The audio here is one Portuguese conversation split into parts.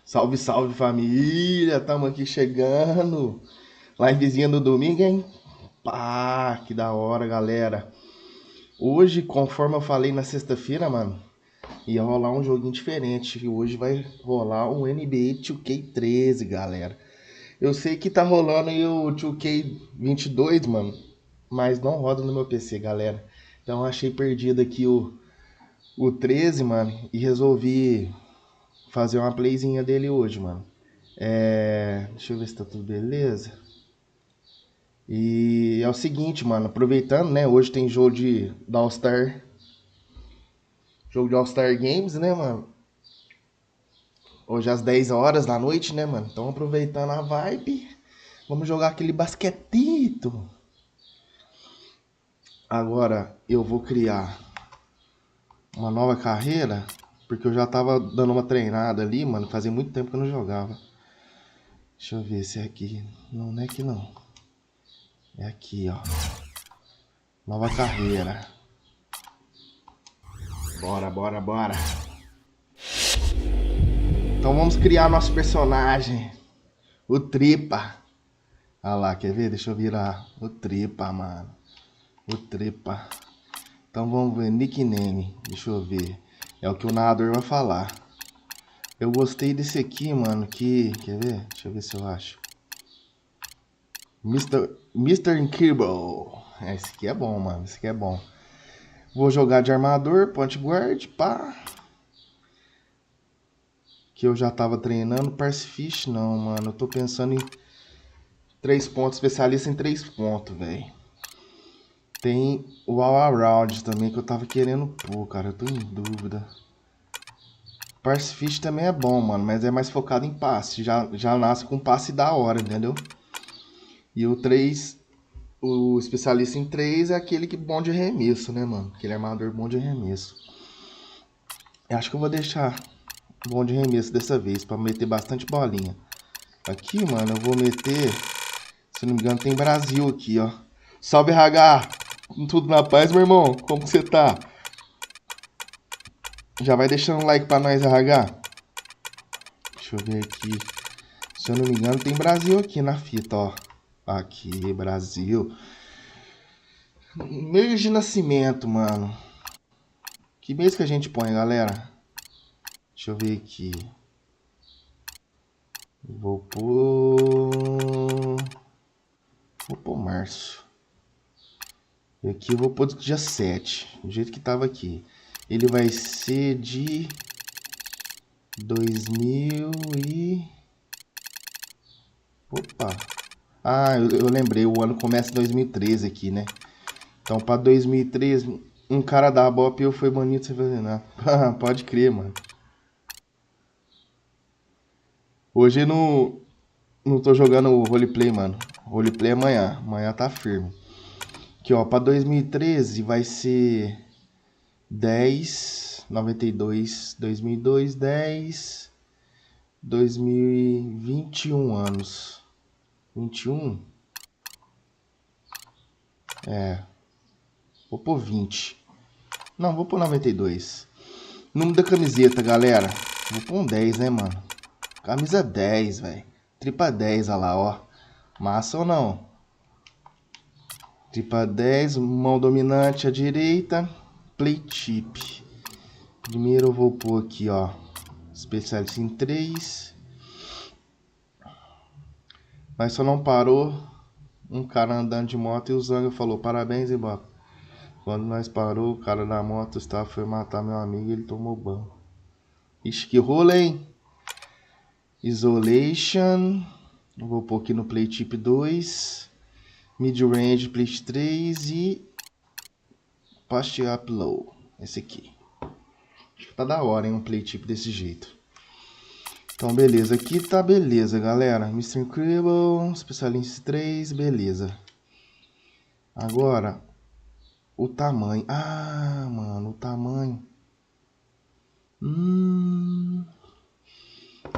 Salve, salve família, tamo aqui chegando. Lá em Vizinha no domingo, hein? Pá, que da hora, galera. Hoje, conforme eu falei na sexta-feira, mano, ia rolar um joguinho diferente. E hoje vai rolar um NBA 2K13, galera. Eu sei que tá rolando aí o 2K22, mano, mas não roda no meu PC, galera. Então eu achei perdido aqui o 13, mano, e resolvi fazer uma playzinha dele hoje, mano. Deixa eu ver se tá tudo beleza. E é o seguinte, mano, aproveitando, né? Hoje tem jogo da All-Star. Jogo de All-Star Games, né, mano? Hoje às 10 horas da noite, né, mano? Então aproveitando a vibe, vamos jogar aquele basquetito. Agora eu vou criar uma nova carreira, porque eu já tava dando uma treinada ali, mano. Fazia muito tempo que eu não jogava. Deixa eu ver se é aqui. Não, não é aqui não. É aqui, ó. Nova carreira. Bora, bora, bora. Então vamos criar nosso personagem. O Tripa. Ah lá, quer ver? Deixa eu virar. O Tripa, mano. O Tripa. Então vamos ver. Nickname. Deixa eu ver. É o que o narrador vai falar. Eu gostei desse aqui, mano. Quer ver? Deixa eu ver se eu acho. Mr. Incredible. Esse aqui é bom, mano. Esse aqui é bom. Vou jogar de armador, point guard, pá. Que eu já tava treinando. Parsifish não, mano. Eu tô pensando em 3 pontos, especialista em 3 pontos, velho. Tem o All Around também, que eu tava querendo pôr, cara. Eu tô em dúvida. Parsifish também é bom, mano, mas é mais focado em passe. Já nasce com passe da hora, entendeu? E o 3, o especialista em 3 é aquele que bom de arremesso, né, mano? Aquele armador bom de arremesso. Eu acho que eu vou deixar bom de arremesso dessa vez, pra meter bastante bolinha. Aqui, mano, eu vou meter... Se não me engano, tem Brasil aqui, ó. Salve, RH! Tudo na paz, meu irmão? Como que você tá? Já vai deixando um like pra nós, RH. Deixa eu ver aqui. Se eu não me engano, tem Brasil aqui na fita, ó. Aqui, Brasil. Mês de nascimento, mano. Que mês que a gente põe, galera? Deixa eu ver aqui. Vou pôr... Vou pôr março. E aqui eu vou pôr dia 7. Do jeito que tava aqui. Ele vai ser de 2000 e... Opa. Ah, eu lembrei. O ano começa em 2013 aqui, né? Então, pra 2013, um cara da Bop eu fui banido sem fazer nada. Pode crer, mano. Hoje não tô jogando o roleplay, mano. Roleplay é amanhã. Amanhã tá firme. Aqui, ó. Pra 2013 vai ser 10, 92, 2002, 10, 2021 anos. 21? É. Vou pôr 20. Não, vou pôr 92. Número da camiseta, galera. Vou pôr um 10, né, mano? Camisa 10, velho. Tripa 10, olha lá, ó. Massa ou não? Tripa 10, mão dominante à direita. Play tip. Primeiro eu vou pôr aqui, ó. Especialista em 3. Mas só não parou um cara andando de moto e o Zanga falou: parabéns, Ibope. Quando nós parou, o cara da moto foi matar meu amigo e ele tomou banho. Ixi, que rola, hein? Isolation. Vou pôr aqui no Play Tip 2. Mid Range Play 3 e Post Up Low. Esse aqui. Acho que tá da hora, hein? Um Play Tip desse jeito. Então, beleza. Aqui tá beleza, galera. Mr. Incredible, Specialist 3, beleza. Agora, o tamanho. Ah, mano, o tamanho.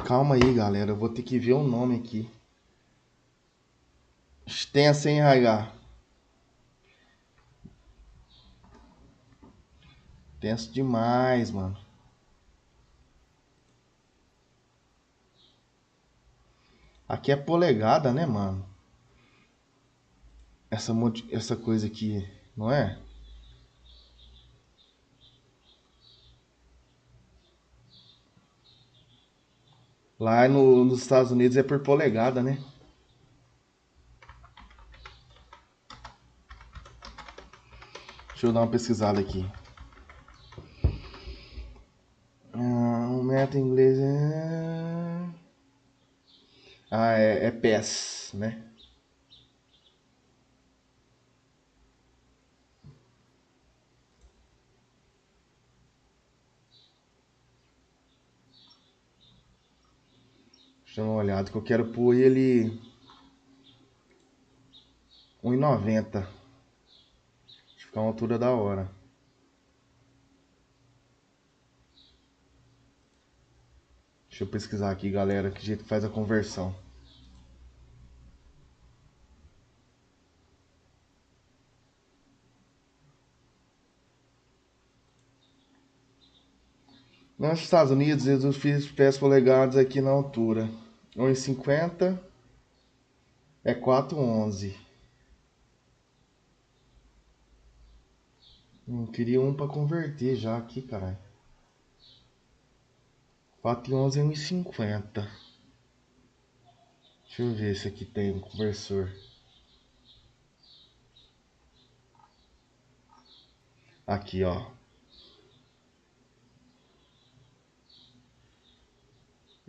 Calma aí, galera. Eu vou ter que ver o nome aqui. Extensa, hein, RH? Tenso demais, mano. Aqui é polegada, né, mano? Essa coisa aqui, não é? Lá nos Estados Unidos é por polegada, né? Deixa eu dar uma pesquisada aqui. Um metro em inglês é... é PES, né? Deixa eu dar uma olhada, que eu quero pôr ele 1,90. Ficar uma altura da hora. Deixa eu pesquisar aqui, galera, que jeito que faz a conversão. Nos Estados Unidos, eles fiz pés polegadas aqui na altura. 1,50 é 4,11. Queria um pra converter já aqui, caralho. 4,11 é 1,50. Deixa eu ver se aqui tem um conversor. Aqui, ó.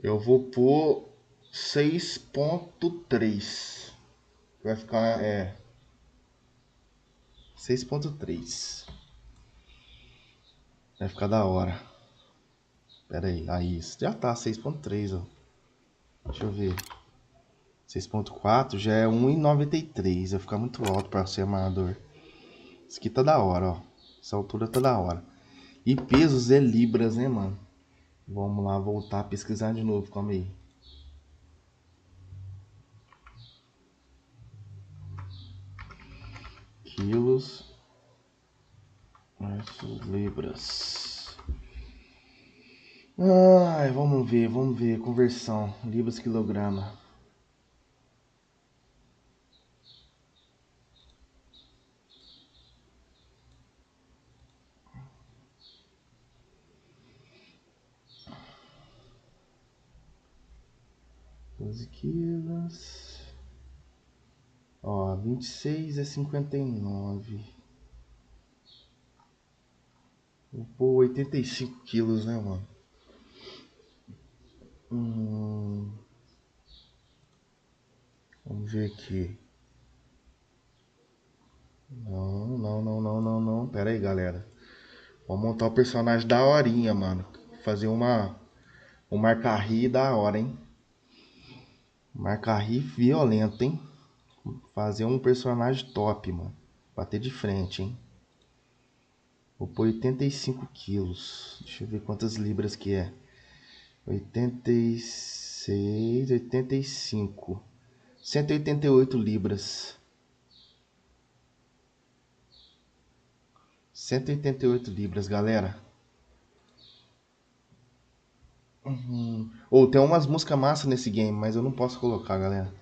Eu vou pôr 6,3. Vai ficar, 6,3. Vai ficar da hora. Pera aí, isso já tá 6,3, ó. Deixa eu ver. 6,4 já é 1,93. Vai ficar muito alto pra ser amador. Isso aqui tá da hora, ó. Essa altura tá da hora. E pesos é libras, né, mano? Vamos lá, voltar a pesquisar de novo, calma aí. Quilos versus libras. Ai, vamos ver. Conversão. Libras quilograma. Doze quilos. Ó, 26 é 59. Vou pôr 85 quilos, né, mano? Vamos ver aqui. Não. Pera aí, galera. Vamos montar o personagem da horinha, mano. Fazer um marca-ri da hora, hein? Marca-ri violento, hein? Fazer um personagem top, mano. Bater de frente, hein? Vou pôr 85 quilos. Deixa eu ver quantas libras que é. 86, 85. 188 libras. 188 libras, galera. Ou tem umas músicas massas nesse game, mas eu não posso colocar, galera.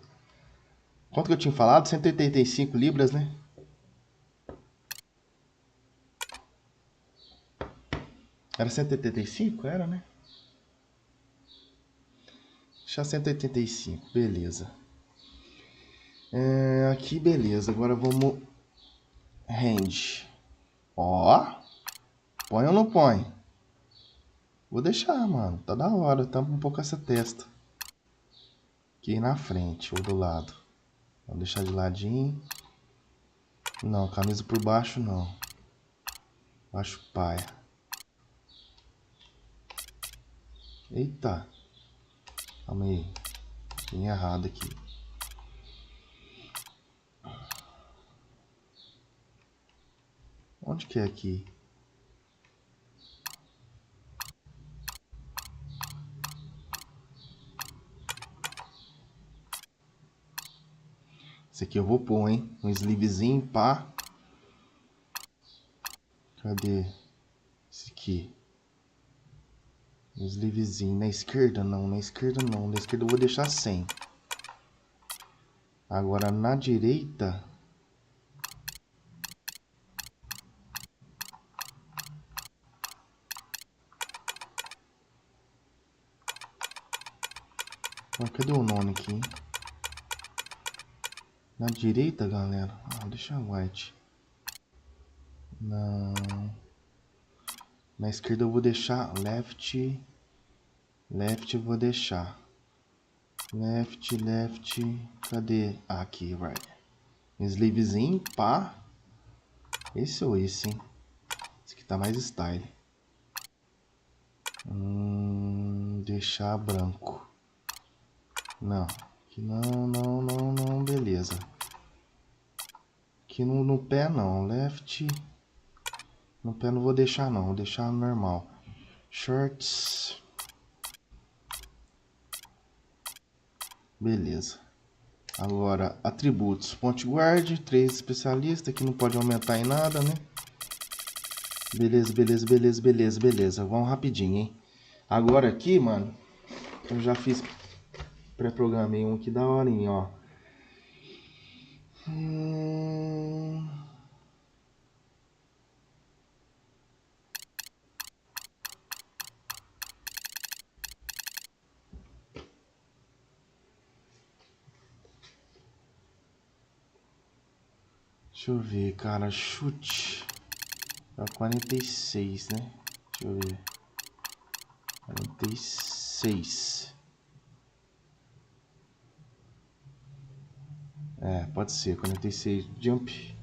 Quanto que eu tinha falado? 185 libras, né? Era 185? Era, né? Deixa 185, beleza. Aqui, beleza. Agora vamos... Range. Ó. Põe ou não põe? Vou deixar, mano. Tá da hora. Tampa um pouco essa testa. Aqui na frente ou do lado. Vamos deixar de ladinho. Não, camisa por baixo não. Baixo paia. Eita. Calma aí. Vim errado aqui. Onde que é aqui? Esse aqui eu vou pôr, hein? Um sleevezinho, pá. Cadê? Esse aqui. Um sleevezinho. Na esquerda não. Na esquerda eu vou deixar 100. Agora na direita, cadê o nome aqui? Na direita, galera. Deixa white. Não. Na esquerda eu vou deixar left. Left eu vou deixar. Left. Cadê? Aqui, right. Sleevezinho, pá. Esse ou esse, hein? Esse aqui tá mais style. Deixar branco. Não. Aqui não. Beleza. Aqui no pé não. Left. No pé não vou deixar não. Vou deixar normal. Shorts. Beleza. Agora, atributos. Point guard, 3 especialistas, que não pode aumentar em nada, né? Beleza. Vamos rapidinho, hein? Agora aqui, mano, eu já fiz, pré-programei um aqui da horinha, ó. Deixa eu ver, cara, chute. É 46, né? Deixa eu ver. 46. Pode ser, 46. Jump.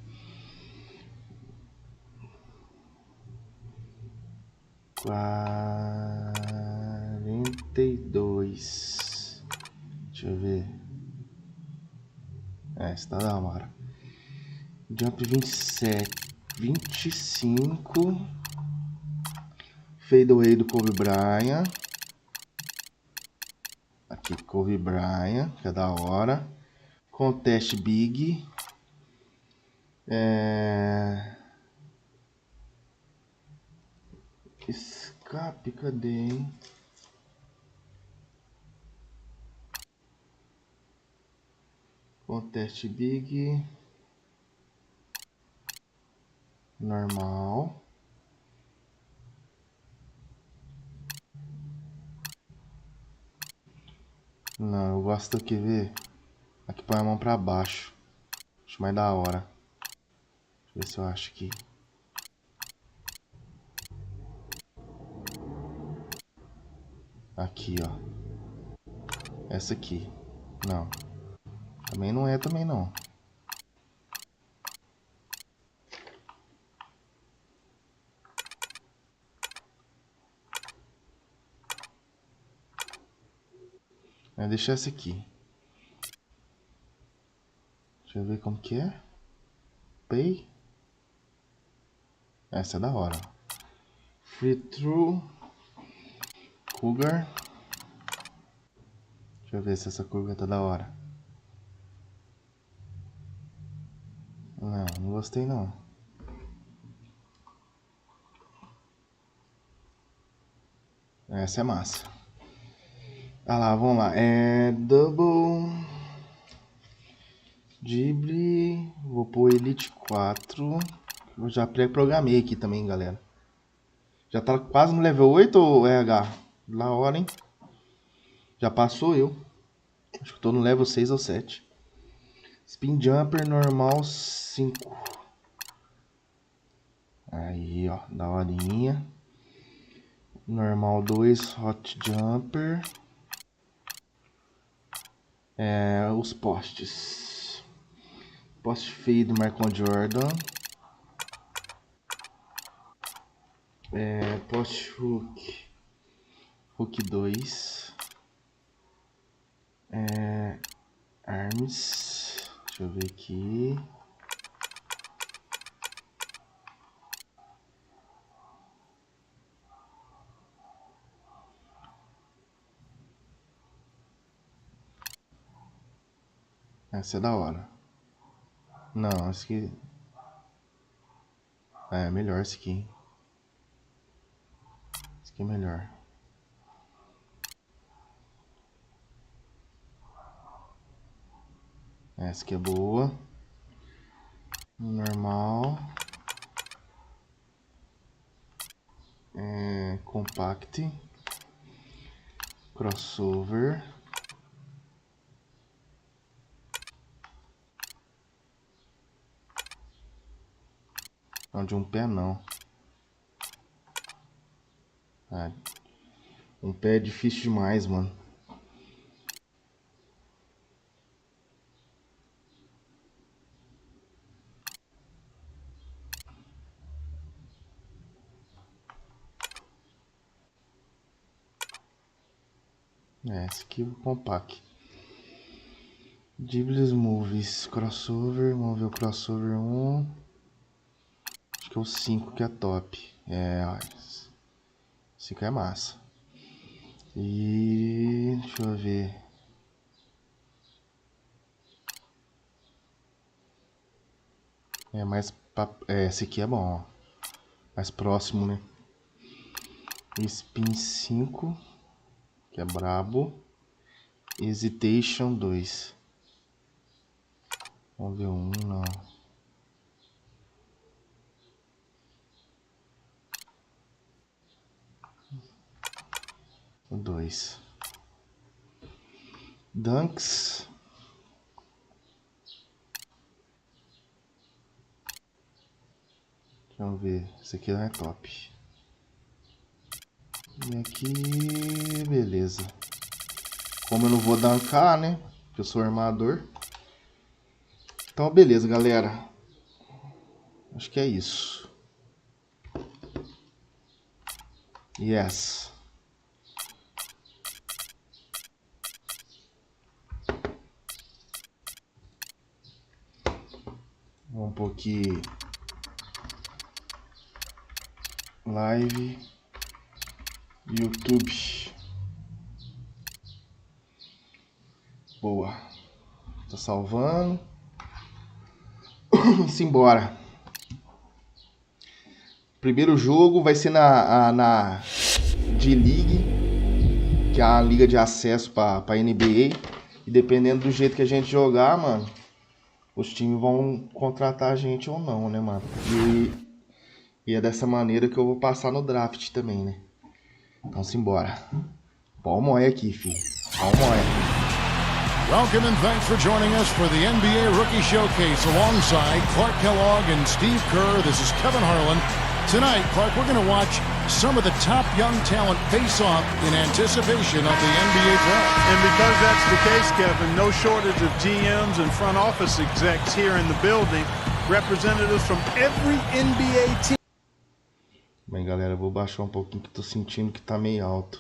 42. Deixa eu ver. Esse tá da hora. Jump 27. 25. Fadeaway do Kobe Bryant. Aqui, Kobe Bryant, que é da hora. Contest Big. Escape, cadê, hein? Contest Big. Normal. Não, eu gosto aqui, ver. Aqui põe a mão pra baixo. Acho mais da hora. Deixa eu ver se eu acho aqui. Aqui, ó. Essa aqui. Não. Também não é, também não. Vai deixar essa aqui. Deixa eu ver como que é. Pay. Essa é da hora. Free throw. Cougar. Deixa eu ver se essa curva tá da hora. Não gostei não. Essa é massa. Ah lá, vamos lá. Double. Dribble. Vou pôr Elite 4. Eu já pré-programei aqui também, galera. Já tá quase no level 8 ou RH? Da hora, hein? Já passou eu. Acho que tô no level 6 ou 7. Spin Jumper normal 5. Aí, ó. Da horinha. Normal 2. Hot Jumper. Os postes. Post Fade Michael Jordan. Post Hook. Hook 2. Arms. Deixa eu ver aqui. Essa é da hora. Não, esse aqui. Melhor esse aqui, hein? Esse aqui é melhor. Essa aqui é boa. Normal. Compact. Crossover. Não, de um pé não. Um pé é difícil demais, mano. Esse aqui é o compact. Dibbles Movies. Crossover. Vamos ver o crossover 1. Acho que é o 5 que é top. Ó, 5 é massa. E deixa eu ver. Esse aqui é bom, ó. Mais próximo, né? Spin 5, que é brabo. Hesitation 2. Vamos ver um, não. O 2. Dunks. Vamos ver. Esse aqui não é top. E aqui, beleza. Como eu não vou dunkar, né? Porque eu sou armador. Então, beleza, galera. Acho que é isso. Yes. Vamos pôr aqui. Live. YouTube. Boa. Tô salvando. Simbora. Primeiro jogo vai ser na D-League, que é a liga de acesso pra NBA. E dependendo do jeito que a gente jogar, mano, os times vão contratar a gente ou não, né, mano? E é dessa maneira que eu vou passar no draft também, né? Então simbora. Pau moé aqui, filho. Pau moé. Welcome and thanks for joining us for the NBA Rookie Showcase alongside Clark Kellogg and Steve Kerr. This is Kevin Harlan. Tonight, Clark, we're going to watch some of the top young talent face off in anticipation of the NBA draft. And because that's the case, Kevin, no shortage of GMs and front office execs here in the building, representatives from every NBA team. Bem, galera, eu vou baixar um pouquinho que tô sentindo que tá meio alto.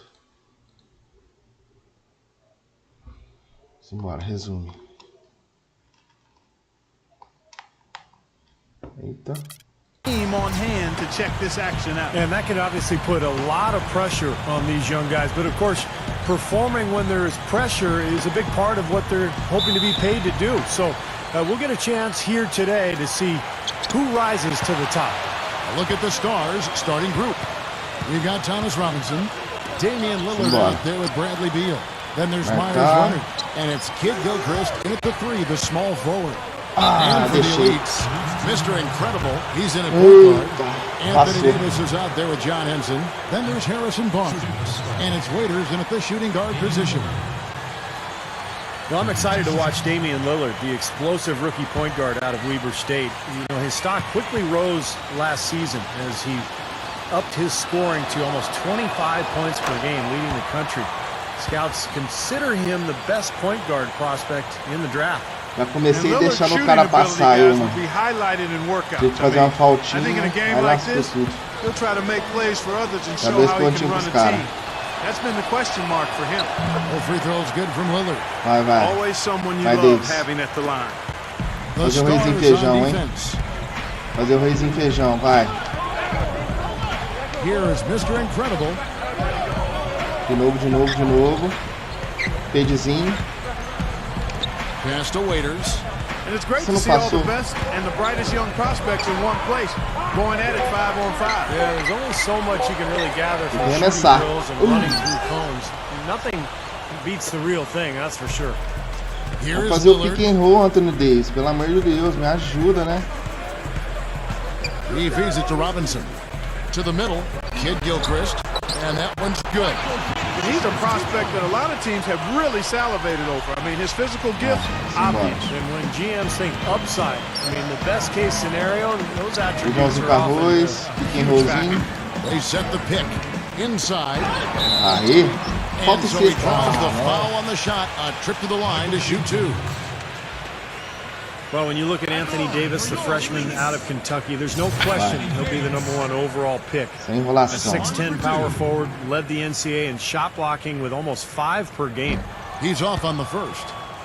Simbora, resume. Eita. Team on hand to check this action out. And that could obviously put a lot of pressure on these young guys. But of course, performing when there's pressure is a big part of what they're hoping to be paid to do. So we'll get a chance here today to see who rises to the top. A look at the Stars starting group. We've got Thomas Robinson, Damian Lillard out there with Bradley Beal. Then there's Myers Leonard, and it's Kid Gilchrist in at the 3, the small forward. And for the elites, Mr. Incredible, he's in at point guard. Anthony Davis is out there with John Henson. Then there's Harrison Barnes, and it's Waiters in at the shooting guard position. Well, I'm excited to watch Damian Lillard, the explosive rookie point guard out of Weber State. You know, his stock quickly rose last season as he upped his scoring to almost 25 points per game, leading the country. Scouts consider him the best point guard prospect in the draft. Já comecei deixando o cara passar, eu, mano. Tem que fazer uma faltinha, aí lascou tudo. Já dois pontinhos pros caras. That's been the question mark for him. Well, free throws good from Lillard. Vai. Always someone you Vai, love Davis. having at the line. Fazer o arrozinho feijão, hein? Fazer o arrozinho feijão, vai. Here is Mr. Incredible. De novo. Pedezinho. Pass to Waiters. And it's great to see all the best and the brightest young prospects in one place, going at it 5-on-5. Yeah, there's only so much you can really gather from shooting drills and running through cones. Nothing beats the real thing, that's for sure. Vou fazer o pick and roll, Anthony Davis. Pelo amor de Deus, me ajuda, né? He feeds it to Robinson. To the middle, Kid Gilchrist, and that one's good. He's a prospect that a lot of teams have really salivated over. I mean, his physical gift, obvious. And when GMs think upside, I mean, the best case scenario, those attributes are often They set the pick inside. Aí, and so he draws the foul on the shot. A trip to the line to shoot 2. Well, when you look at Anthony Davis, the freshman out of Kentucky, there's no question he'll be the #1 overall pick. A 6'10" power forward, led the NCAA in shot blocking with almost 5 per game. He's off on the first.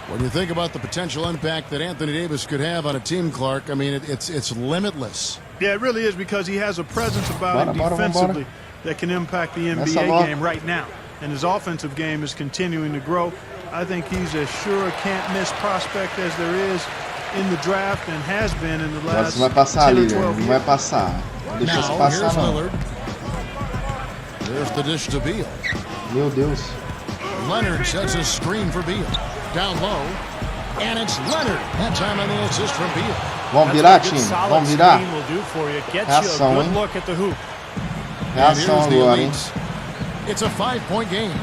When you think about the potential impact that Anthony Davis could have on a team, Clark, I mean, it's limitless. Yeah, it really is, because he has a presence about him defensively that can impact the NBA game right now. And his offensive game is continuing to grow. I think he's as sure a can't-miss prospect as there is in the draft and has been in the last 10 or 12 years. Não vai passar. Deixa isso passar, não. There's the dish to Beal. Meu Deus. Leonard sets a screen for Beal. Down low. And it's Leonard. That time on the assist from Beal. Vamos virar, time. Vamos virar. Reação, hein? Reação agora, hein? It's a 5-point game.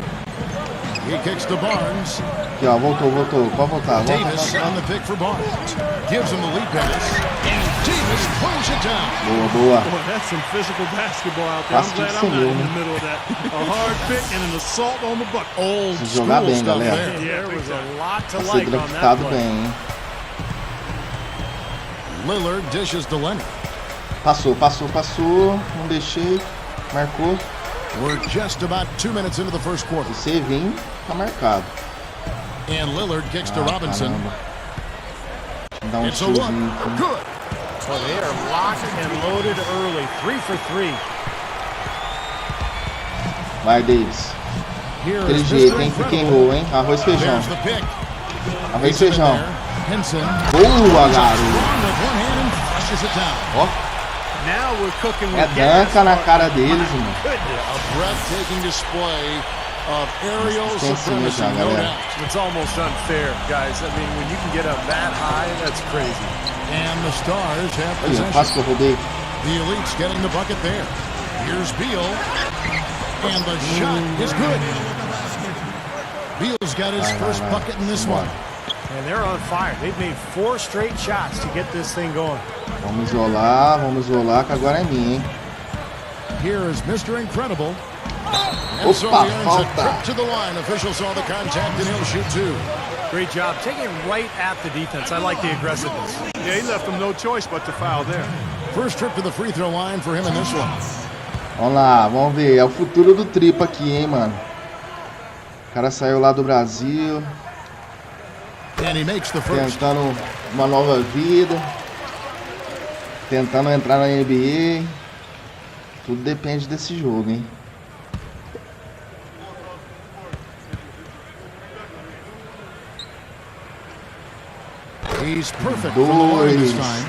He kicks to Barnes. Aqui, ó, voltou. Pode voltar. Davis on the pick for Barnes. Gives him the lead pass. And Davis pulls it down. Boa. Boy, that's some physical basketball out there. I'm glad I'm not in the middle of that. A hard pick and an assault on the bucket. Old school stuff there. There was a lot to like on that play. Bem, hein? Lillard dishes to Leonard. Passou. Não deixei. Marcou. We're just about 2 minutes into the first quarter. Se você vir, tá marcado. And Lillard kicks to Robinson. Dá it's a look. Good. Well, they are locked and loaded early. 3 for 3. Vai, Davis. Aquele jeito, hein? Pick and roll, hein? Arroz e feijão. Arroz e feijão. Boa, garoto. Ó. É danca na cara deles, mano. A breathtaking display of aerial supremacy, no doubt. It's almost unfair, guys. I mean, when you can get up that high, that's crazy. And the Stars have possession. The Elite's getting the bucket there. Here's Beal. And the shot is good. Beal's got his first bucket in this one. And they're on fire. They've made 4 straight shots to get this thing going. Vamos isolar, que agora é minha, hein? Here is Mr. Incredible. Opa, falta. To the line. Official saw the contact and he'll shoot 2. Great job. Taking it right at the defense. I like the aggressiveness. Yeah, he left them no choice but to foul there. First trip to the free throw line for him in this one. Vamos lá, vamos ver. É o futuro do Tripa aqui, hein, mano. O cara saiu lá do Brasil. Tentando uma nova vida. Tentando entrar na NBA. Tudo depende desse jogo, hein.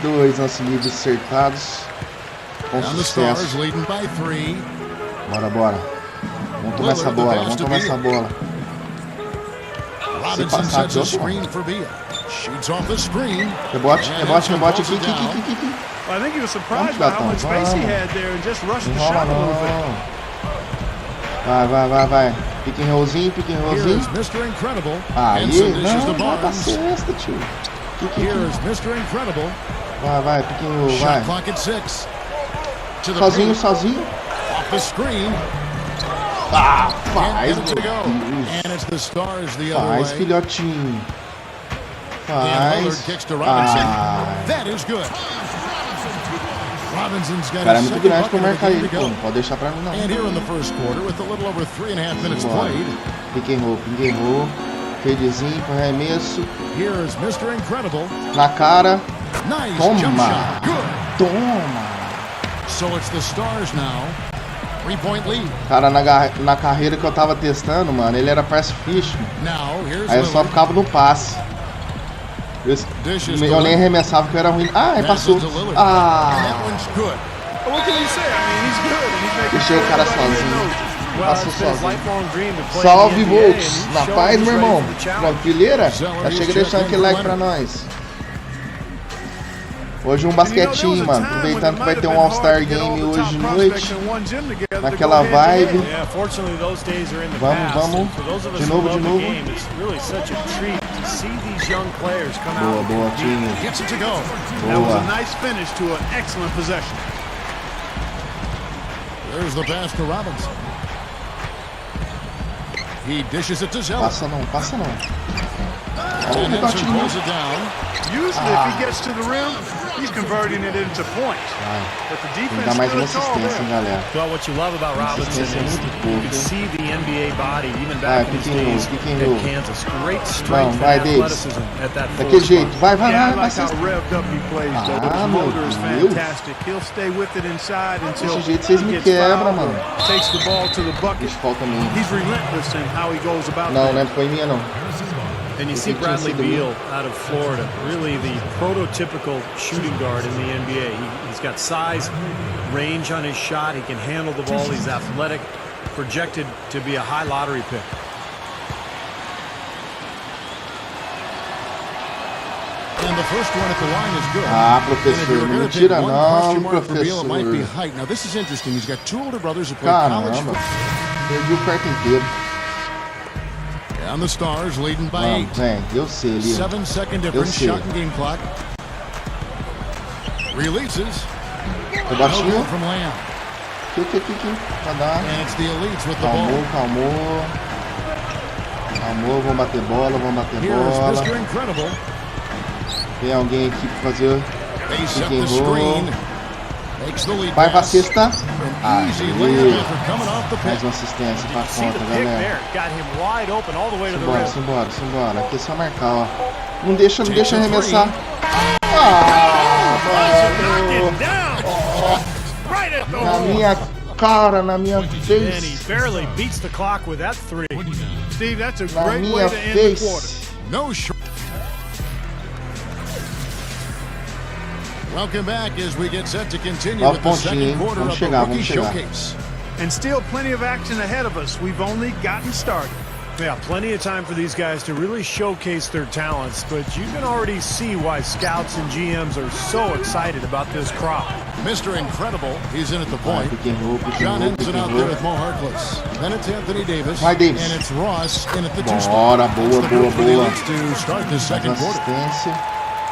Dois lances livres acertados. Com sucesso. Bora. Vamos tomar essa bola. Robinson sets a screen for Beal. Shoots off the screen. Rebote aqui. I think he was surprised by how much space he had there and just rushed the shot a little bit. Vai. Pick and rollzinho. Here's Mr. Incredible. Aí, não tá sexta, tio. Here's Mr. Incredible. Vai, pick and roll, vai. Shot clock at 6. Sozinho. Off the screen. Faz, and it's the Stars the other way. Filhotinho. And Lillard kicks to Robinson. That is good. Robinson's got a muito grande pra marcar ele, pô. Não pode deixar pra mim, não. And here in the first quarter, with a little over 3.5 minutes played. Pick and roll. Fadezinho com arremesso. Here is Mr. Incredible. Na cara. Nice Toma. Good. So it's the Stars now. 3-point lead. Cara, na carreira que eu tava testando, mano, ele era pass fish. Aí eu só ficava no passe. Eu nem arremessava que eu era ruim. Passou. What can you say? I mean, he's good and he's making Deixei o cara sozinho. Passou sozinho. Salve, Salve, Volts. Na paz, meu irmão. Tranquileira? Já chega deixando aquele like pra nós. Hoje um basquetinho, mano. Aproveitando que vai ter um All-Star Game hoje de noite. Naquela vibe. Vamos. De novo. Boa, boa, time. Boa. There's the pass to Robinson. He dishes it to Zeller. Passa não. And Henson pulls it down. Usually, if he gets to the rim, he's converting it into points. But the defense dá mais uma stood tall assistência, hein, galera. Well, what you love about Robinson is you can see the NBA body even back in his days at Kansas. Great strength and athleticism at that full daquele jeito. Vai. I like how revved up he plays, though. The motor is fantastic. He'll stay with it inside until Desse jeito vocês me quebram, mano. Takes the ball to the bucket. Falta minha. He's relentless in how he goes about Não, não foi minha, não. And you see Bradley Beal out of Florida, really the prototypical shooting guard in the NBA. He's got size, range on his shot. He can handle the ball. He's athletic, projected to be a high lottery pick. And the first one at the line is good. Professor, não me tira não, professor. Might be height. Now this is interesting. He's got two older brothers who play college football. Perdi o quarto inteiro. And the Stars leading by 8. Eu sei, ali. 7-second difference, shot and game clock. Releases. Tô baixinho. From Lamb. Aqui. Pra dar. And it's the elites with the ball. Calmou, vamos bater bola. Here's Mr. Incredible. Tem alguém aqui pra fazer They set the screen. Makes the lead vai pra pass. cesta. Coming off the Mais uma assistência pra conta, galera. Simbora. Aqui é só marcar, ó. Não deixa arremessar. Na minha cara, na minha face. Steve, that's a Na great minha way to end the quarter. face. No shot. Welcome back as we get set to continue with the second quarter of the Rookie Showcase. And still plenty of action ahead of us. We've only gotten started. Yeah, plenty of time for these guys to really showcase their talents, but you can already see why scouts and GMs are so excited about this crop. Mr. Incredible, he's in at the point. John Henson out there with Mo Harkless. Then it's Anthony Davis. Vai, Davis. And it's Ross in at the two spot. Boa. To start the second quarter.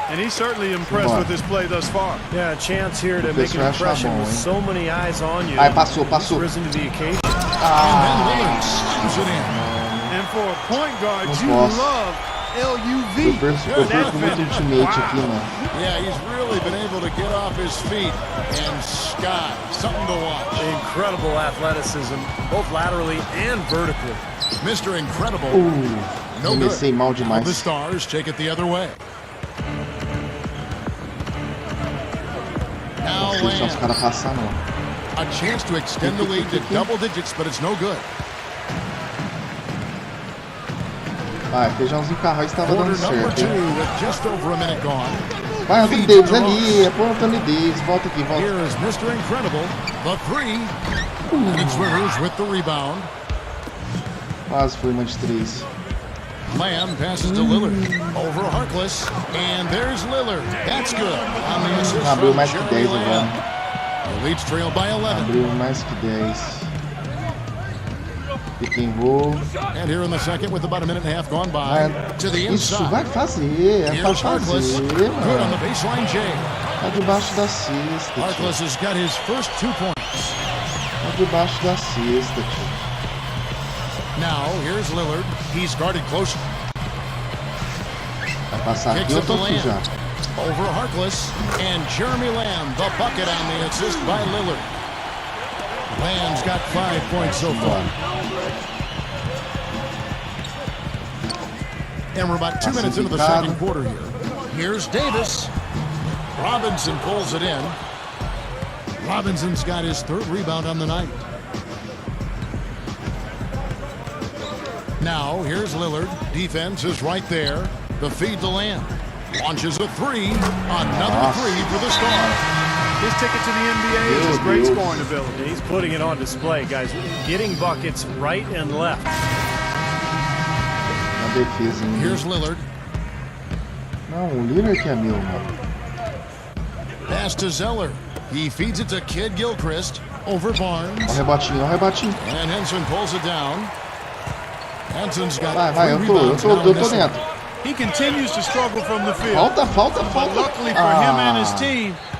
And he's certainly impressed with his play thus far. Yeah, a chance here to make an impression with so many eyes on you. Passou. He's risen to the occasion. And then Lillard slams it in. And for a point guard, you love LUV. Yeah, he's really been able to get off his feet and sky. Something to watch. Incredible athleticism, both laterally and vertically. Mr. Incredible. No good. Comecei mal demais. The Stars take it the other way. Now Os caras passar não. A chance to extend the lead to double digits, but it's no good. Feijãozinho Carrão estava dando certo. Just over a minute gone. Vai, Anthony Davis ali. Põe o Anthony Davis. Volta aqui, volta. Here is Mr. Incredible, the three. And it's Rivers with the rebound. Quase foi uma de 3. Lamb passes to Lillard. Over Harkless. And there's Lillard. That's good. On the assist Abriu from mais que 10 Jeremy agora. Lamb. The lead's trailed by 11. Abriu mais que 10. Pick and roll. And here in the second with about a minute and a half gone by. To the inside. Isso vai fazer. Here's Harkless. Good on the mano. baseline, Jay. Tá debaixo da cesta. Harkless has got his first 2 points. Tá debaixo da cesta, tio. Now, here's Lillard. He's guarded close. Vai passar aqui, eu tô aqui já. Over Harkless. And Jeremy Lamb, the bucket on the assist by Lillard. Lamb's got 5 points so far. And we're about 2 minutes into the second quarter here. Here's Davis. Robinson pulls it in. Robinson's got his 3rd rebound on the night. Now, here's Lillard. Defense is right there. The feed to Lamb. Launches a 3. Another 3 for the Stars. His ticket to the NBA is his great scoring ability. He's putting it on display, guys. Getting buckets right and left. Na defesa, hein? Here's Lillard. Não, o Lillard que é meu, mano. Pass to Zeller. He feeds it to Kid Gilchrist. Over Barnes. Ó o rebotinho, ó o rebotinho. And Henson pulls it down. Henson's got Vai, eu tô dentro. He continues to struggle from the field. Falta. But luckily for him and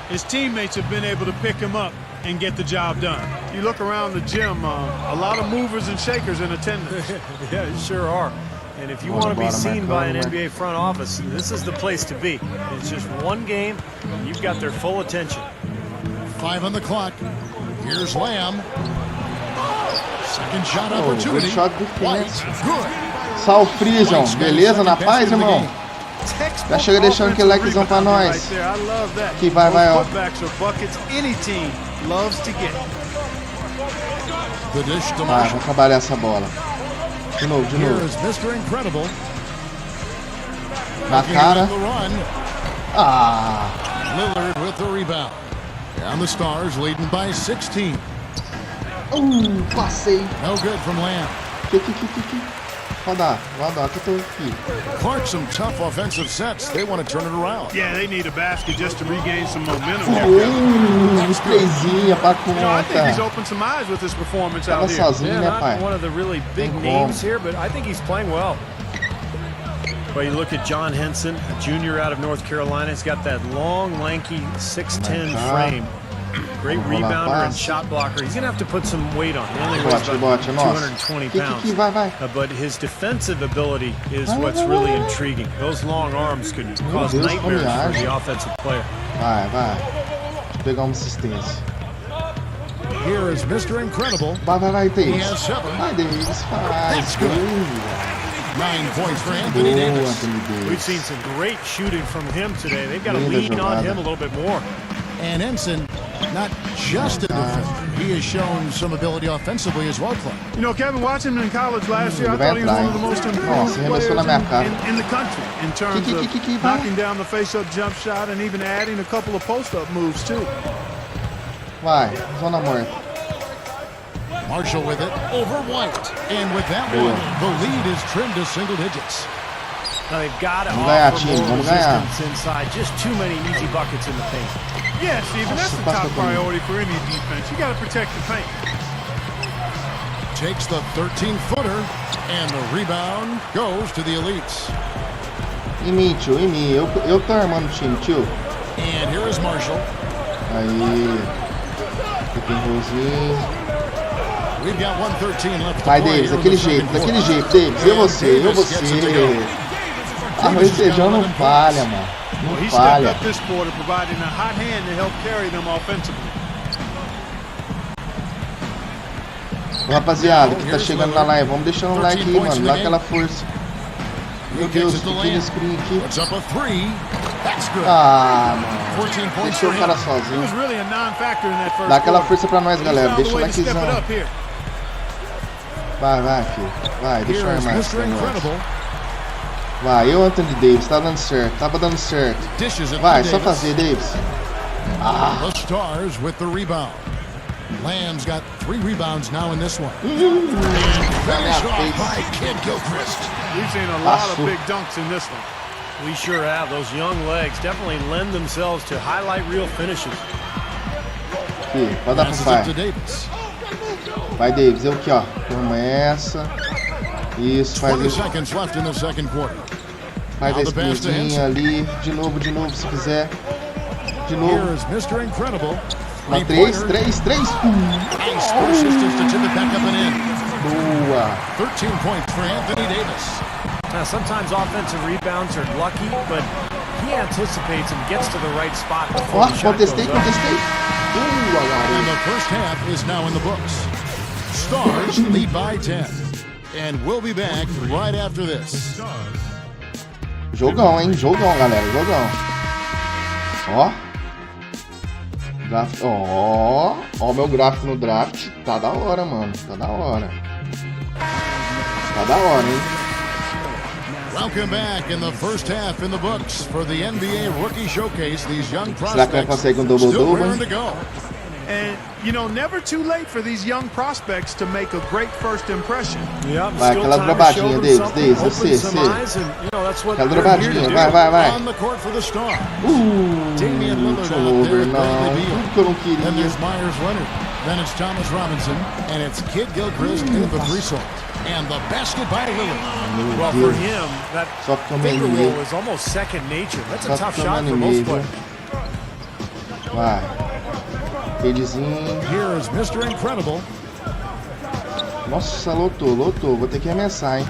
his teammates have been able to pick him up and get the job done. You look around the gym, a lot of movers and shakers in attendance. Yeah, sure are. And if you want to be seen by an NBA front office, this is the place to be. It's just one game, and you've got their full attention. 5 on the clock. Here's Lamb. Second shot opportunity. Good shot White. defense. Good. Sal Frision, beleza? Na paz, irmão? Já chega deixando aquele likezão pra nós. Que vai, ó. Vai, vamos trabalhar essa bola. De novo. Na cara. Lillard with the rebound. And the Stars leading by 16. Passei. No good from Lamb. Rodar, que eu tô aqui. Clark, some tough offensive sets. They want to turn it around. Yeah, they need a basket just to regain some momentum. Trêsinha pra I think he's conta. opened some eyes with his performance Tava out here. sozinho, né, pai? Not one of the really big names here, but I think he's playing well. But you look at John Henson, a junior out of North Carolina. He's got that long, lanky 6'10" frame. Great rebounder and shot blocker. He's going to have to put some weight on. He only weighs about 220 pounds. But his defensive ability is what's really intriguing. Those long arms could cause nightmares for the offensive player. Vai. Deixa eu pegar uma assistência. Here is Mr. Incredible. Vai, He Davis. has 7. Vai, Davis. That's good. 9 points for Anthony Davis. We've seen some great shooting from him today. They've got to lean on him a little bit more. And Ensign, not just a defender, he has shown some ability offensively as well, Clark. You know, Kevin, watching him in college last year, I thought he was one of the most improved players in the country in terms of knocking down the face-up jump shot and even adding a couple of post-up moves, too. Vai, zona morta. Marshall with it, over White. And with that one, the lead is trimmed to single digits. Now they've got to ganhar, offer time, more vamos ganhar. resistance inside. Just too many easy buckets in the paint. Yeah, Steven, that's the top priority for any defense. You got to protect the paint. Takes the 13-footer, and the rebound goes to the elites. Em mim, tio, em mim. Eu tô armando o time, tio. And here is Marshall. Aí. Pick and rollzinho. We've got 1:13 left to Vai, play Davis, here in daquele the second jeito, quarter. Davis. Eu, você. Arroz e feijão não falha, mano. Well, he Não stepped falha. up this quarter, providing a hot hand to help carry them offensively. Rapaziada, que tá chegando na live, vamos deixando um like aí, mano. Dá aquela força. Meu Deus, pequeno screen aqui. Puts up a 3. That's good. Ah, mano. 14 points Deixou for o cara him. He was sozinho. really a non-factor in that first Dá aquela quarter. força pra nós, galera. He's found Deixa a o way to step it likezão. up here. Vai, filho. Vai, deixa eu Here is armar esse Mr. negócio. Incredible. Vai, eu, Anthony Davis, tá dando certo. Tava dando certo. Dishes it Vai, to só Davis. fazer, Davis. The Stars with the rebound. Lamb's got 3 rebounds now in this one. Finish off by Kid Gilchrist. We've seen a lot of big dunks in this one. We sure have. Those young legs definitely lend themselves to highlight reel finishes. Aqui, pode dar pro Passes pai. it to Davis. Vai, Davis, eu aqui, ó. Começa. Isso, faz 20 isso. seconds left in the second quarter. Faz a Now the pass to screenzinha Henson. ali. De novo, se quiser. De Here novo. is Mr. Incredible. Uma 3. Nice for assistance to tip it back up and in. Boa. 13 points for Anthony Davis. Now, sometimes offensive rebounds are lucky, but he anticipates and gets to the right spot before Ó, the shot goes contestei. up. Boa, And galera. the first half is now in the books. Stars lead by 10. And we'll be back right after this. Jogão, hein? Jogão, galera. Jogão. Ó. Draft. Ó, meu gráfico no draft. Tá da hora, mano. Tá da hora. Tá da hora, hein? Welcome back in the first half in the books for the NBA Rookie Showcase. These young Será que vai prospects conseguir still double-double? raring to go. And, you know, never too late for these young prospects to make a great first impression. Yeah, Vai, aquela drobadinha deles, C. Aquela drobadinha, vai. On the court for the star. Damian Lillard out turnover, there, não. Bradley Beal. Tudo que eu não Then queria. there's Myers Leonard. Then it's Thomas Robinson. And it's Kid Gilchrist in the three sort. And the basket by Lillard. Well, for him, that Só que também finger meio. roll is almost second nature. That's Só a que tough shot também for meio. most players. Vai. Redezinho. Here is Mr. Incredible. Nossa, lotou. Vou ter que arremessar, hein?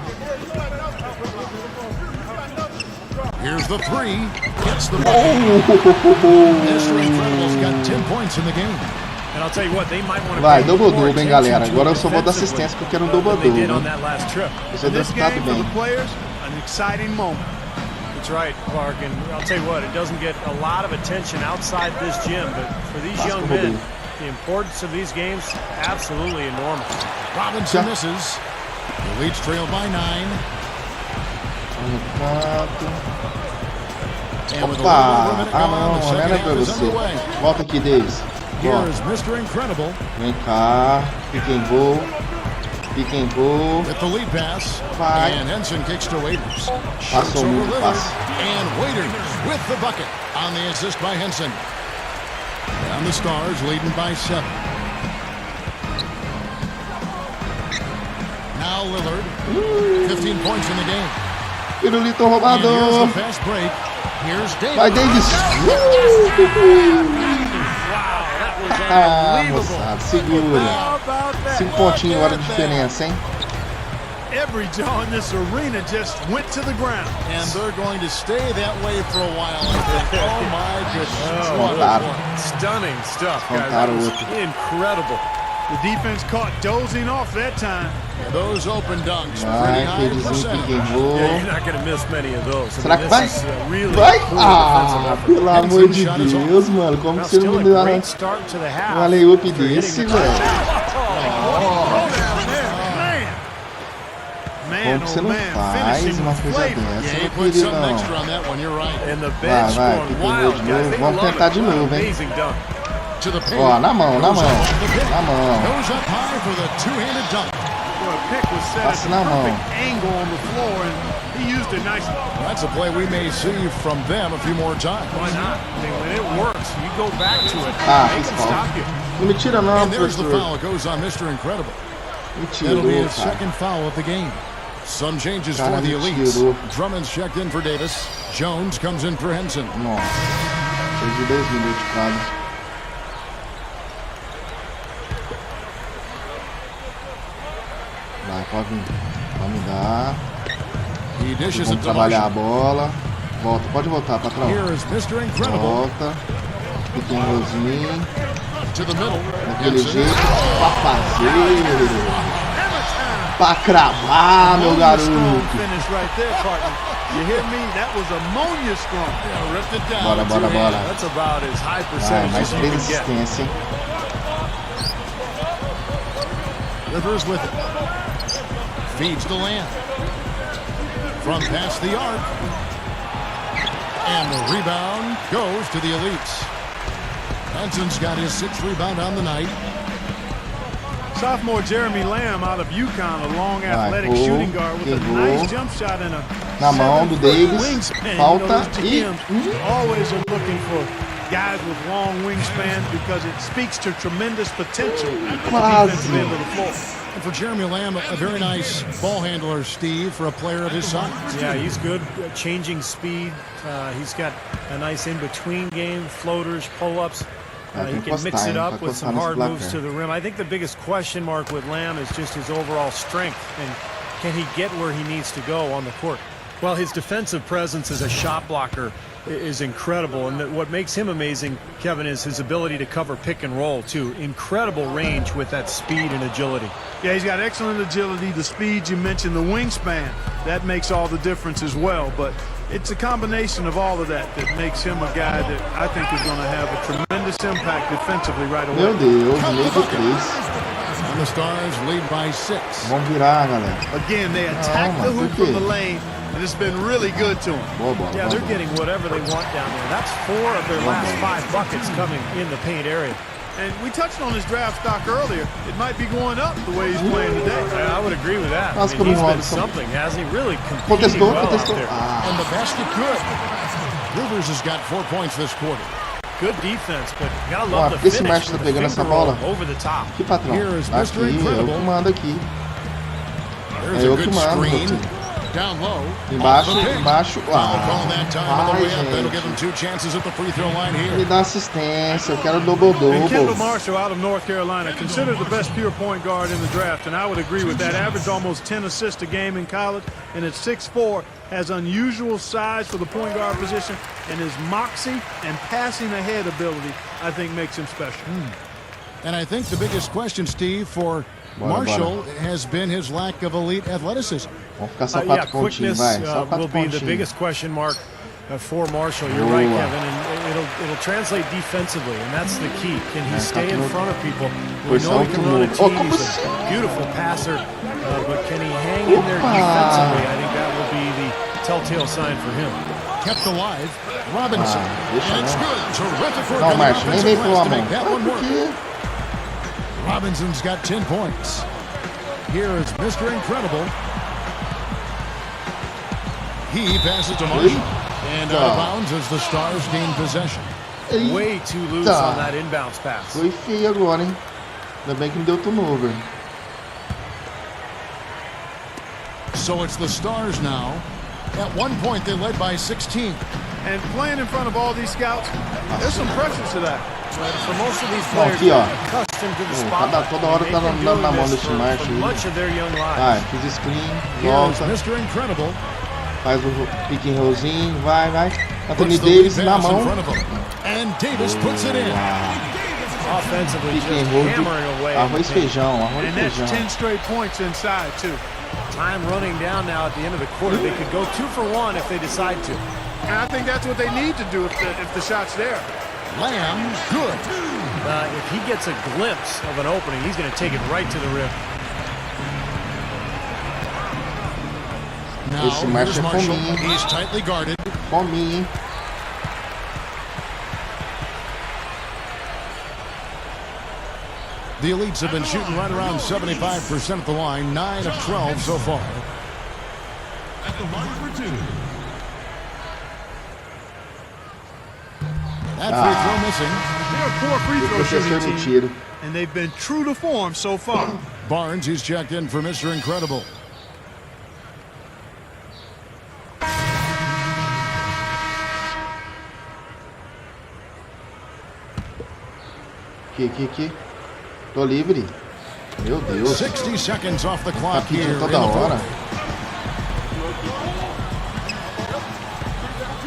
Here's the three. Hits the Mr. Incredible's got 10 points in the game. And I'll tell you what, they might want to Vai, pay more double-double, hein, galera. attention to Agora eu só vou dar defensively assistência porque eu quero um than they did double-double. on that last trip. Você deve This estar game for bem. the players, an exciting moment. That's right, Clark. And I'll tell you what, it doesn't get a lot of attention outside this gym, but for these young men, the importance of these games, absolutely enormous. Robinson misses. The Leeds trail by 9. And with a little over a Opa! minute Ah, gone, não, the não second era half pra is você. underway. Volta aqui, Davis. Here Ó, is Mr. Incredible vem cá. Pick and roll. with the lead pass. Vai. And Henson kicks to Waiters. Shoots Passou over muito, Lillard. passa. And Waiters with the bucket on the assist by Henson. And the Stars leading by 7. Now Lillard. 15 points in the game. Pirulito And here's roubador. the fast break. Here's Davis. Vai, Davis. Ah, moçada, segura. How about that? 5 pontinhos, hora de diferença, hein? Every jaw in this arena just went to the ground. And they're going to stay that way for a while, I think. Oh, my goodness. Oh, What a Contaram. play. stunning stuff, guys. That Contaram was outro. incredible. The defense caught dozing off that time. And those open dunks, Vai, pretty high Redezinho, percentage. pick and roll. Yeah, you're not going to miss many of those. I Será mean, que vai? this is, really Vai? cool defensive Ah, effort. pelo amor de Deus, mano. Como Now, que você não still me deu a great start to the half. um alley-oop for hitting desse, the- velho? Man, Como que você oh não man, faz finishing uma with coisa flavor. Yeah, dessa, he meu put something queridão? extra on that one, you're right. And the bench vai, going pick and roll wild, de guys. novo. They Vamos love tentar it. de novo, hein? Amazing dunk. To the paint. Ó, na mão. Goes up high for the two-handed dunk. Well, a pick was set at Passa the na mão. perfect angle on the floor, and he used it nicely. That's a play we may see from them a few more times. Why not? I mean, when it works, you go back to it. Ah, Make fiz them falta. stop you. Não me tira não, And there's the professor. foul. It goes on Mr. Incredible. Me That'll be tirou, his cara. second foul of the game. Some changes Cara, for the me elites. tirou. Drummond's checked in for Davis. Jones comes in for Henson. Nossa. Perdi 2 minutos, cara. Vai, pode me dar. He dishes Vamos it to trabalhar a Motion. bola. Volta, pode voltar, patrão. Here is Mr. Incredible Volta. Pequeno rosinho. to the middle. Daquele Henson. jeito. Pra fazer. Pra cravar, meu Ammonia garoto. strong finish right there, partner. You hear me? That was ammonia strong. Yeah, ripped it down. Bora, bora, bora. That's about as high Vai, percentage mais as you 3 can get. assistências, hein? Rivers with it. Feeds the land. From past the arc. And the rebound goes to the elites. Henson's got his 6th rebound on the night. Sophomore Jeremy Lamb out of UConn, a long athletic gol, shooting guard with a que nice gol. jump shot and a Na mão do 7-foot Davis. wingspan. Falta those e... GMs always are looking for guys with long wingspans because it speaks to tremendous potential at the Quase. defensive end of the floor. And for Jeremy Lamb, a very nice ball handler, Steve, for a player of his size. Yeah, he's good at changing speed. He's got a nice in-between game, floaters, pull-ups. He can mix it up with some hard moves to the rim. I think the biggest question mark with Lamb is just his overall strength, and can he get where he needs to go on the court? Well, his defensive presence as a shot blocker is incredible, and what makes him amazing, Kevin, is his ability to cover pick and roll, too. Incredible range with that speed and agility. Yeah, he's got excellent agility, the speed you mentioned, the wingspan. That makes all the difference as well, but it's a combination of all of that that makes him a guy that I think is going to have a tremendous impact defensively right away. Meu Deus, meio de 3. the Stars lead by 6. Vamos virar, galera. Again, they attack the hoop from the lane, and it's been really good to them. Boa bola. Yeah, they're getting whatever they want down there. That's 4 of their last 5 buckets coming in the paint area. And we touched on his draft stock earlier. It might be going up the way he's playing today. I would agree with that. Nossa, I mean, he's been Robinson. something, hasn't he? Really competing well out there. And the basket good. Rivers has got 4 points this quarter. Good defense, but you gotta love the esse finish Márcio tá with the pegando essa finger bola. roll over the top. Aqui, patrão. Here is Aqui, Mr. Incredible. eu que mando aqui. There's Eu a que good mando. screen. Down low. Embaixo, Off the pick. embaixo. Foul call that time on the Ai, way up. That'll give him gente. 2 chances at the free throw line Me here. dá assistência, eu quero And Kendall double-double. Marshall out of North Carolina, considered the best pure point guard in the draft, and I would agree with that. Averaged almost 10 assists a game in college, and at 6'4", has unusual size for the point guard position, and his moxie and passing ahead ability, I think, makes him special. And I think the biggest question, Steve, for Marshall has been his lack of elite athleticism. Vamos ficar só 4 pontinhos, quickness vai. Só 4 will be the pontinhos. biggest question mark for Marshall. You're right, Kevin, and it'll translate defensively, and that's the key. Can he stay in front of people? We know he can run a team. He's a beautiful passer, but can he hang in there defensively? I think that will be the telltale sign for him. Kept alive. Robinson. deixa And it's não. good. Terrific work Não, on the Márcio, nem offensive vem glass pular a to mão. make that one Por work. quê? Robinson's got 10 points. Here is Mr. Incredible. He passes to Marshall. And out of bounds as the Stars gain possession. Way too loose on that inbounds pass. Foi feio agora, hein? Ainda bem que não deu turnover. So it's the Stars now. At one point, they led by 16. And playing in front of all these scouts, there's some pressure to that. For most of these Bom, players, aqui, ó. accustomed to the spotlight. Toda hora tá na mão desse for Márcio. much of their young lives. Vai, fiz screen, Here's volta, Mr. Incredible. faz o pick and rollzinho, vai. Anthony Puts the lead Davis na pass in mão. front of him. And Davis puts it in. Offensively, Pick just and roll, hammering away. arroz e feijão, arroz e And that's feijão. 10 straight points inside, too. Time running down now at the end of the quarter. They could go 2 for 1 if they decide to. And I think that's what they need to do if the shot's there. Lamb, good. If he gets a glimpse of an opening, he's going to take it right to the rim. Now, Esse Márcio here's é Marshall. fominha. He's tightly guarded. Fominha, hein? The Elites have been shooting right around 75% at the line, 9 of 12 so far. At the line for 2. That free throw missing. They're a poor free O throw professor shooting no team, tiro. and they've been true to form so far. Barnes, he's checked in for Mr. Incredible. Aqui. Tô livre. Meu Deus. 60 seconds off the Tá clock here pedindo in toda the hora. fourth.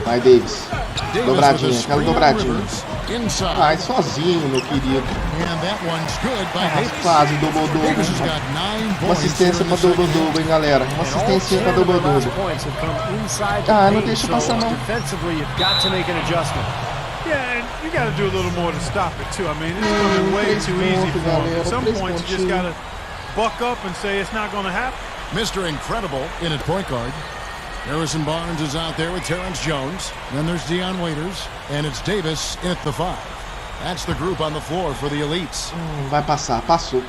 Vai, Davis. Davis Dobradinha, with a aquela screen on dobradinha. Rivers. Inside. Vai sozinho, meu querido. And that one's good by Davis. Quase double-double. Davis has got 9 Uma points here assistência in pra the second double-double, hein, galera. Uma And all assistência 10 pra of their last double-double. points have come inside the Ah, não paint, deixa so passar, não. defensively, you've got to make an adjustment. Yeah, and you got to do a little more to stop it, too. I mean, it's coming way too easy for them. At some points, you just got to buck up and say it's not going to happen. Mr. Incredible in at point guard. Harrison Barnes is out there with Terrence Jones. Then there's Deion Waiters. And it's Davis in at the 5. That's the group on the floor for the Elites. Vai passar, passou.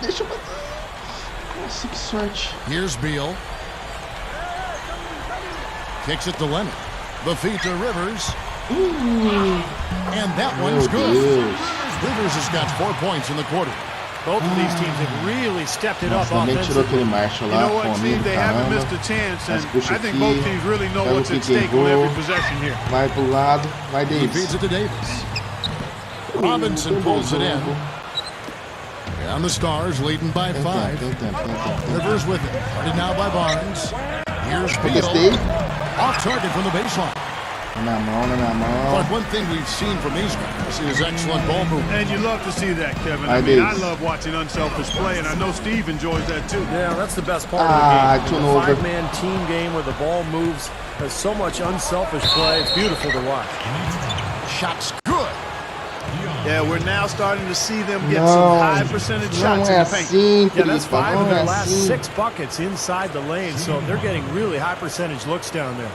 Deixa eu passar. Nossa, que sorte. Here's Beal. Kicks it to Leonard. The feed to Rivers. And that one's Meu good. Deus. Rivers has got 4 points in the quarter. Both of these teams have really stepped it up Nossa, também tirou offensively. aquele Marshall You lá, know what, fominha Steve? do They haven't caramba. missed a chance, and Mas puxa I think aqui, both teams really know pega o what's at pick and stake on every roll. possession here. Vai pro lado, vai, He Davis. feeds it to Davis. Robinson pulls it in. And the Stars leading by 5. Tem tempo. Rivers with it. Guarded now by Barnes. Here's Contestei. Beal. Off target from the baseline. Na mão. But one thing we've seen from these guys is excellent ball movement. And you love to see that, Kevin. I I mean, do. I love watching unselfish play, and I know Steve enjoys that too. Yeah, that's the best part of the game. turnover. The 5-man team game where the ball moves, has so much unselfish play. It's beautiful to watch. Shots good. Yeah, we're now starting to see them get some high percentage shots in the paint. Yeah, that's 5 of their last 6 buckets inside the lane, so they're getting really high percentage looks down there.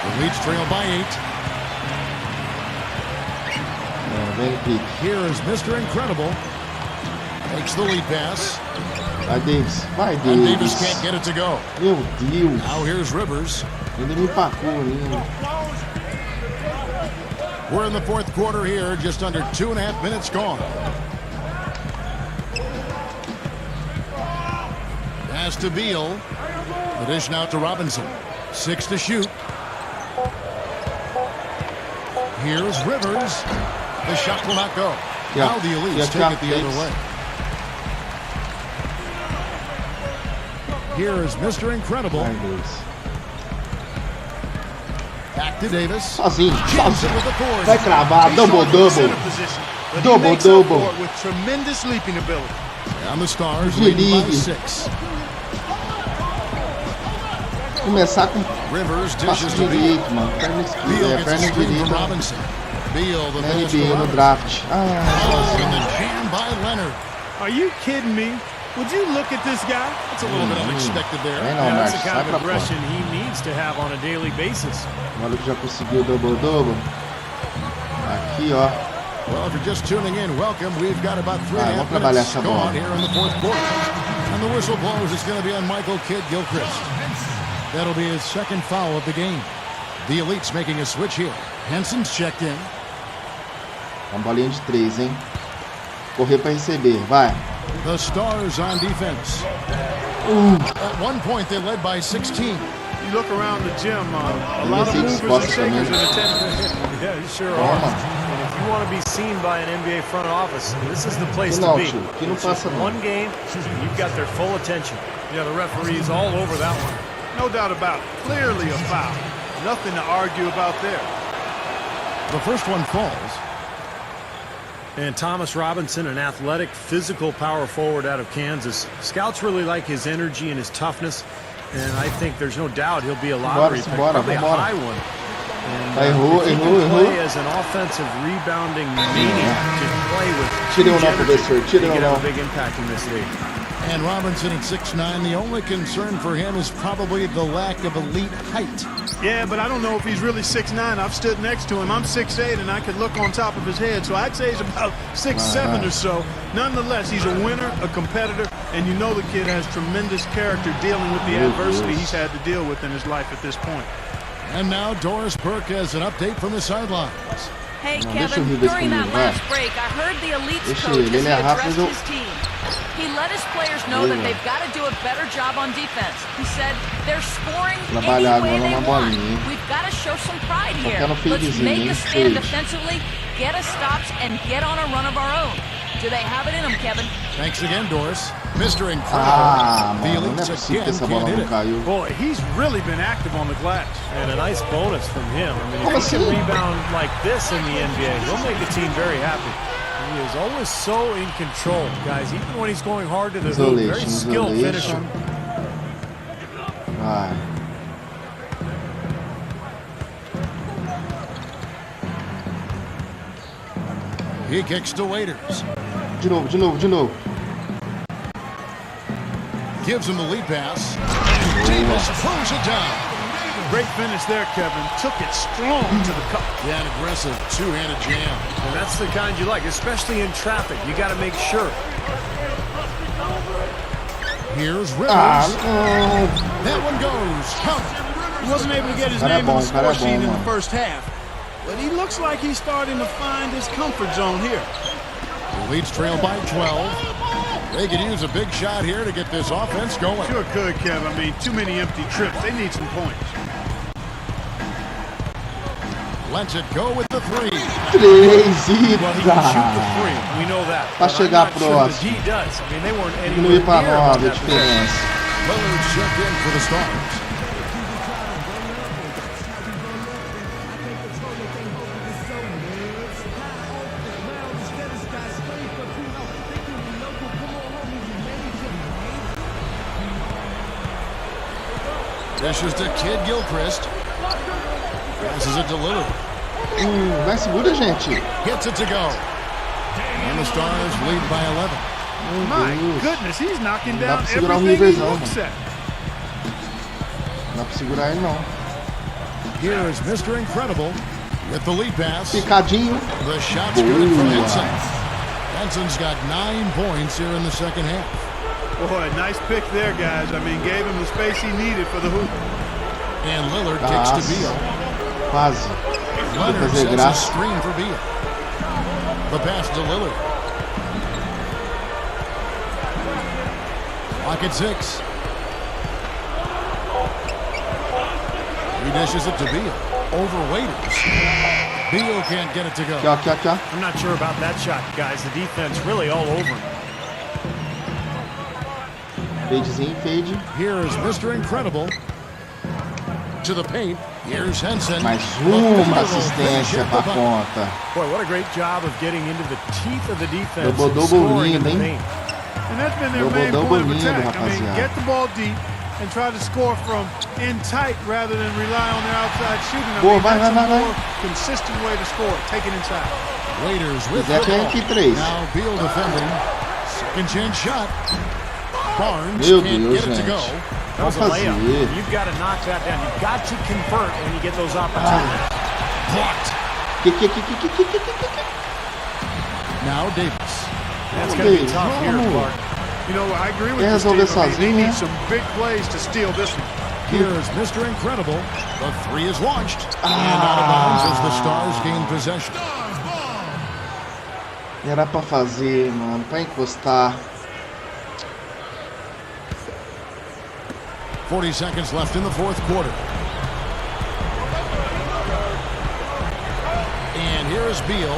The Leeds trail by 8. Here is Mr. Incredible. Makes the lead pass. Vai, Davis. Vai, Davis. And Davis can't get it to go. Meu Deus. Now here's Rivers. Ele me empacou ali. We're in the 4th quarter here. Just under 2.5 minutes gone. Pass to Beal. The dish now to Robinson. 6 to shoot. Here's Rivers. The shot will not go. Yeah. Now the Elites take it the other way. Here is Mr. Incredible. Back to Davis. Sozinho. Vai cravar. Double-double. Double-double. With tremendous leaping ability. And the Stars leading by 6. Começar com Rivers dishes passo to Beal. direito, mano. Perna Beal esquerda, gets a perna screen from direita. Robinson. Beal, the pass to NBA no Robinson. draft. And the jam by Leonard. Are you kidding me? Would you look at this guy? That's a little bit unexpected there. É não, Yeah, that's Marcos. the Sai kind pra of fora. aggression he needs to have on a daily basis. O maluco já conseguiu o double-double. Aqui, ó. Well, if you're just tuning in, welcome. We've got about 3.5 vamos trabalhar minutes essa bola. gone here in the 4th quarter. And the whistle blows. It's going to be on Michael Kidd-Gilchrist. That'll be his 2nd foul of the game. The Elites making a switch here. Henson's checked in. Uma bolinha de 3, hein? Correr pra receber. Vai. The Stars on defense. At one point, they led by 16. You look around the gym, a lot of Esse movers and exposto shakers também. in attendance. Yeah, you sure Toma. are. And if you want to be seen by an NBA front office, this is the place Que to não, be. tio. Que não It's just passa não. one game, and you've got their full attention. Yeah, the referee's all over that one. No doubt about it. Clearly a foul. Nothing to argue about there. The first one falls. And Thomas Robinson, an athletic, physical power forward out of Kansas. Scouts really like his energy and his toughness, and I think there's no doubt he'll be a lottery pick, probably a high one. And Errou, he can errou, play errou. as an offensive rebounding maniac to play with Tirei huge não, energy. professor. He Tirei can have não. a big impact in this league. And Robinson at 6'9", the only concern for him is probably the lack of elite height. Yeah, but I don't know if he's really 6'9". I've stood next to him. I'm 6'8", and I could look on top of his head, so I'd say he's about 6'7" or so. Nonetheless, he's a winner, a competitor, and you know the kid has tremendous character dealing with the adversity he's had to deal with in his life at this point. And now Doris Burke has an update from the sidelines. Hey, Não, Kevin, deixa eu rir desse during that menino, vai. last break, I heard the Elites Deixa coach ele, as ele he é addressed rápido. his team. He let his players know that they've got to do a better job on defense. He said, they're scoring any Trabalhar way agora they uma want. bolinha, hein? We've got to show some pride here. quero Let's feiozinho, make hein? a stand Feio. defensively, get us stops, and get on a run of our own. Do they have it in them, Kevin? Thanks again, Doris. Mr. Incredible. Ah, the mano, não é Elites possível que again essa can't bola hit não it. caiu. Boy, he's really been active on the glass. And a nice bonus from him. I mean, Como if he can assim? rebound like this in the NBA, he'll make the team very happy. He is always so in control, guys. Even when he's going hard to the hoop, very skilled finisher. Vai. He kicks to Waiters. De novo, de novo, de novo. Gives him the lead pass. Davis throws it down. Great finish there, Kevin. Took it strong to the cup. Yeah, an aggressive two-handed jam. And that's the kind you like, especially in traffic. You got to make sure. Here's Rivers. Ah, That one goes. Count. He wasn't able to get his Cara name on bom, the score cara sheet in bom, the mano. first half. But he looks like he's starting to find his comfort zone here. The Leeds trail by 12. They could use a big shot here to get this offense going. Sure could, Kev. I mean, too many empty trips. They need some points. Lets it go with the three. 3 Well, he can shoot the ida. three. We know that. Pra But I'm chegar not sure that próximo. he does. I mean, they weren't Diminuir anywhere pra near about 9 a that possession. diferença. Lillard checked in for the Stars. Dishes to Kid Gilchrist. Passes it to Lillard. Vai, segura, gente. Gets it to go. And the Stars lead by 11. My goodness, he's knocking Dá down pra segurar everything he não, looks mano. at. Não dá pra segurar ele, não. Here is Mr. Incredible with the lead pass. Picadinho. The shot's good from Henson. Henson's got 9 points here in the second half. Boy, nice pick there, guys. I mean, gave him the space he needed for the hoop. And Lillard kicks to Beal. Quase. Leonard sets a screen for Beal. The pass to Lillard. Clock at 6. He dishes it to Beal. Over Waiters. Beal can't get it to go. Aqui, ó. I'm not sure about that shot, guys. The defense really all over him. Fadezinho, fade. Here is Mr. Incredible. To the paint. Here's Henson. Mais uma assistência pra conta. Boy, what a great job of getting into the teeth of the defense. Double lindo, hein? And that's been their main point of lindo, attack. I mean, rapaziada. get the ball deep and try to score from in tight rather than rely on their outside shooting. I mean, that's a more consistent way to score. Take it inside. Waiters with Quiser the tem ball. aqui 3. Now Beal defending. Second chance shot. Barnes Meu can't Deus, get it to go. gente. That was a Vamos layup. fazer. You've got to knock that down. You've got to convert when you get those opportunities. Blocked. Now Davis. That's going to be tough here, Vamos. Clark. You know, I agree with Quer you, resolver Steve. I mean, they sozinho, need né? some big plays to steal this one. Here's Mr. Incredible. The 3 is launched. And out of bounds as the Stars gain possession. Era pra fazer, mano. Pra encostar. 40 seconds left in the fourth quarter. And here is Beal.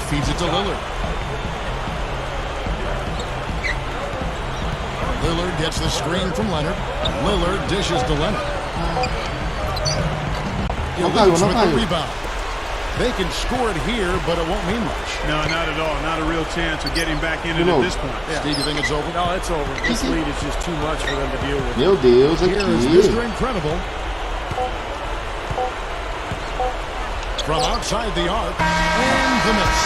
Feeds it to Lillard. Lillard gets the screen from Leonard. Lillard dishes to Leonard. Não caiu, Elite não with the caiu. rebound. They can score it here, but it won't mean much. No, not at all. Not a real chance of getting back in it No. at this point. Steve, you think it's over? No, it's over. This lead is just too much for them to deal with. Meu Deus, Here is aqui. Mr. Incredible. From outside the arc, and the miss.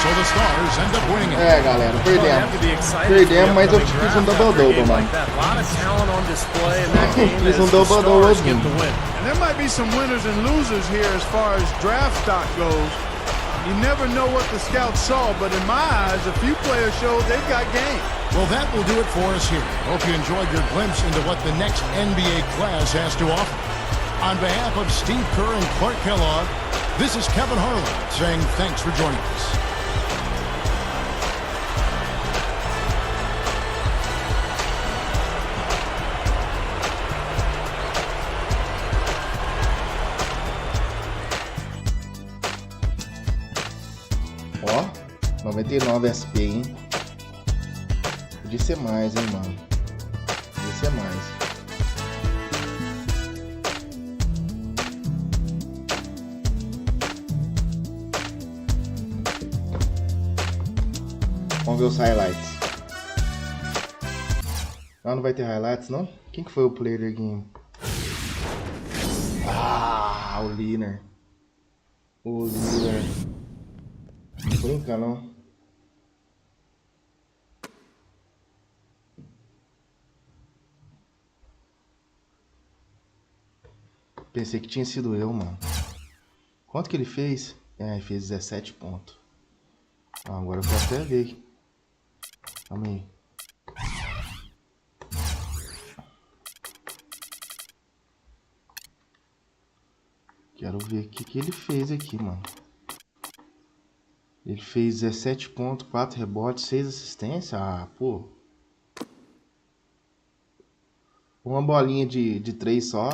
So the Stars end up winning it. É, galera, Well, you have to be perdemos. excited Perdemos, for mas the eu upcoming fiz um draft after a double-double, game mano. like that. A lot of talent on display in that game Fiz as um the double-double Stars get aqui. the win. And there might be some winners and losers here as far as draft stock goes. You never know what the scouts saw, but in my eyes, a few players showed they've got game. Well, that will do it for us here. Hope you enjoyed your glimpse into what the next NBA class has to offer. On behalf of Steve Kerr and Clark Kellogg, this is Kevin Harlan saying thanks for joining us. Ó, 99 SP, hein? Podia ser mais, hein, mano? Podia ser mais. Vamos ver os highlights. Ah, não vai ter highlights, não? Quem que foi o player da game? Ah, o Liner. O Liner. Não brinca, não. Pensei que tinha sido eu, mano. Quanto que ele fez? É, ele fez 17 pontos. Ah, agora eu quero até ver. Calma aí. Quero ver o que ele fez aqui, mano. Ele fez 17 pontos, 4 rebotes, 6 assistências. Ah, pô. Uma bolinha de 3 só.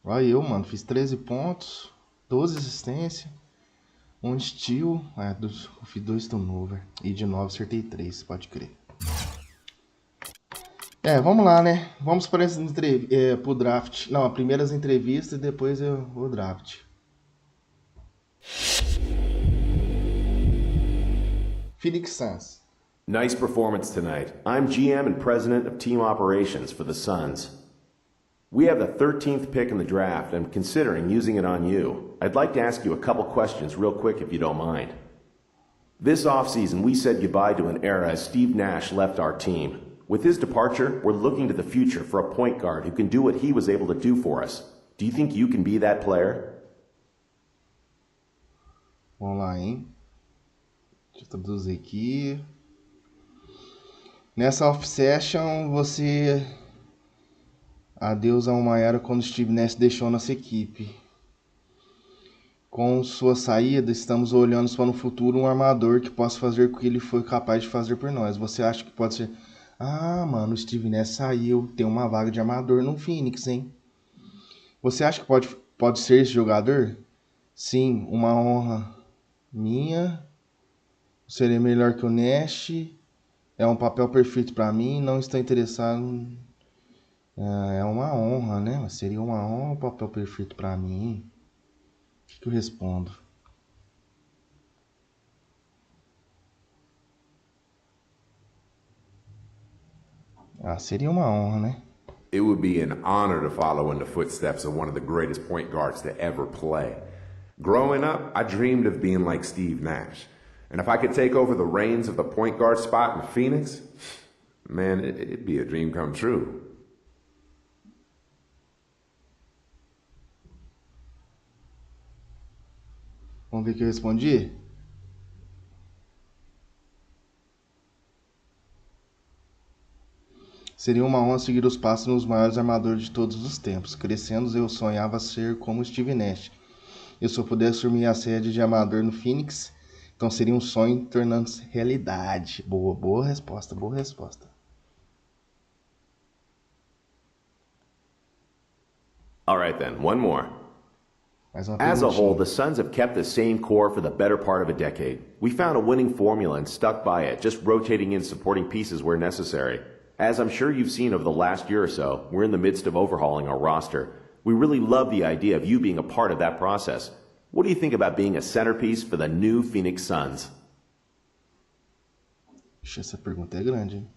Olha eu, mano. Fiz 13 pontos, 12 assistências, 1 steal. Ah, eu fiz 2 turnover. E de 9 acertei 3, pode crer. É, vamos lá, né? Vamos para o draft. Não, as primeiras entrevistas e depois o draft. Phoenix Suns. Nice performance tonight. I'm GM and President of Team Operations for the Suns. We have the 13th pick in the draft and I'm considering using it on you. I'd like to ask you a couple questions real quick if you don't mind. This offseason, we said goodbye to an era as Steve Nash left our team. With his departure, we're looking to the future for a point guard who can do what he was able to do for us. Do you think you can be that player? Vamos lá, hein? Deixa eu traduzir aqui. Nessa off-session, você... Adeus a uma era quando Steve Nash deixou nossa equipe. Com sua saída, estamos olhando para no futuro um armador que possa fazer o que ele foi capaz de fazer por nós. Você acha que pode ser... Ah, mano, o Steve Nash saiu. Tem uma vaga de armador no Phoenix, hein? Você acha que pode ser esse jogador? Sim, uma honra minha. Seria melhor que o Nash. É um papel perfeito para mim. Não estou interessado... É uma honra, né? Mas seria uma honra, um papel perfeito para mim. O que eu respondo? Seria uma honra, né? It would be an honor to follow in the footsteps of one of the greatest point guards to ever play. Growing up, I dreamed of being like Steve Nash. And if I could take over the reins of the point guard spot in Phoenix, man, it'd be a dream come true. Vamos ver o que eu respondi? Seria uma honra seguir os passos dos maiores armadores de todos os tempos. Crescendo, eu sonhava ser como Steve Nash. E se eu pudesse assumir a sede de armador no Phoenix, então seria um sonho tornando-se realidade. Boa resposta, boa resposta. All right then, one more. As a whole, the Suns have kept the same core for the better part of a decade. We found a winning formula and stuck by it, just rotating in supporting pieces where necessary. As I'm sure you've seen over the last year or so, we're in the midst of overhauling our roster. We really love the idea of you being a part of that process. What do you think about being a centerpiece for the new Phoenix Suns? Essa pergunta é grande, hein?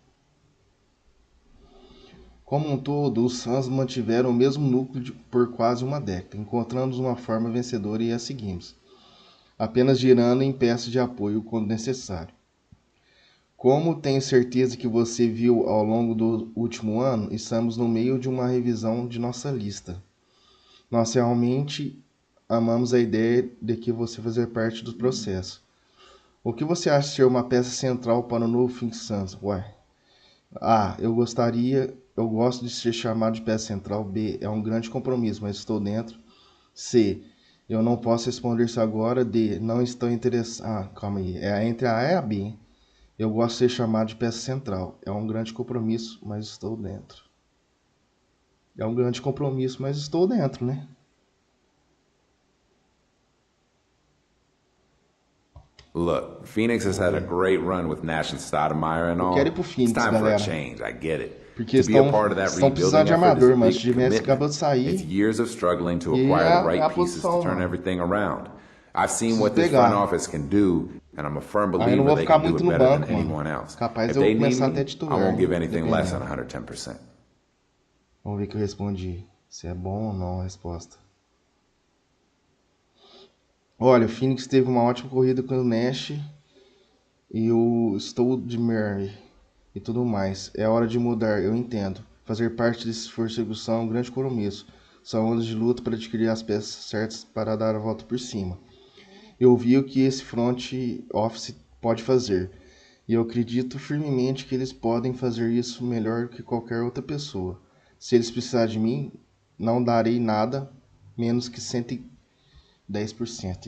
Como um todo, os Suns mantiveram o mesmo núcleo por quase uma década. Encontramos uma forma vencedora e a seguimos, apenas girando em peças de apoio quando necessário. Como tenho certeza que você viu ao longo do último ano, estamos no meio de uma revisão de nossa lista. Nós realmente amamos a ideia de que você fazer parte do processo. O que você acha de ser uma peça central para o novo Phoenix Suns? A. Eu gosto de ser chamado de peça central. B. É um grande compromisso, mas estou dentro. C. Eu não posso responder isso agora. D. Não estou interessado. Calma aí. É entre a A e a B. Eu gosto de ser chamado de peça central. É um grande compromisso, mas estou dentro. É um grande compromisso, mas estou dentro, né? Look, Phoenix has had a great run with Nash and Stoudemire and all. Eu quero ir pro Phoenix, it's time galera. for a change, I get it. Porque estão precisando de armador, mas o Steve acabou de sair. It's years of struggling to acquire the right pieces to turn everything around. I've seen what this front office can do, and I'm a firm believer they can do it better than anyone else. If they need me, I won't give anything less than 110%. Vamos ver o que eu respondi. Se é bom ou não a resposta. Olha, o Phoenix teve uma ótima corrida com o Nash e o Stoudemire e tudo mais. É hora de mudar, eu entendo. Fazer parte desse esforço de execução é um grande compromisso. São anos de luta para adquirir as peças certas para dar a volta por cima. Eu vi o que esse front office pode fazer. E eu acredito firmemente que eles podem fazer isso melhor que qualquer outra pessoa. Se eles precisarem de mim, não darei nada menos que 110%.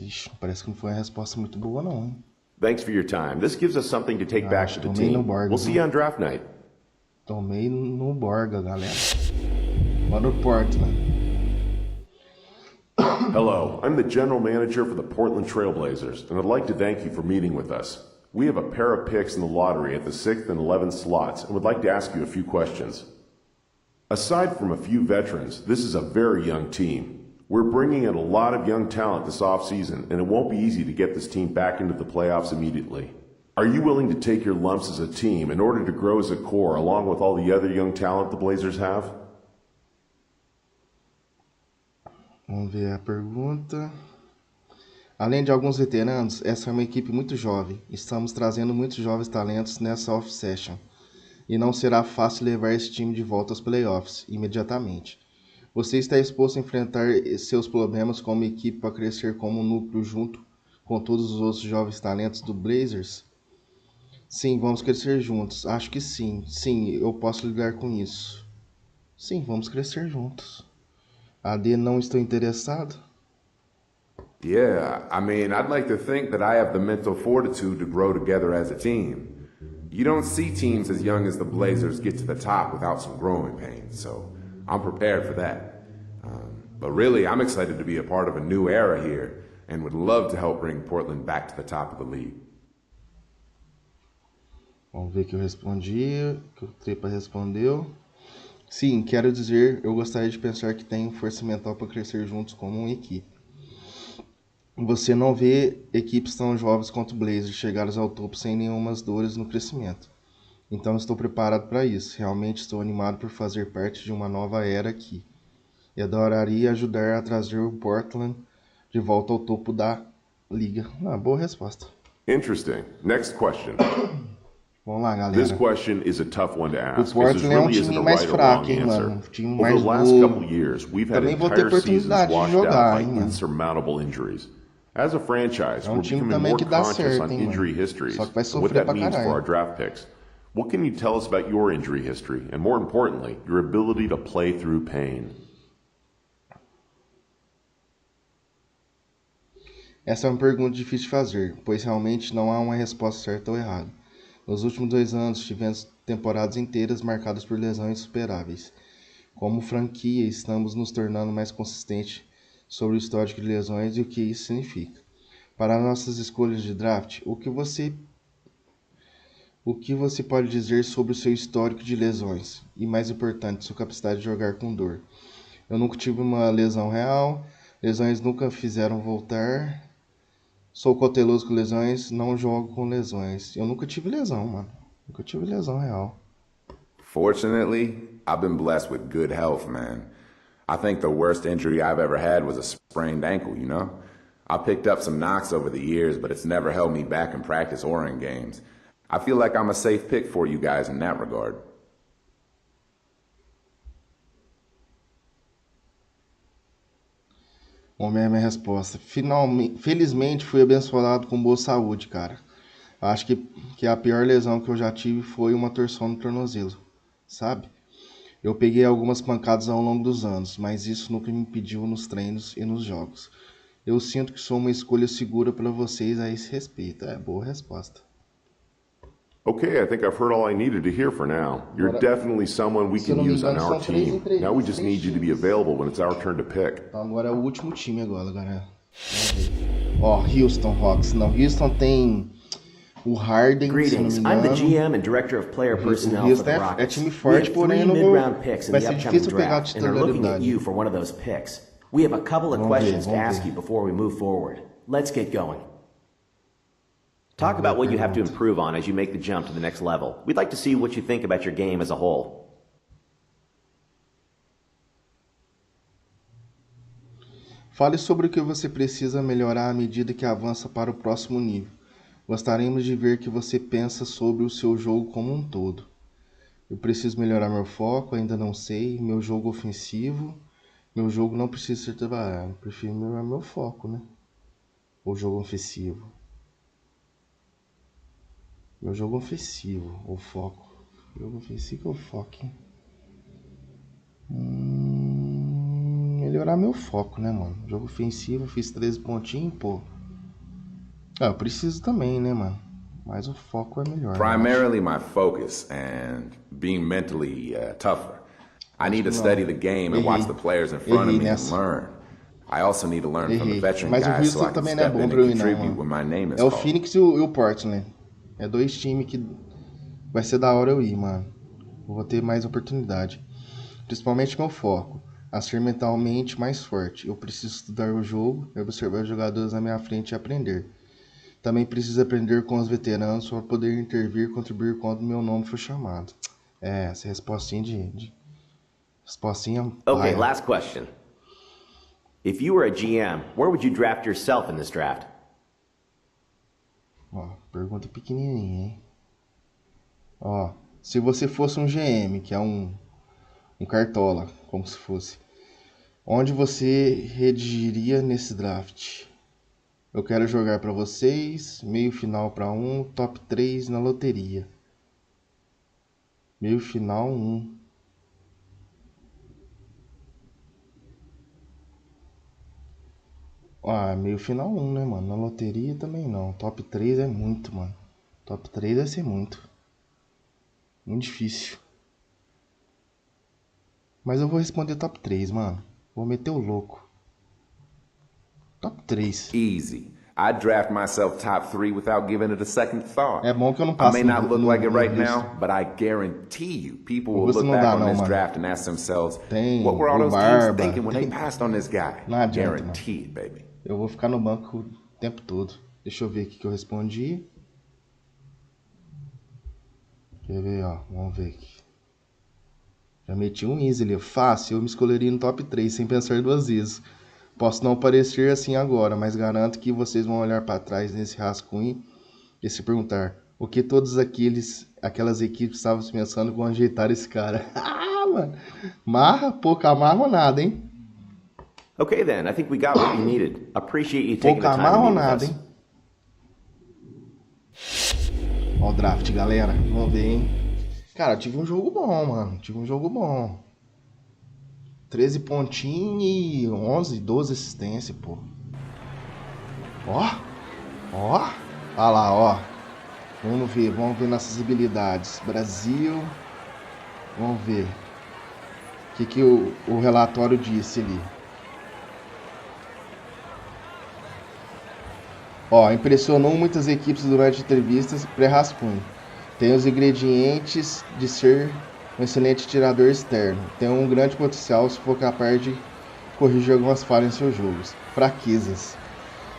Ixi, parece que não foi uma resposta muito boa, não, hein? Thanks for your time. This gives us something to take back to the team. We'll see you on draft night. Tomei no Borga, galera. Bora no Portland. Hello, I'm the general manager for the Portland Trailblazers, and I'd like to thank you for meeting with us. We have a pair of picks in the lottery at the 6th and 11th slots, and would like to ask you a few questions. Aside from a few veterans, this is a very young team. We're bringing in a lot of young talent this offseason, and it won't be easy to get this team back into the playoffs immediately. Are you willing to take your lumps as a team in order to grow as a core along with all the other young talent the Blazers have? Vamos ver a pergunta. Além de alguns veteranos, essa é uma equipe muito jovem. Estamos trazendo muitos jovens talentos nessa off-session. E não será fácil levar esse time de volta aos playoffs imediatamente. Você está exposto a enfrentar seus problemas como equipe para crescer como um núcleo junto com todos os outros jovens talentos do Blazers? Sim, vamos crescer juntos. Acho que sim. Sim, eu posso lidar com isso. Sim, vamos crescer juntos. AD, não estou interessado? Yeah, I mean, I'd like to think that I have the mental fortitude to grow together as a team. You don't see teams as young as the Blazers get to the top without some growing pains, so I'm prepared for that. But really, I'm excited to be a part of a new era here and would love to help bring Portland back to the top of the league. Vamos ver que eu respondi, que o Tripa respondeu. Sim, quero dizer, eu gostaria de pensar que tenho força mental para crescer juntos como uma equipe. Você não vê equipes tão jovens quanto o Blazers chegadas ao topo sem nenhumas dores no crescimento. Então estou preparado para isso. Realmente estou animado por fazer parte de uma nova era aqui. E adoraria ajudar a trazer o Portland de volta ao topo da liga. Boa resposta. Interesting. Next question. Vamos lá, galera. This question is a tough one to ask. O Portland é um time mais fraco, hein, mano? Time mais Over the last couple years, we've had entire seasons washed out by insurmountable injuries. As a franchise, we're becoming more conscious on injury histories and what that means for our draft picks. What can you tell us about your injury history and, more importantly, your ability to play through pain? Essa é uma pergunta difícil de fazer, pois realmente não há uma resposta certa ou errada. Nos últimos 2 anos, tivemos temporadas inteiras marcadas por lesões insuperáveis. Como franquia, estamos nos tornando mais consistentes sobre o histórico de lesões e o que isso significa. Para nossas escolhas de draft, o que você pode dizer sobre o seu histórico de lesões? E mais importante, sua capacidade de jogar com dor. Eu nunca tive uma lesão real, lesões nunca fizeram voltar. Sou cauteloso com lesões, não jogo com lesões. Eu nunca tive lesão, mano. Nunca tive lesão real. Fortunately, I've been blessed with good health, man. I think the worst injury I've ever had was a sprained ankle, you know? I picked up some knocks over the years, but it's never held me back in practice or in games. I feel like I'm a safe pick for you guys in that regard. Bom, minha resposta. Felizmente fui abençoado com boa saúde, cara. Acho que a pior lesão que eu já tive foi uma torção no tornozelo, sabe? Eu peguei algumas pancadas ao longo dos anos, mas isso nunca me impediu nos treinos e nos jogos. Eu sinto que sou uma escolha segura para vocês a esse respeito. Boa resposta. Okay, I think I've heard all I needed to hear for now. You're definitely someone we can use on our team. Now we just need you to be available when it's our turn to pick. Então agora é o último time agora, galera. Ó, Houston Hawks. Não, Houston tem o Harden, Greetings. se não me engano. I'm the GM and Director of Player Personnel for the Rockets. É time forte, porém não vai ser difícil pegar a titularidade. You for one of those picks. We have a couple of questions to ask you before we move forward. Let's get going. Talk about what you have to improve on as you make the jump to the next level. We'd like to see what you think about your game as a whole. Fale sobre o que você precisa melhorar à medida que avança para o próximo nível. Gostaríamos de ver o que você pensa sobre o seu jogo como um todo. Eu preciso melhorar meu foco, ainda não sei. Meu jogo ofensivo. Meu jogo não precisa ser trabalhado. Prefiro melhorar meu foco, né? O jogo ofensivo. Meu jogo ofensivo, ou foco. Jogo ofensivo ou foco, hein? Melhorar meu foco, né, mano? Jogo ofensivo, fiz 13 pontinhos, pô. Eu preciso também, né, mano? Mas o foco é melhor. Primarily my focus and being mentally tougher. I need to study the game and watch the players in front of me and learn. I also need to learn from the veteran guys so I can step in and contribute when my name is called. É o Phoenix e o Portland. É 2 times que vai ser da hora eu ir, mano. Vou ter mais oportunidade. Principalmente meu foco. A ser mentalmente mais forte. Eu preciso estudar o jogo, observar os jogadores na minha frente e aprender. Também preciso aprender com os veteranos para poder intervir e contribuir quando meu nome for chamado. Essa respostinha respostinha. Okay, last question. If you were a GM, where would you draft yourself in this draft? Ó, pergunta pequenininha, hein? Ó, se você fosse um GM, que é um cartola, como se fosse, onde você redigiria nesse draft? Eu quero jogar para vocês, meio final para um, top 3 na loteria. Meio final 1. Meio final 1, né, mano? Na loteria também não. Top 3 é muito, mano. Top 3 vai ser muito. Muito difícil. Mas eu vou responder top 3, mano. Vou meter o louco. Top 3. Easy. I'd draft myself top 3 without giving it a second thought. É bom que eu não passo. I may not look like it right now, but I guarantee you, people will look back on this draft and ask themselves, what were all those teams thinking when they passed on this guy? Guaranteed, baby. Eu vou ficar no banco o tempo todo. Deixa eu ver aqui que eu respondi. Quer ver, ó? Vamos ver aqui. Já meti um easy ali. Fácil, eu me escolheria no top 3 sem pensar duas vezes. Posso não parecer assim agora, mas garanto que vocês vão olhar para trás nesse rascunho e se perguntar o que todas aquelas equipes estavam pensando com ajeitar esse cara. Mano. Marra, pouca marra ou nada, hein? Okay then, I think we got what you needed. Appreciate you taking the time to meet with us. Ó o draft, galera. Vamos ver, hein? Cara, eu tive um jogo bom, mano. 13 pontinhos e 11, 12 assistências, pô. Ó. Olha lá, ó. Vamos ver nossas habilidades. Brasil. Vamos ver. O que o relatório disse ali. Ó, impressionou muitas equipes durante entrevistas pré-rascunho. Tem os ingredientes de ser um excelente tirador externo. Tem um grande potencial se for capaz de corrigir algumas falhas em seus jogos. Fraquezas.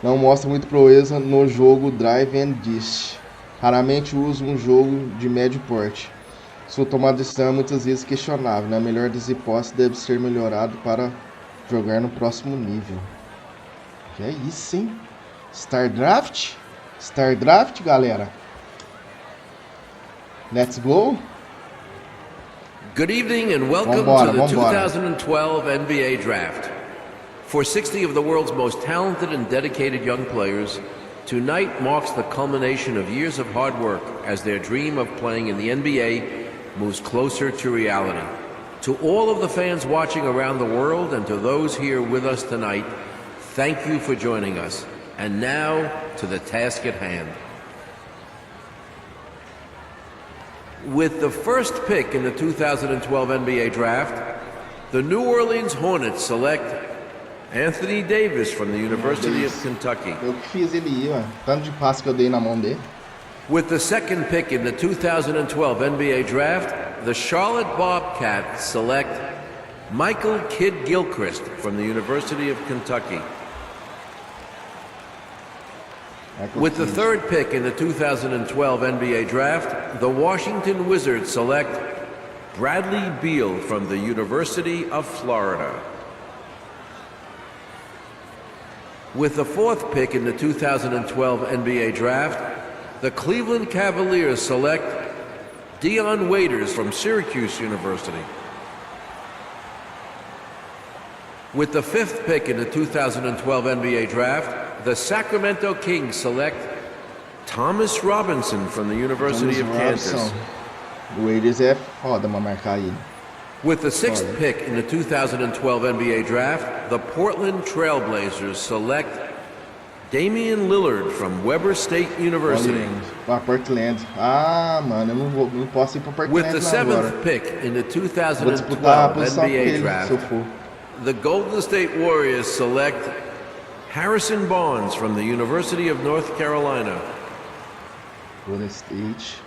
Não mostra muito proeza no jogo drive and dish. Raramente usa um jogo de médio porte. Sua tomada de decisão é muitas vezes questionável. Na melhor das hipóteses, deve ser melhorado para jogar no próximo nível. Que é isso, hein? Star Draft, galera. Let's go. Good evening and welcome to the 2012 NBA Draft. For 60 of the world's most talented and dedicated young players, tonight marks the culmination of years of hard work as their dream of playing in the NBA moves closer to reality. To all of the fans watching around the world and to those here with us tonight, thank you for joining us. And now to the task at hand. With the first pick in the 2012 NBA Draft, the New Orleans Hornets select Anthony Davis from the University of Kentucky. Eu que fiz ele ir, ó. Tanto de passe que eu dei na mão dele. With the second pick in the 2012 NBA Draft, the Charlotte Bobcats select Michael Kidd-Gilchrist from the University of Kentucky. With the third pick in the 2012 NBA Draft, the Washington Wizards select Bradley Beal from the University of Florida. With the fourth pick in the 2012 NBA Draft, the Cleveland Cavaliers select Dion Waiters from Syracuse University. With the fifth pick in the 2012 NBA Draft, the Sacramento Kings select Thomas Robinson from the University of Kansas. Waiters é foda pra marcar ele. With the sixth pick in the 2012 NBA Draft, the Portland Trailblazers select Damian Lillard from Weber State University. Portland. Mano, eu não posso ir pra Portland. With the seventh pick in the 2012 NBA Draft, the Golden State Warriors select Harrison Barnes from the University of North Carolina. Golden State.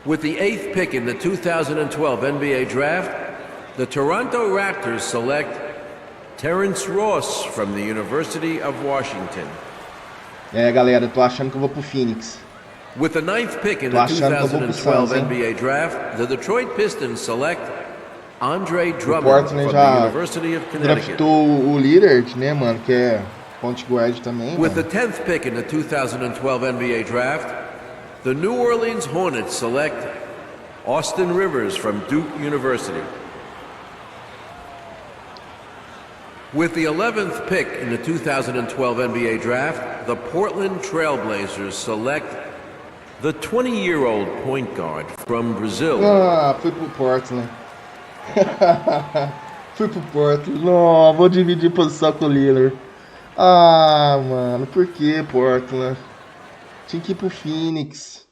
With the eighth pick in the 2012 NBA Draft, the Toronto Raptors select Terrence Ross from the University of Washington. É, galera, tô achando que eu vou pro Phoenix. With the 9th pick in the 2012 NBA draft, the Detroit Pistons select Andre Drummond from the University of Connecticut. Draftou o Lillard, né, mano, que é point guard também. With the 10th pick in the 2012 NBA draft, the New Orleans Hornets select Austin Rivers from Duke University. With the 11th pick in the 2012 NBA draft, the Portland Trailblazers select the 20-year-old point guard from Brazil. Ah, fui pro Portland. Fui pro Portland. Não, vou dividir posição com o Lillard. Ah, mano, por que Portland? Tinha que ir pro Phoenix.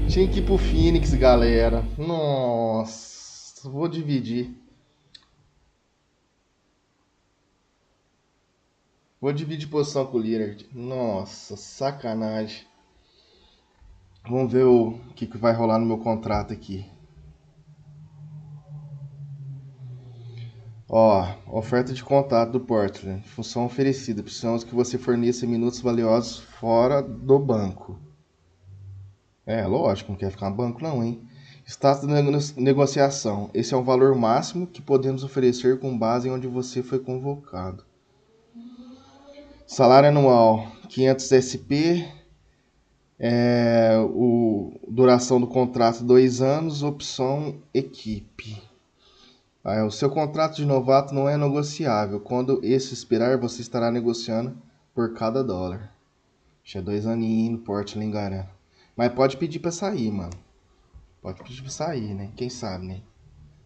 Tinha que ir pro Phoenix, galera. Nossa, vou dividir. Vou dividir posição com o Lillard. Nossa, sacanagem. Vamos ver o que vai rolar no meu contrato aqui. Ó, oferta de contrato do Portland. Função oferecida. Precisamos que você forneça minutos valiosos fora do banco. É, lógico, não quer ficar no banco não, hein? Status da negociação. Esse é o valor máximo que podemos oferecer com base em onde você foi convocado. Salário anual, 500 SP. Duração do contrato, 2 anos. Opção, equipe. O seu contrato de novato não é negociável. Quando esse expirar, você estará negociando por cada dólar. Já 2 aninhos no Portland, garanto. Mas pode pedir pra sair, mano. Pode pedir pra sair, né? Quem sabe, né?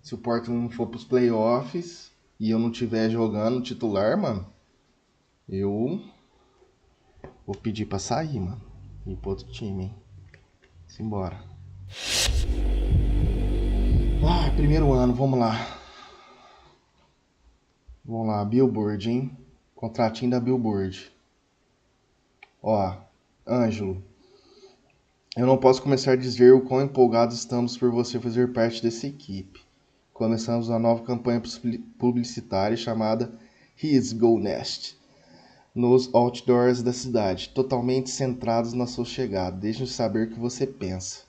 Se o Portland não for pros playoffs e eu não estiver jogando titular, mano, eu vou pedir pra sair, mano. E ir pro outro time, hein? Simbora. Primeiro ano, vamos lá. Vamos lá, Billboard, hein? Contratinho da Billboard. Ó, Ângelo. Eu não posso começar a dizer o quão empolgados estamos por você fazer parte dessa equipe. Começamos uma nova campanha publicitária chamada His Go Nest nos outdoors da cidade, totalmente centrados na sua chegada. Deixe-nos saber o que você pensa.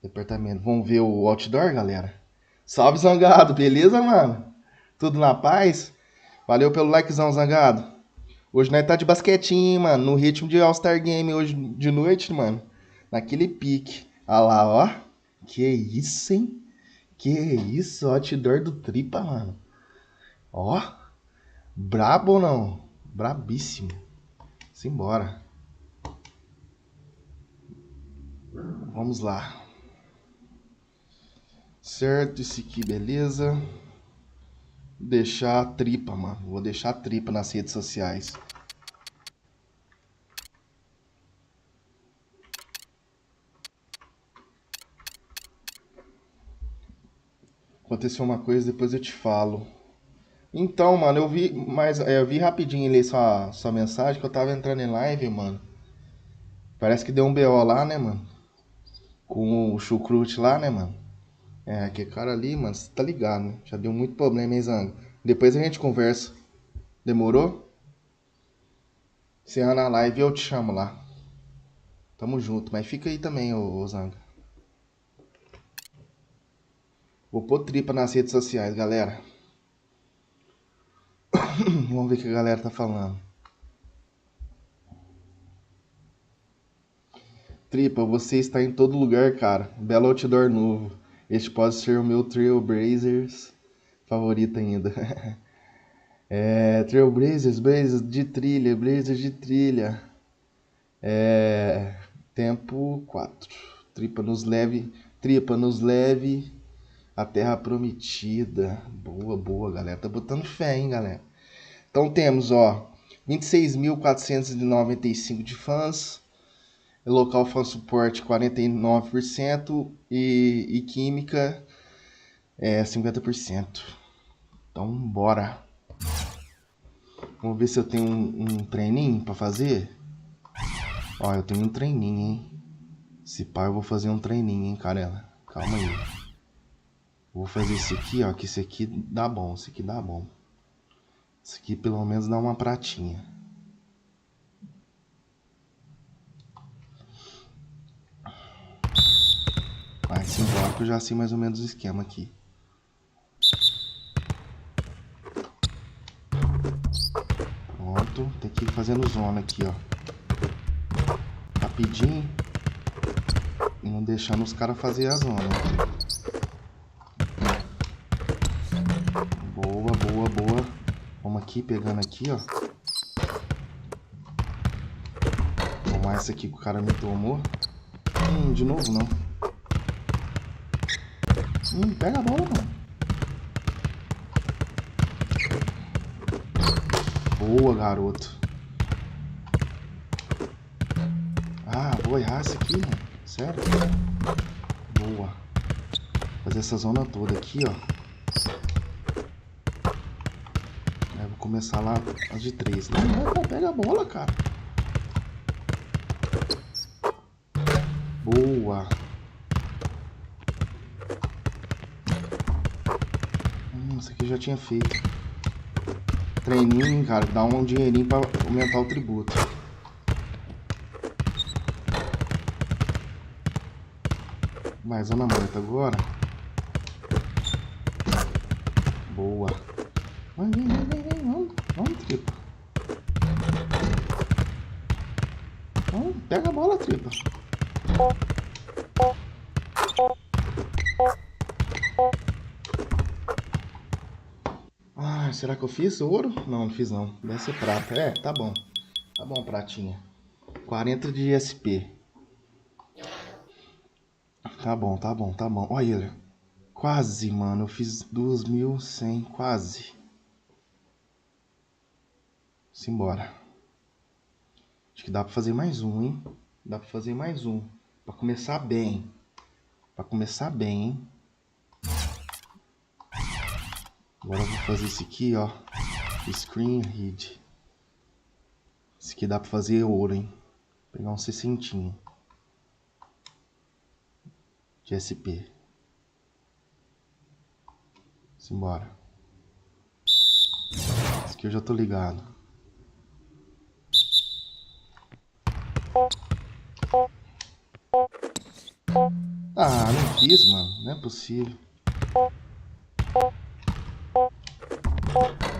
Departamento. Vamos ver o outdoor, galera? Salve, Zangado. Beleza, mano? Tudo na paz? Valeu pelo likezão, Zangado. Hoje nós tá de basquetinho, mano. No ritmo de All-Star Game hoje de noite, mano. Naquele pique. Olha lá, ó. Que isso, hein? Que isso, outdoor do Tripa, mano. Ó. Brabo ou não? Brabíssimo. Simbora. Vamos lá. Certo, esse aqui, beleza. Deixar a Tripa, mano. Vou deixar a Tripa nas redes sociais. Aconteceu uma coisa, depois eu te falo. Então, mano, eu vi rapidinho ler sua mensagem, que eu tava entrando em live, mano. Parece que deu um BO lá, né, mano? Com o chucrute lá, né, mano? Aquele cara ali, mano, você tá ligado, né? Já deu muito problema, hein, Zanga? Depois a gente conversa. Demorou? Encerrando a live, eu te chamo lá. Tamo junto, mas fica aí também, ô Zanga. Vou pôr Tripa nas redes sociais, galera. Vamos ver o que a galera tá falando. Tripa, você está em todo lugar, cara. Belo outdoor novo. Este pode ser o meu Trailblazers favorito ainda. Trailblazers, Blazers de trilha, Blazers de trilha. Tempo 4. Tripa nos leve a terra prometida. Boa, boa, galera. Tá botando fé, hein, galera. Então temos, ó, 26.495 de fãs. Local fan support 49% e química 50%. Então bora. Vamos ver se eu tenho um treininho pra fazer. Ó, eu tenho um treininho, hein. Se pá, eu vou fazer um treininho, hein, Carela. Calma aí. Vou fazer esse aqui, ó, que esse aqui dá bom, esse aqui dá bom. Esse aqui pelo menos dá uma pratinha. Vai-se embora que eu já sei mais ou menos o esquema aqui. Pronto, tem que ir fazendo zona aqui, ó. Rapidinho. E não deixando os caras fazer a zona. Boa, boa, boa. Vamos aqui, pegando aqui, ó. Tomar essa aqui que o cara me tomou. De novo não. Pega a bola, mano. Boa, garoto. Ah, vou errar essa aqui, mano. Sério? Boa. Fazer essa zona toda aqui, ó. Aí vou começar lá as de 3. Não, pega a bola, cara. Boa. Isso aqui eu já tinha feito. Treininho, cara. Dá um dinheirinho pra aumentar o tributo. Mais uma morta agora. Boa. Vem. Vamos, Tripa. Vamos, pega a bola, Tripa. Ah, será que eu fiz ouro? Não, não fiz não. Deve ser prata. É, tá bom. Tá bom, pratinha. 40 de SP. Tá bom. Olha ele. Quase, mano. Eu fiz 2.100. Quase. Simbora. Acho que dá pra fazer mais um, hein? Dá pra fazer mais um. Pra começar bem. Hein? Agora eu vou fazer esse aqui, ó. Screen Read. Esse aqui dá pra fazer ouro, hein? Vou pegar um 60 de SP. Simbora. Esse aqui eu já tô ligado. Ah, não fiz, mano. Não é possível.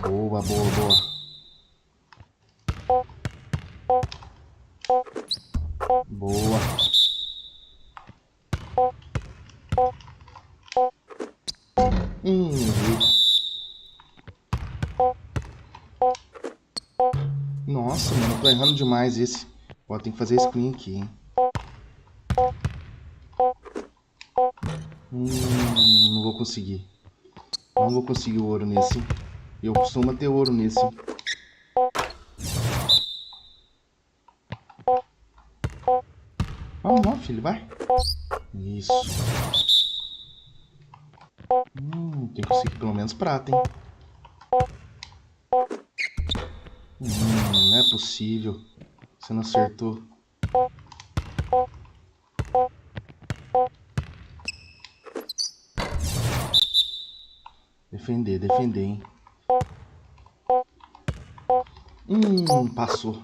Boa. Boa. Nossa, mano, eu tô errando demais esse. Ó, tem que fazer screen aqui, hein. Não vou conseguir. Não vou conseguir o ouro nesse. Eu costumo ter ouro nesse. Vamos lá, filho, vai. Isso. Tem que conseguir pelo menos prata, hein. Não é possível. Você não acertou. Defender, hein. Passou.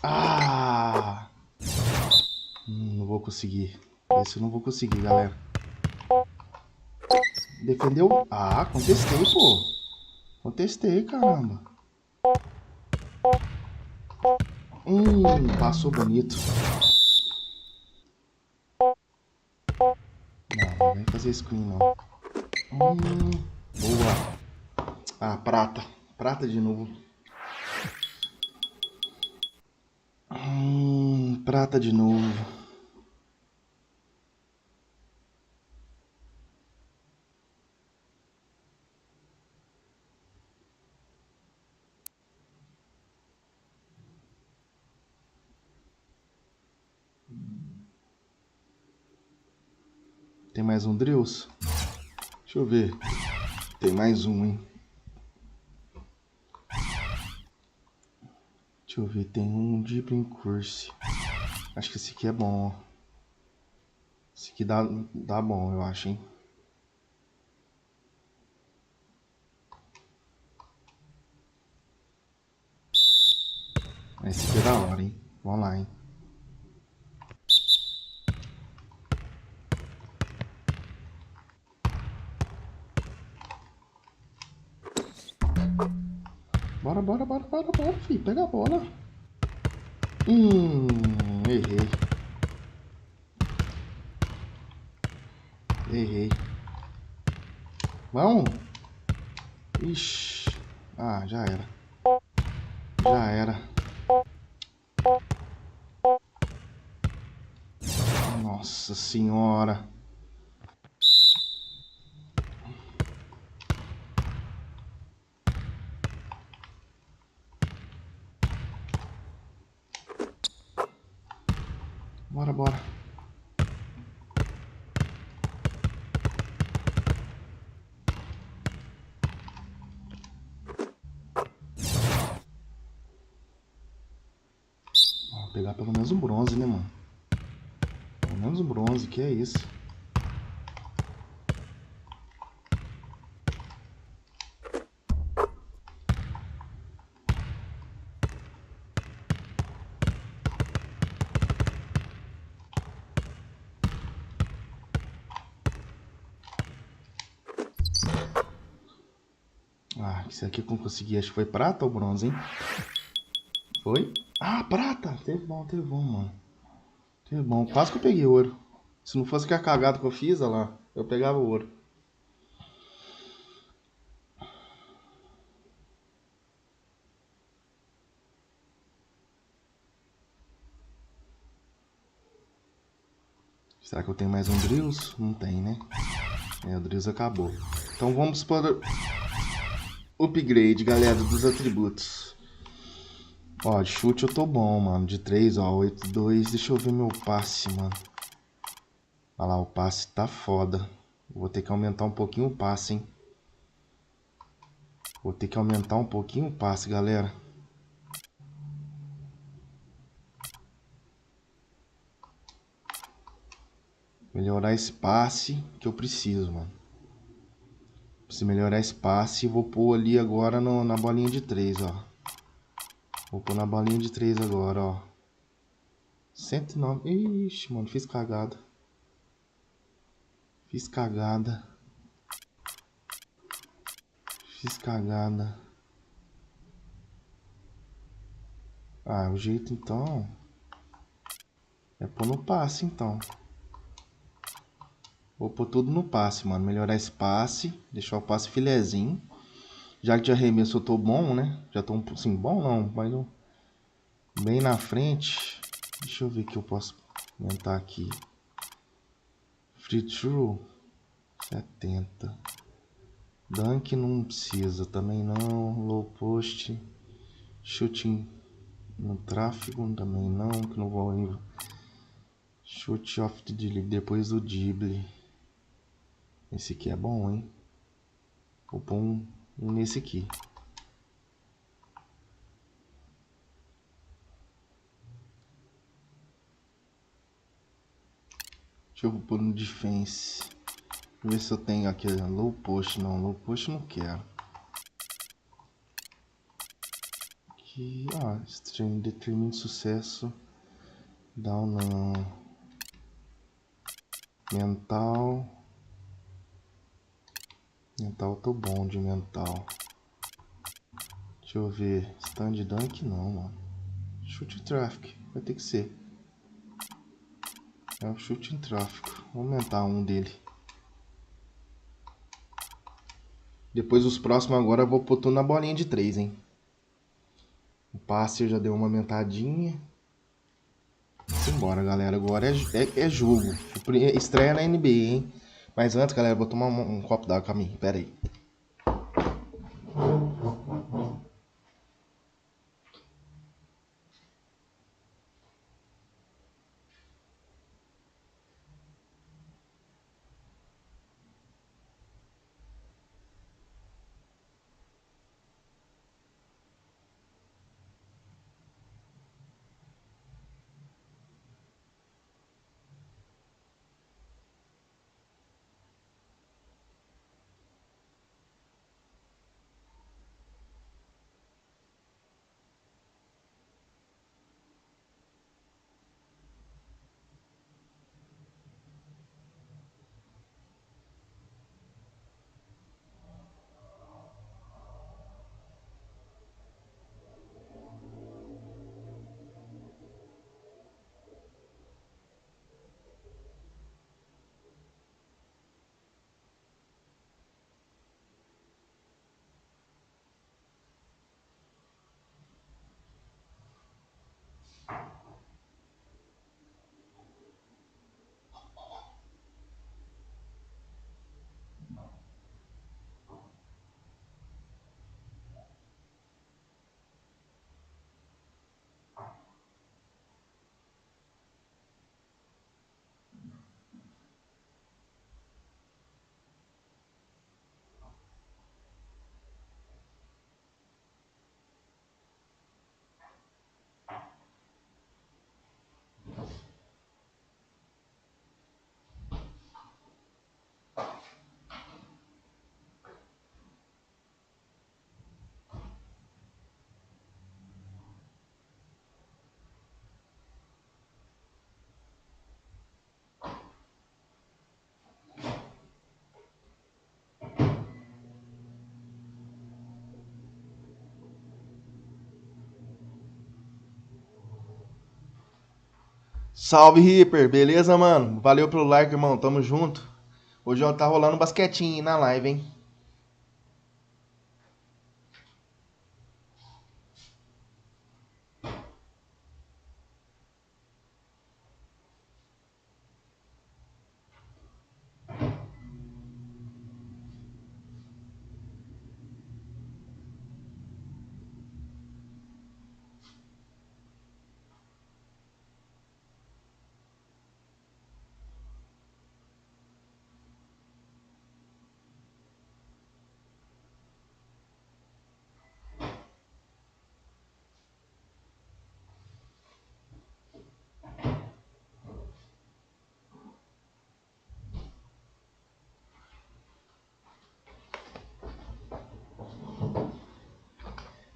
Ah! Não vou conseguir. Esse eu não vou conseguir, galera. Defendeu? Ah, contestei, pô. Contestei, caramba. Passou bonito. Não vai fazer screen, não. Boa. Ah, prata. Prata de novo. Prata de novo. Tem mais um drills? Deixa eu ver. Tem mais um, hein? Deixa eu ver. Tem um de Course. Acho que esse aqui é bom, ó. Esse aqui dá bom, eu acho, hein? Esse aqui é da hora, hein? Vamos lá, hein? Bora, filho. Pega a bola. Errei. Vamos. Ixi. Ah, já era. Nossa senhora. Bora. Vou pegar pelo menos um bronze, né, mano? Pelo menos um bronze, que é isso? Ah, isso aqui que eu consegui, acho que foi prata ou bronze, hein? Foi? Ah, prata! Teve bom, mano. Teve bom, quase que eu peguei ouro. Se não fosse que a cagada que eu fiz, olha lá, eu pegava o ouro. Será que eu tenho mais um drills? Não tem, né? O drills acabou. Então vamos para o upgrade, galera, dos atributos. Ó, de chute eu tô bom, mano. De 3, ó, 8, 2. Deixa eu ver meu passe, mano. Olha lá, o passe tá foda. Vou ter que aumentar um pouquinho o passe, hein. Vou ter que aumentar um pouquinho o passe, galera. Melhorar esse passe que eu preciso, mano. Preciso melhorar esse passe e vou pôr ali agora na bolinha de 3, ó. Vou pôr na bolinha de 3 agora, ó. 109. Ixi, mano, fiz cagada. Fiz cagada. Ah, o jeito então é pôr no passe, então. Vou pôr tudo no passe, mano. Melhorar esse passe. Deixar o passe filezinho. Já que de arremesso eu tô bom, né? Já tô assim, bom não, mas não... bem na frente. Deixa eu ver que eu posso aumentar aqui. Free throw 70. Dunk não precisa também não. Low post. Shooting no tráfego também não, que não vou. Shoot off the dribble, depois do dribble. Esse aqui é bom, hein? Vou pôr um nesse aqui. Deixa eu pôr no defense. Ver se eu tenho aqui low post. Não, low post não quero. Aqui, stream determina sucesso. Down não. Mental. Mental, tô bom de mental. Deixa eu ver. Stand dunk não, mano. Chute traffic. Vai ter que ser. É o chute em tráfego. Vou aumentar um dele. Depois os próximos agora eu vou pôr tudo na bolinha de 3, hein. O passe já deu uma aumentadinha. Simbora, galera. Agora é jogo. Estreia na NBA, hein. Mas antes, galera, vou tomar um copo d'água com a mim. Pera aí. Salve, Ripper. Beleza, mano? Valeu pelo like, irmão. Tamo junto. Hoje tá rolando um basquetinho na live, hein?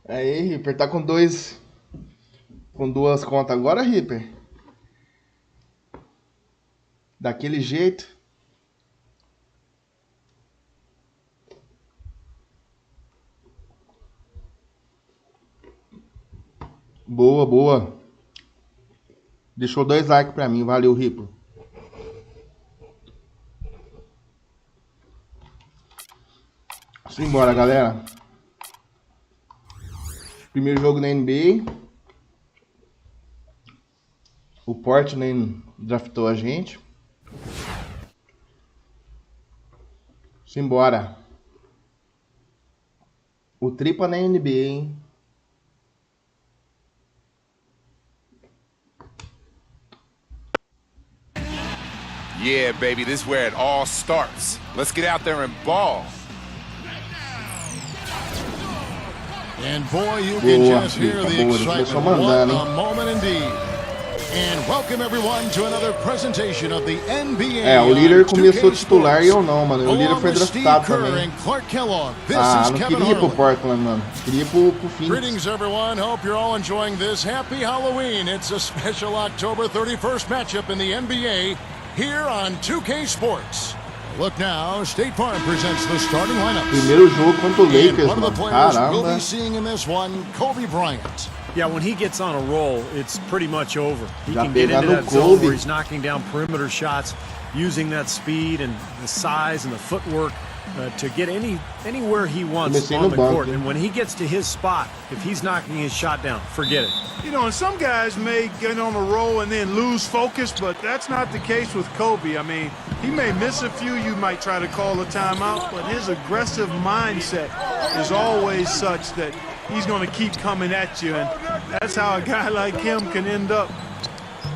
Aí, Ripper, tá com duas contas agora, Ripper? Daquele jeito. Boa, boa. Deixou 2 likes pra mim. Valeu, Ripper. Simbora, galera. Primeiro jogo na NBA. O Portland draftou a gente. Simbora. O Tripa na NBA, hein? Yeah, baby, this is where it all starts. Let's get out there and ball. And boy, you can just hear the excitement. What a moment indeed. And welcome everyone to another presentation of the NBA. O líder começou titular e eu não, mano. O líder foi draftado também. Não queria ir pro Portland, mano. Queria ir pro Phoenix. Greetings everyone. Hope you're all enjoying this. Happy Halloween. It's a special October 31st matchup in the NBA here on 2K Sports. Look now, State Farm presents the starting lineup. Primeiro jogo contra o Lakers, one of the mano. players Caramba. we'll be seeing in this one, Kobe Bryant. Yeah, when he gets on a roll, it's pretty much over. He Já can get into pegaram that o zone Kobe. where he's knocking down perimeter shots, using that speed and the size and the footwork to get anywhere he wants on the court. And when he gets to his spot, if he's knocking his shot down, forget it. You know, and some guys may get on a roll and then lose focus, but that's not the case with Kobe. I mean, he may miss a few, you might try to call a timeout, but his aggressive mindset is always such that he's going to keep coming at you, and that's how a guy like him can end up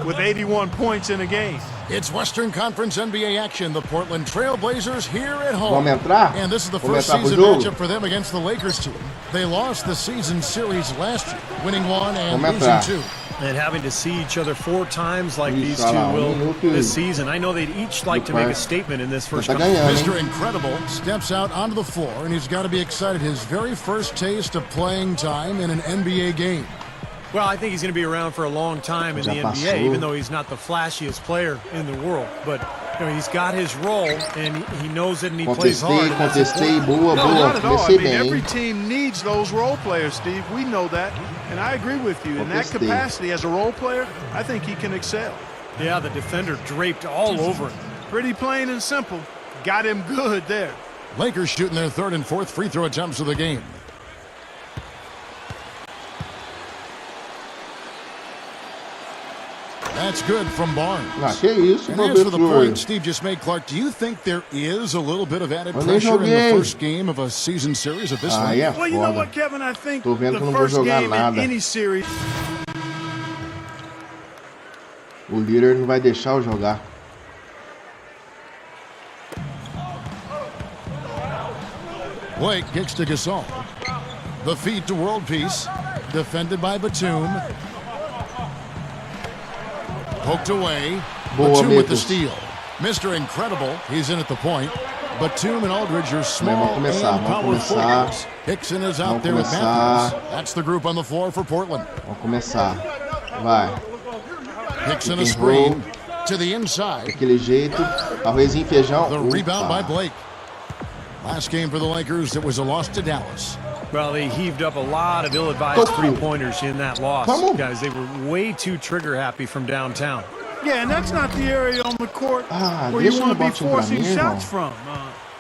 with 81 points in a game. It's Western Conference NBA action. The Portland Trail Blazers here at home. Vamos entrar? And this is the Vamos first season matchup for them against the Lakers team. They lost the season series last year, winning 1 and losing 2. And having to see each other 4 times like these two will this season, I know they'd each like to make a statement in this first couple. Mr. Incredible steps out onto the floor, and he's got to be excited. His very first taste of playing time in an NBA game. Well, I think he's going to be around for a long time in the NBA, even though he's not the flashiest player in the world. But you know, he's got his role, and he knows it, and he plays hard. Boa, not at all. I mean, every team needs those role players, Steve. We know that, and I agree with you. In that capacity as a role player, I think he can excel. Yeah, the defender draped all over him. Pretty plain and simple. Got him good there. Lakers shooting their 3rd and 4th free throw attempts of the game. That's good from Barnes. Que isso, and as for the point Steve just made, Clark, do you think there is a little bit of added pressure in the first game of a season series of this one? Well, you know what, Kevin? I think the first game in any series... O líder não vai deixar eu jogar. Blake kicks to Gasol. The feed to World Peace. Defended by Batum. Poked away. Batum with the steal. Mr. Incredible, he's in at the point. Batum and Aldridge are small and power forwards. Hickson is out there with Matthews. That's the group on the floor for Portland. Vamos começar. Vai. Hickson a screen to the inside. Daquele jeito. Arrozinho feijão. The rebound by Blake. Last game for the Lakers, it was a loss to Dallas. Well, they heaved up a lot of ill-advised three-pointers in that loss. Guys, they were way too trigger-happy from downtown. Yeah, and that's not the area on the court where you want to be forcing shots from.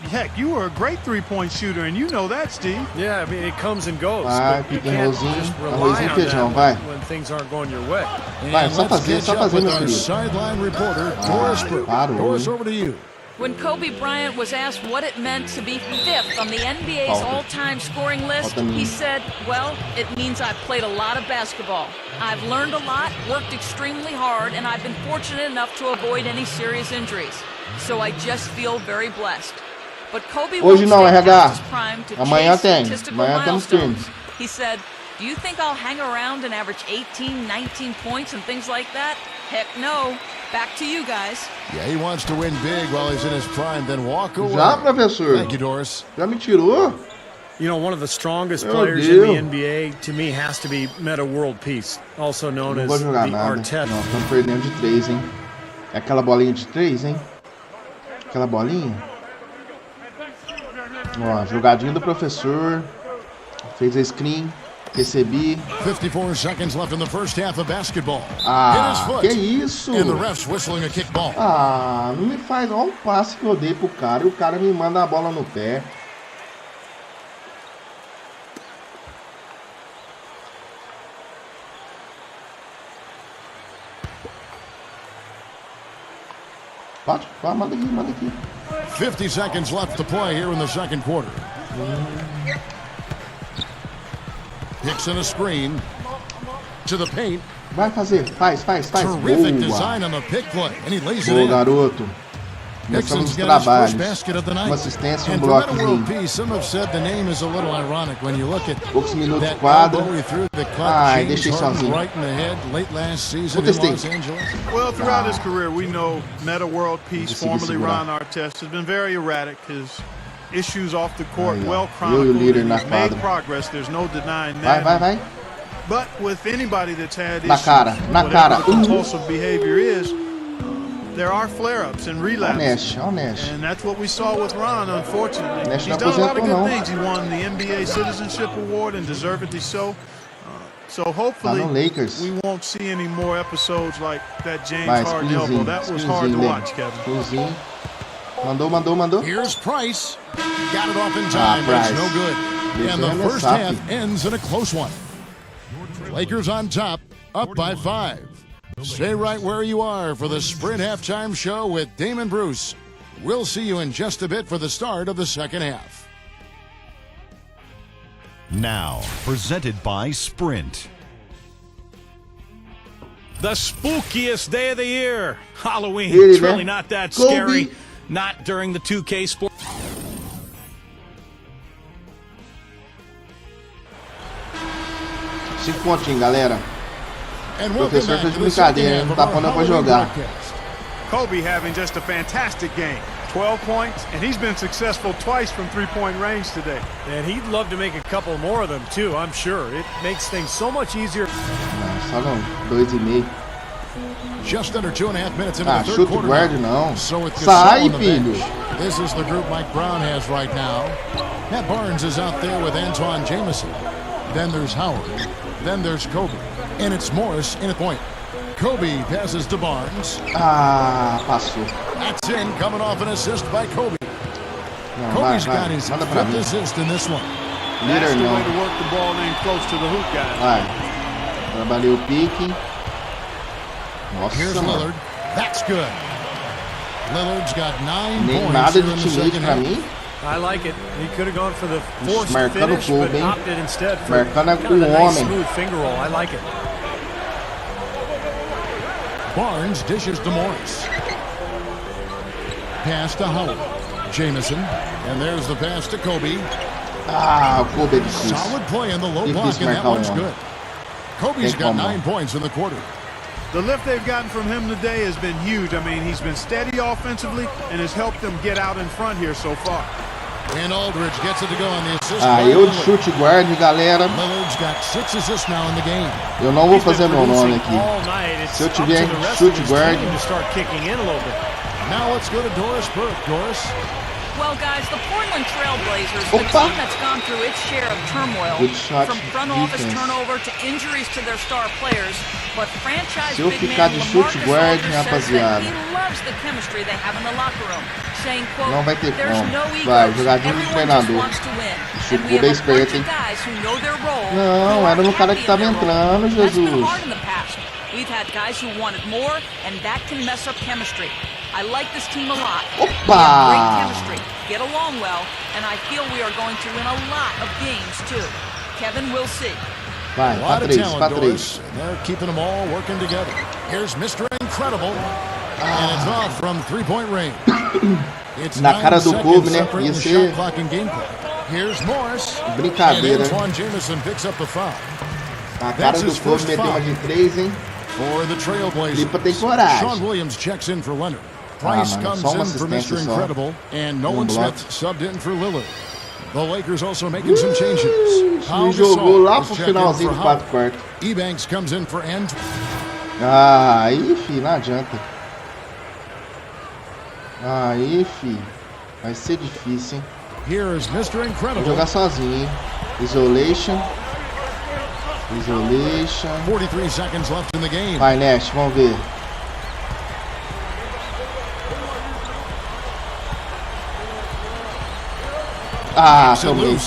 Heck, you were a great three-point shooter, and you know that, Steve. Yeah, I mean, it comes and goes. Vai, but you can't just rely on feijão, that when things aren't going your way. Vai, só fazer, meu querido. Sideline reporter, Doris Burke. Doris, over to you. When Kobe Bryant was asked what it meant to be 5th on the NBA's all-time scoring list, he said, well, it means I've played a lot of basketball. I've learned a lot, worked extremely hard, and I've been fortunate enough to avoid any serious injuries. So I just feel very blessed. But Kobe won't stay past his prime to chase statistical milestones. He said, do you think I'll hang around and average 18, 19 points and things like that? Heck no. Back to you guys. Yeah, he wants to win big while he's in his prime, then walk away. Já, professor. Thank you, Doris. Já me tirou? You know, one of the strongest players in the NBA, to me, has to be Meta World Peace, also known as the Arteta. Não, estamos perdendo de 3, hein? É aquela bolinha de 3, hein? Aquela bolinha. Ó, jogadinha do professor. Fez a screen. Recebi. 54 seconds left in the first half of basketball. Que isso? And the refs whistling a kickball. Não me faz. Olha o passe que eu dei pro cara e o cara me manda a bola no pé. Pode? Manda aqui. 50 seconds left to play here in the second quarter. Picks in a screen to the paint. Vai fazer, faz. Terrific design on the pick play, and he lays it in. Garoto. Começamos os trabalhos. Uma assistência e bloquezinho. Some have said the name is a little ironic when you look at poucos minutos de quadra. Ai, deixei sozinho. Right in the head late last season in Los Angeles. Well, throughout his career, we know Meta World Peace, formerly Ron Artest, has been very erratic. His issues off the court, well chronicled. He made progress. There's no denying that. Vai. But with anybody that's had issues, whatever compulsive behavior is, there are flare-ups and relapses. And that's what we saw with Ron, unfortunately. He's done a lot of good things. He won the NBA Citizenship Award, and deservedly so. So hopefully we won't see any more episodes like that James Harden elbow. That was hard to watch, Kevin. Mandou. Here's Price. Got it off in time, but it's no good. And the first half ends in a close one. Lakers on top, up by 5. Stay right where you are for the Sprint Halftime Show with Damon Bruce. We'll see you in just a bit for the start of the second half. Now, presented by Sprint. The spookiest day of the year, Halloween. It's really not that scary. Not during the 2K sport. Cinco pontinhos, galera. O professor fez de brincadeira, não tá pondo pra jogar. Kobe having just a fantastic game. 12 points, and he's been successful twice from three-point range today. And he'd love to make a couple more of them, too, I'm sure. It makes things so much easier. Só não, 2,5. Just under 2.5 minutes into the third chute quarter. Guarda não. So with Sai, filho. This is the group Mike Brown has right now. Matt Barnes is out there with Antoine Jameson. Then there's Howard. Then there's Kobe. And it's Morris in a point. Kobe passes to Barnes. Passou. That's in, coming off an assist by Kobe. Kobe's got his fifth assist in this one. That's the way to work the ball in close to the hoop, guys. Vai. Trabalhei o pique. Nossa, here's Lillard. That's good. Lillard's got 9 Nem points nada here de in the second pra half. mim. I like it. He could have gone for the forced Marcando finish, Kobe, but opted instead for marcando kind of a nice homem. smooth finger roll. I like it. Barnes dishes to Morris. Pass to Howard. Jameson. And there's the pass to Kobe. Kobe é difícil. Solid play in the low block, and that one's good. Kobe's got 9 points in the quarter. The lift they've gotten from him today has been huge. I mean, he's been steady offensively and has helped them get out in front here so far. And Aldridge gets it to go on the assist. Eu de chute guarde, galera. Lillard's got 6 assists now in the game. Eu não vou fazer meu nome aqui. Se eu tiver chute guarde. Now let's go to Doris Burke. Doris. Well, guys, the Portland Trailblazers, the team that's gone through its share of turmoil, from front office turnover to injuries to their star players, but franchise big man LaMarcus Aldridge says that he loves the chemistry they have in the locker room, saying, quote, there's no egos, everyone just wants to win, and we have a bunch of guys who know their role, who are happy in their role. That's been hard in the past. We've had guys who wanted more, and that can mess up chemistry. I like this team a lot. We have great chemistry, get along well, and I feel we are going to win a lot of games too. Kevin, we'll see. A lot of talent, Doris. They're keeping them all working together. Here's Mr. Incredible, and it's off from three-point range. It's na cara do povo, né? Ia ser Here's Morris. Brincadeira. Antoine Jameson picks up the foul. Na cara do povo meteu uma de 3, hein? For the Trailblazers. Tripa tem coragem. Sean Williams checks in for Leonard. Price comes in for Mr. Incredible, and Nolan Smith subbed in for Lillard. The Lakers also making some changes. Jogou lá pro finalzinho do 4 quartos. Ebanks comes in for Andreas. Aí, fi, não adianta. Aí, fi, vai ser difícil, hein? Here is Mr. Incredible. Vou jogar sozinho, hein? Isolation. 43 seconds left in the game. Vai, Nash, vamos ver. Tomei.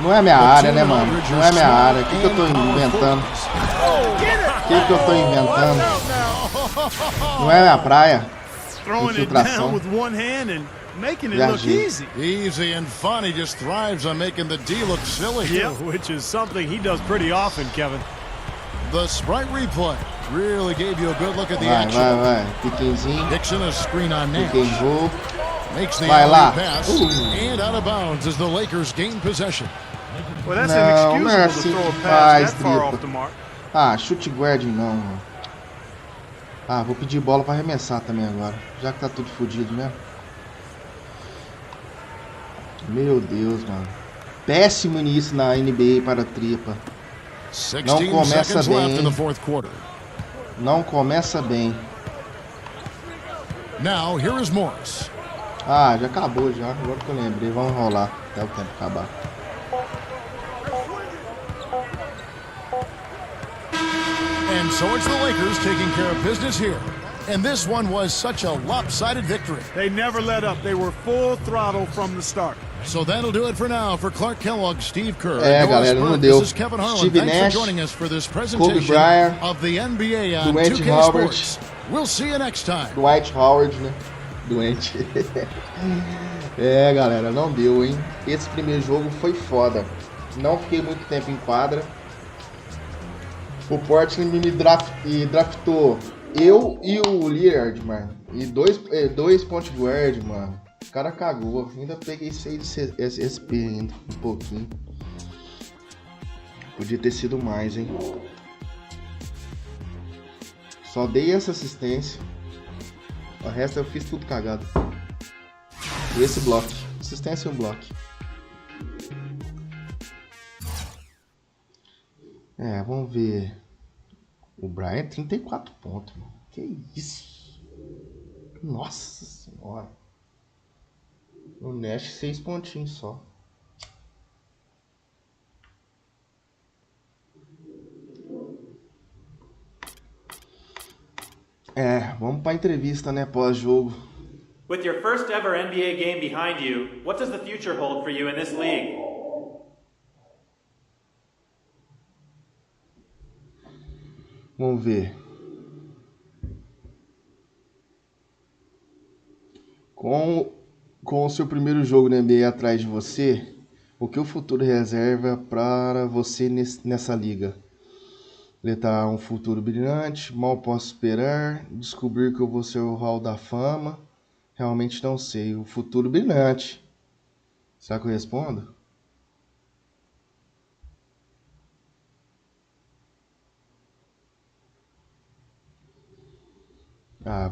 Não é minha área, né, mano? Não é minha área. O que eu tô inventando? Não é minha praia. Infiltração. Easy and fun. He just thrives on making the D look silly. Yeah, which is something he does pretty often, Kevin. The Sprite replay really gave you a good look at the action. Vai. Piquenzinho. Dixon a screen on Nash. Pique and roll. Makes the Vai lá. pass and out of bounds as the Lakers gain possession. Well, that's inexcusable to throw a pass that far off the mark. Chute guard não, mano. Vou pedir bola pra arremessar também agora, já que tá tudo fodido mesmo. Meu Deus, mano. Péssimo início na NBA para a Tripa. Não começa bem. Não começa bem. Now, here is Morris. Já acabou já. Agora que eu lembrei, vamos rolar até o tempo acabar. And so it's the Lakers taking care of business here. And this one was such a lopsided victory. They never let up. They were full throttle from the start. So that'll do it for now. For Clark Kellogg, Steve Kerr, galera, não deu. This is Kevin Harlan. Steve Thanks Nash, for joining us for this Kobe presentation Bryant, of the NBA on Dwight 2K Howard. Sports. We'll see you next time. Dwight Howard, né? Doente. Galera, não deu, hein? Esse primeiro jogo foi foda. Não fiquei muito tempo em quadra. O Portland me draftou eu e o Lillard, mano. E dois point guard, mano. O cara cagou. Ainda peguei 6 SP ainda, um pouquinho. Podia ter sido mais, hein? Só dei essa assistência. O resto eu fiz tudo cagado. E esse bloco. Assistência e um bloco. Vamos ver. O Brian 34 pontos, mano. Que isso? Nossa senhora. O Nash 6 pontinhos só. Vamos pra entrevista, né, pós-jogo. With your first ever NBA game behind you, what does the future hold for you in this league? Vamos ver. Com o seu primeiro jogo na NBA atrás de você, o que o futuro reserva para você nessa liga? Letra A, um futuro brilhante, mal posso esperar, descobrir que eu vou ser o Hall da Fama, realmente não sei, o futuro brilhante. Será que eu respondo?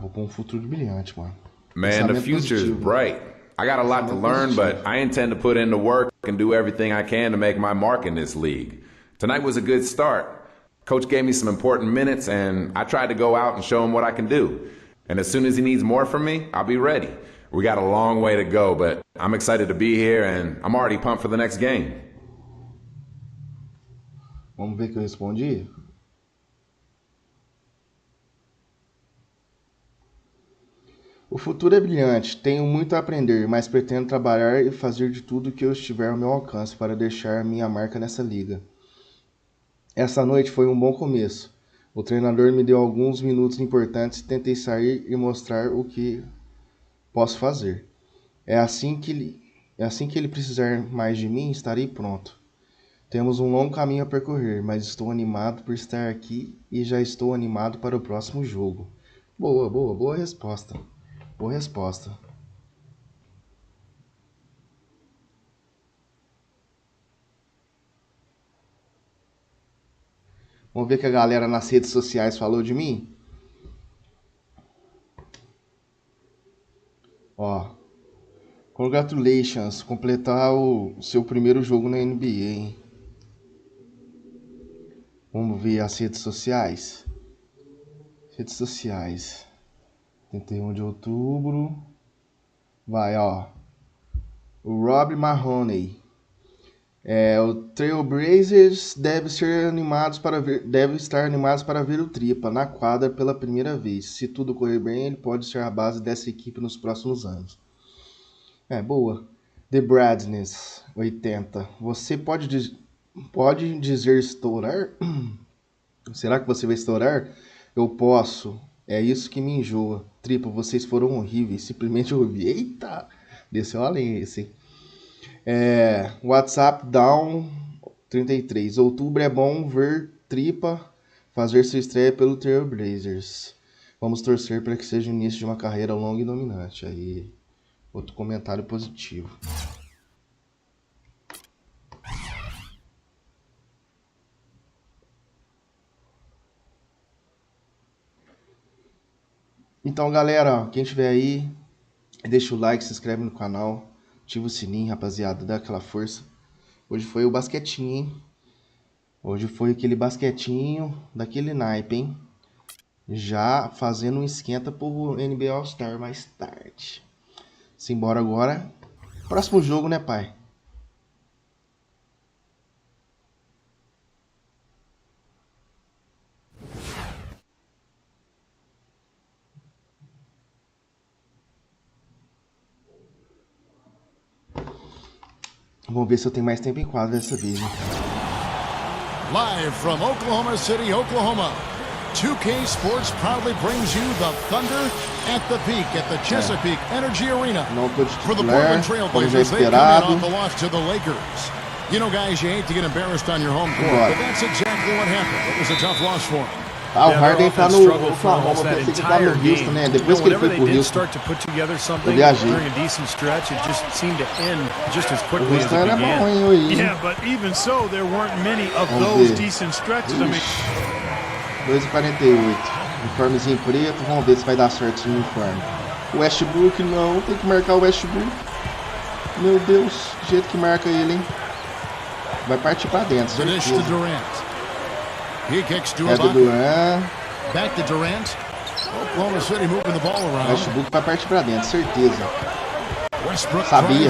Vou pôr um futuro brilhante, mano. Man, the future is bright. I got a lot to learn, but I intend to put in the work and do everything I can to make my mark in this league. Tonight was a good start. Coach gave me some important minutes, and I tried to go out and show him what I can do. And as soon as he needs more from me, I'll be ready. We got a long way to go, but I'm excited to be here and I'm already pumped for the next game. Vamos ver que eu respondi. O futuro é brilhante, tenho muito a aprender, mas pretendo trabalhar e fazer de tudo que eu estiver ao meu alcance para deixar minha marca nessa liga. Essa noite foi um bom começo. O treinador me deu alguns minutos importantes e tentei sair e mostrar o que posso fazer. É assim que ele precisar mais de mim, estarei pronto. Temos um longo caminho a percorrer, mas estou animado por estar aqui e já estou animado para o próximo jogo. Boa resposta. Boa resposta. Vamos ver o que a galera nas redes sociais falou de mim? Ó. Congratulations, completar o seu primeiro jogo na NBA, hein? Vamos ver as redes sociais. Redes sociais. 31 de outubro. Vai, ó. O Rob Mahoney. O Trailblazers deve estar animados para ver o Tripa na quadra pela primeira vez. Se tudo correr bem, ele pode ser a base dessa equipe nos próximos anos. Boa. The Bradness, 80. Você pode dizer estourar? Será que você vai estourar? Eu posso. É isso que me enjoa. Tripa, vocês foram horríveis. Simplesmente horríveis. Eita! Desceu além esse, hein? WhatsApp Down 33. Outubro é bom ver Tripa fazer sua estreia pelo Trailblazers. Vamos torcer para que seja o início de uma carreira longa e dominante. Aí, outro comentário positivo. Então, galera, quem estiver aí, deixa o like, se inscreve no canal, ativa o sininho, rapaziada, dá aquela força. Hoje foi o basquetinho, hein? Hoje foi aquele basquetinho daquele naipe, hein? Já fazendo um esquenta pro NBA All-Star mais tarde. Simbora agora. Próximo jogo, né, pai? Vamos ver se eu tenho mais tempo em quadra dessa vez, né? Live from Oklahoma City, Oklahoma, 2K Sports proudly brings you the Thunder at the peak at the Chesapeake Energy Arena. Não tô de For the titular, Portland como já Trailblazers, they come in esperado. off the loss to the Lakers. You know, guys, you hate to get embarrassed on your home court, but that's exactly what happened. It was a tough loss for them. O Harden tá no Oklahoma, eu pensei que tá no Houston, né? Depois que ele foi pro Houston, eu viajei. O Houston era bom, hein, hoje. Yeah, but even so, there weren't many of those decent stretches. I mean, 2,48. Uniformezinho preto, vamos ver se vai dar certo no uniforme. O Westbrook não, tem que marcar o Westbrook. Meu Deus, do jeito que marca ele, hein? Vai partir pra dentro, certeza. He kicks to Durant. Back to Durant. Oklahoma City moving the ball around. Westbrook vai partir pra dentro, certeza. Westbrook Sabia.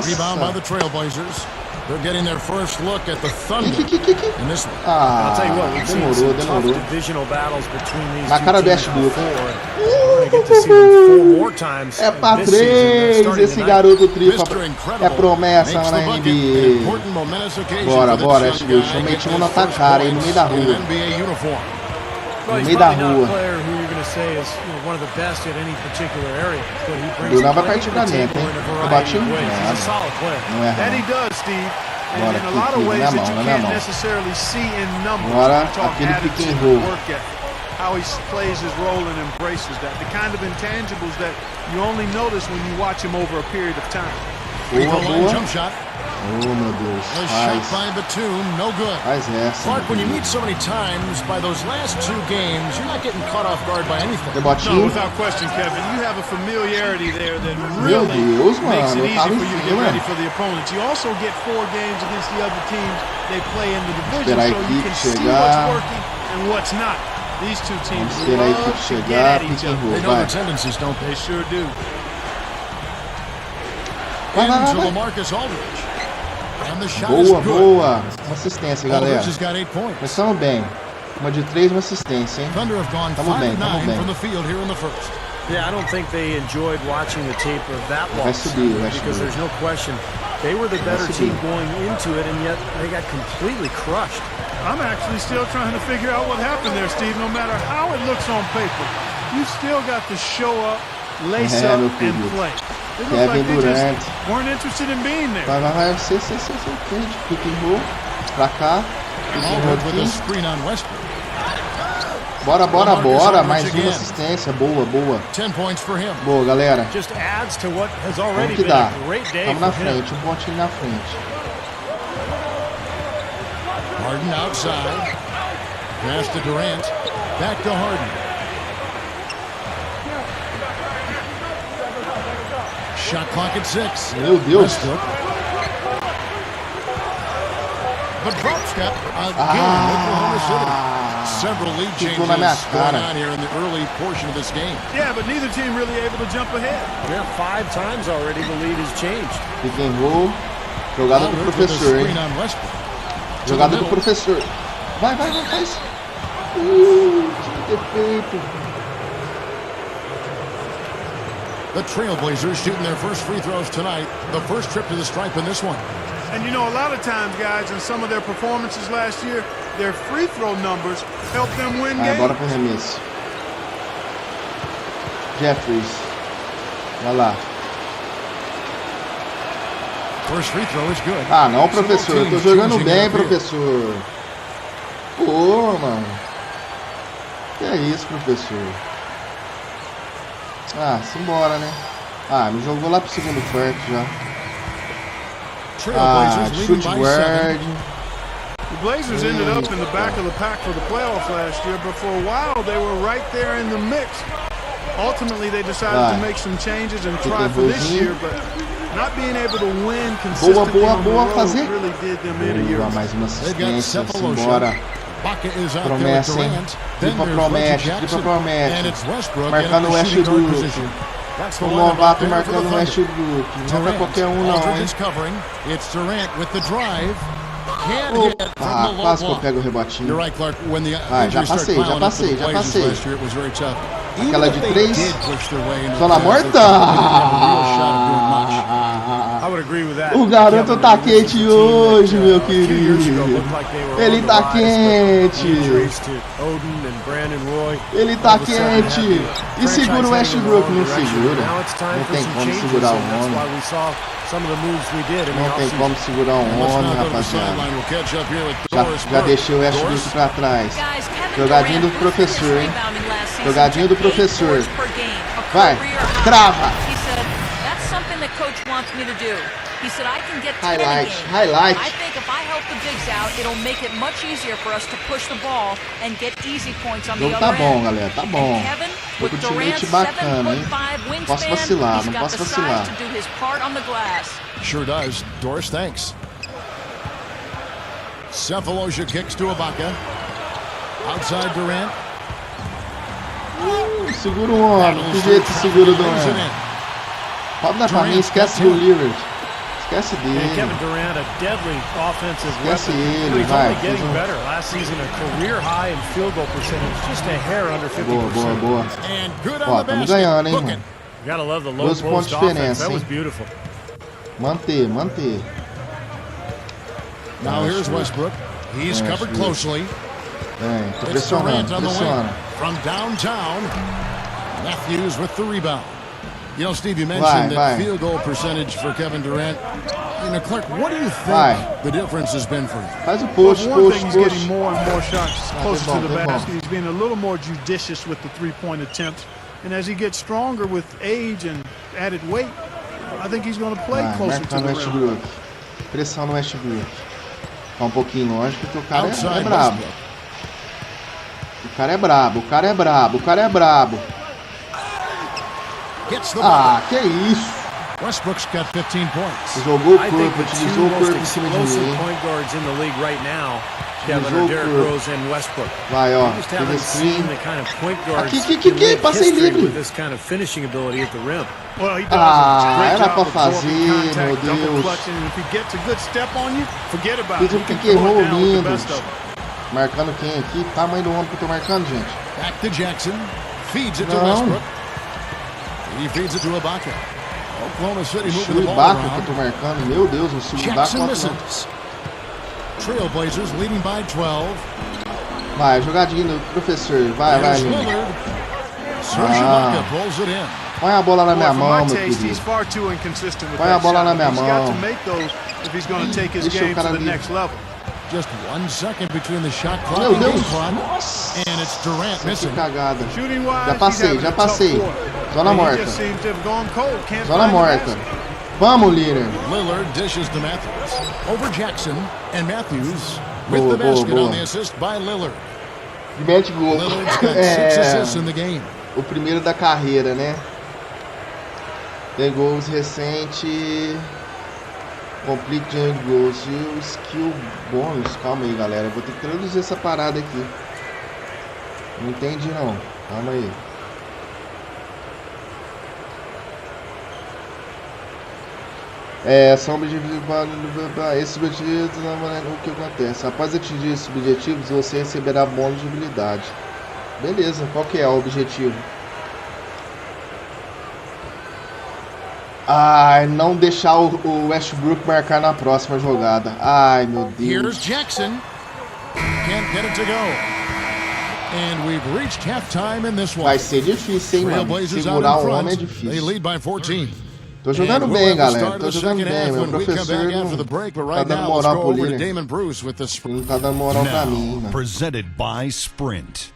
Rebound by the Trailblazers. They're getting their first look at the Thunder in this one. I'll tell you what, we've seen some tough demorou. divisional battles between these Na two cara do teams Westbrook. before. We're gonna get to see them 4 more times É pra this season. 3, Starting esse tonight. garoto Tripa Mr. é Incredible promessa makes na the bucket, an NBA. important momentous occasion Bora, for bora, this young Westbrook. guy Chamei to time get no his first atacar aí, no meio da points in rua. an NBA uniform. Well, No he's meio da probably not a rua. player who you're going to say is one of the best at any particular area, but he brings Durant vai plenty partir to pra the dentro, table hein? in a Eu variety bati of ways. He's a nada. solid player. Não é that he errado. does, Steve. And Bora, in a lot of Kiki, ways na that mão, you na can't mão. necessarily see in numbers. Agora, When you talk aquele pick and attitude roll. and work ethic, how he plays his role and embraces that. The kind of intangibles that you only notice when you watch him over a period of time. Boa. Jump shot. Oh, meu Deus. A shot Faz. by Batum, no good. Faz essa. Clark, when you meet so many times, by those last 2 games, you're not getting caught off guard by anything. No, Rebotinho. without question, Kevin. You have a familiarity there that Meu really Deus, makes it mano. Eu easy tava for em you to get cima. ready for the opponents. You also get 4 games against the other teams they play in the division, Esperar a so you equipe can see chegar. what's working and what's not. These two teams Vamos ter aí que chegar, pick and roll, vai. They sure do. Vai. Boa. Uma assistência, galera. Começamos bem. Uma de 3, uma assistência, hein? Tamo bem. Yeah, I don't think they enjoyed watching the tape of that loss because there's no question they were the better team going into it, and yet they got completely crushed. I'm actually still trying to figure out what happened there, Steve. No matter how it looks on paper, you still got to show up, lace up, and play. It looks like they just weren't interested in being there. Vai, você, pick and roll, pra cá, pick and roll aqui. Bora, mais uma assistência, boa. Boa, galera. Vamos que dá. Estamos na frente, um pontinho na frente. Harden outside. Pass to Durant. Back to Harden. Shot clock at 6. Meu Deus. The drop step again. Oklahoma City. Several lead changes going on here in the early portion of this game. Yeah, but neither team really able to jump ahead. Yeah, 5 times already the lead has changed. Pick and roll. Jogada do professor, hein? Jogada do professor. Vai, faz. Tinha que ter feito. The Trailblazers shooting their first free throws tonight. The first trip to the stripe in this one. And you know, a lot of times, guys, in some of their performances last year, their free throw numbers helped them win games. Bora pro arremesso. Jeffries. Vai lá. First free throw is good. Ah, não, professor. Eu tô jogando bem, professor. Pô, mano. Que é isso, professor? Ah, simbora, né? Ah, me jogou lá pro segundo quarto já. Shoot guard. The Blazers ended up in the back of the pack for the playoff last year, but for a while they were right there in the mix. Ultimately, they decided to make some changes and try for this year, but not being able to win consistently on the road really did them in a year. Mais uma assistência, simbora. Promessa, hein? Tripa promete. Marcando o Westbrook. O novato marcando o Westbrook. Não é qualquer um não, hein? Opa, quase que eu pego o rebotinho. Vai, já passei. Aquela de 3. Zona morta. O garoto tá quente hoje, meu querido. Ele tá quente. E segura o Westbrook, não segura. Não tem como segurar o homem. Não tem como segurar um homem, rapaziada. Já deixei o Westbrook pra trás. Jogadinho do professor, hein? Jogadinho do professor. Vai, trava. Highlight. I think if I help the bigs out, it'll make it much easier for us to push the ball and get easy points on the other end. Tá bom, galera, tá bom. Tô com o teammate bacana, hein? Não posso vacilar. Sure does. Doris, thanks. Cephalosha kicks to Ibaka. Outside Durant. Segura o homem. Que jeito que segura o Durant. Roda pra mim, esquece do Lillard. Esquece dele. Kevin Durant, a deadly offensive Esquece weapon. ele, He's vai. only getting better. Last season, a career high in field goal percentage, just a hair under 50%. Boa. Ó, estamos ganhando, hein, mano. Gotta love the low 12 pontos de diferença, That was hein? beautiful. Manter. Now here's Westbrook. He's covered closely. Tô pressionando. From downtown, Matthews with the rebound. You know, Steve, you mentioned that field goal percentage for Kevin Durant. You know, Clark, what do you think the difference has been for you? Faz o push. He's getting more and more shots closer to the basket. He's being a little more judicious with the three-point attempts. And as he gets stronger with age and added weight, I think he's going to play closer to the rim. Pressão no Westbrook. Tá um pouquinho longe porque o cara é brabo. O cara é brabo. Ah, que isso? Westbrook's got 15 points. Jogou o I think corpo, the two utilizou o most corpo em cima de explosive mim. point guards in the league right now, Kevin, Utilizou are o Derrick corpo. Rose and Westbrook. Vai, ó. We just Fez haven't seen assim. the kind of point guards Aqui, in league passei history livre. with this kind of finishing ability at the rim. Well, he does Ah, a great era job pra absorbing fazer, meu contact, double Deus. clutching, and if he gets a good step on you, forget about Fez it. um You can pique throw errou it down with the lindo. best of them. Marcando quem aqui? Tamanho do homem que eu tô marcando, gente. Back to Jackson. Feeds it to Não. Westbrook. He feeds it to Ibaka. Oklahoma City moving the O ball Ibaka que eu around. tô marcando. Meu Deus, o Ibaka Jackson não. misses. Trailblazers leading by 12. Vai, jogadinha do professor. Vai, There's lindo. Lillard. Serge Ibaka pulls it in. Põe a bola na minha Boy, for mão, my meu taste, querido. he's far too inconsistent with Põe a that bola shot. na minha He's got mão. to make those if he's going to take his Deixa o game to cara the ali. next level. Just 1 second between the shot clock Meu and game Deus. clock. Nossa. And it's Durant Que missing. cagada. Shooting wise, Já passei, he's já having a tough passei. quarter. Zona He morta. just seems to have gone cold. Can't Zona find the morta. basket. Vamos, líder. Lillard dishes to Matthews. Over Jackson. And Matthews with Boa, the basket boa, boa. on the assist by Lillard. Mete gol. Lillard's got 6 assists in the game. O primeiro da carreira, né? Tem gols recente. Complete Jam Goals e o skill bônus. Calma aí, galera. Eu vou ter que traduzir essa parada aqui. Não entendi, não. Calma aí. São objetivos. Esses objetivos, o que acontece? Após atingir esses objetivos, você receberá bônus de habilidade. Beleza, qual que é o objetivo? Ai, não deixar o Westbrook marcar na próxima jogada. Ai, meu Here's Deus. Jackson. Can't get it to go. And we've reached halftime in this one. Vai ser difícil, hein, mano. Trailblazers Segurar out o in homem é front. They difícil. lead by 14. Tô jogando And bem, we'll have the galera. start of Tô the jogando second bem. half Meu when we come professor back não after the break, but tá right dando now let's moral go pro over to líder. Damon Bruce with the Não tá dando moral pra mim, Now, mano. presented by Sprint.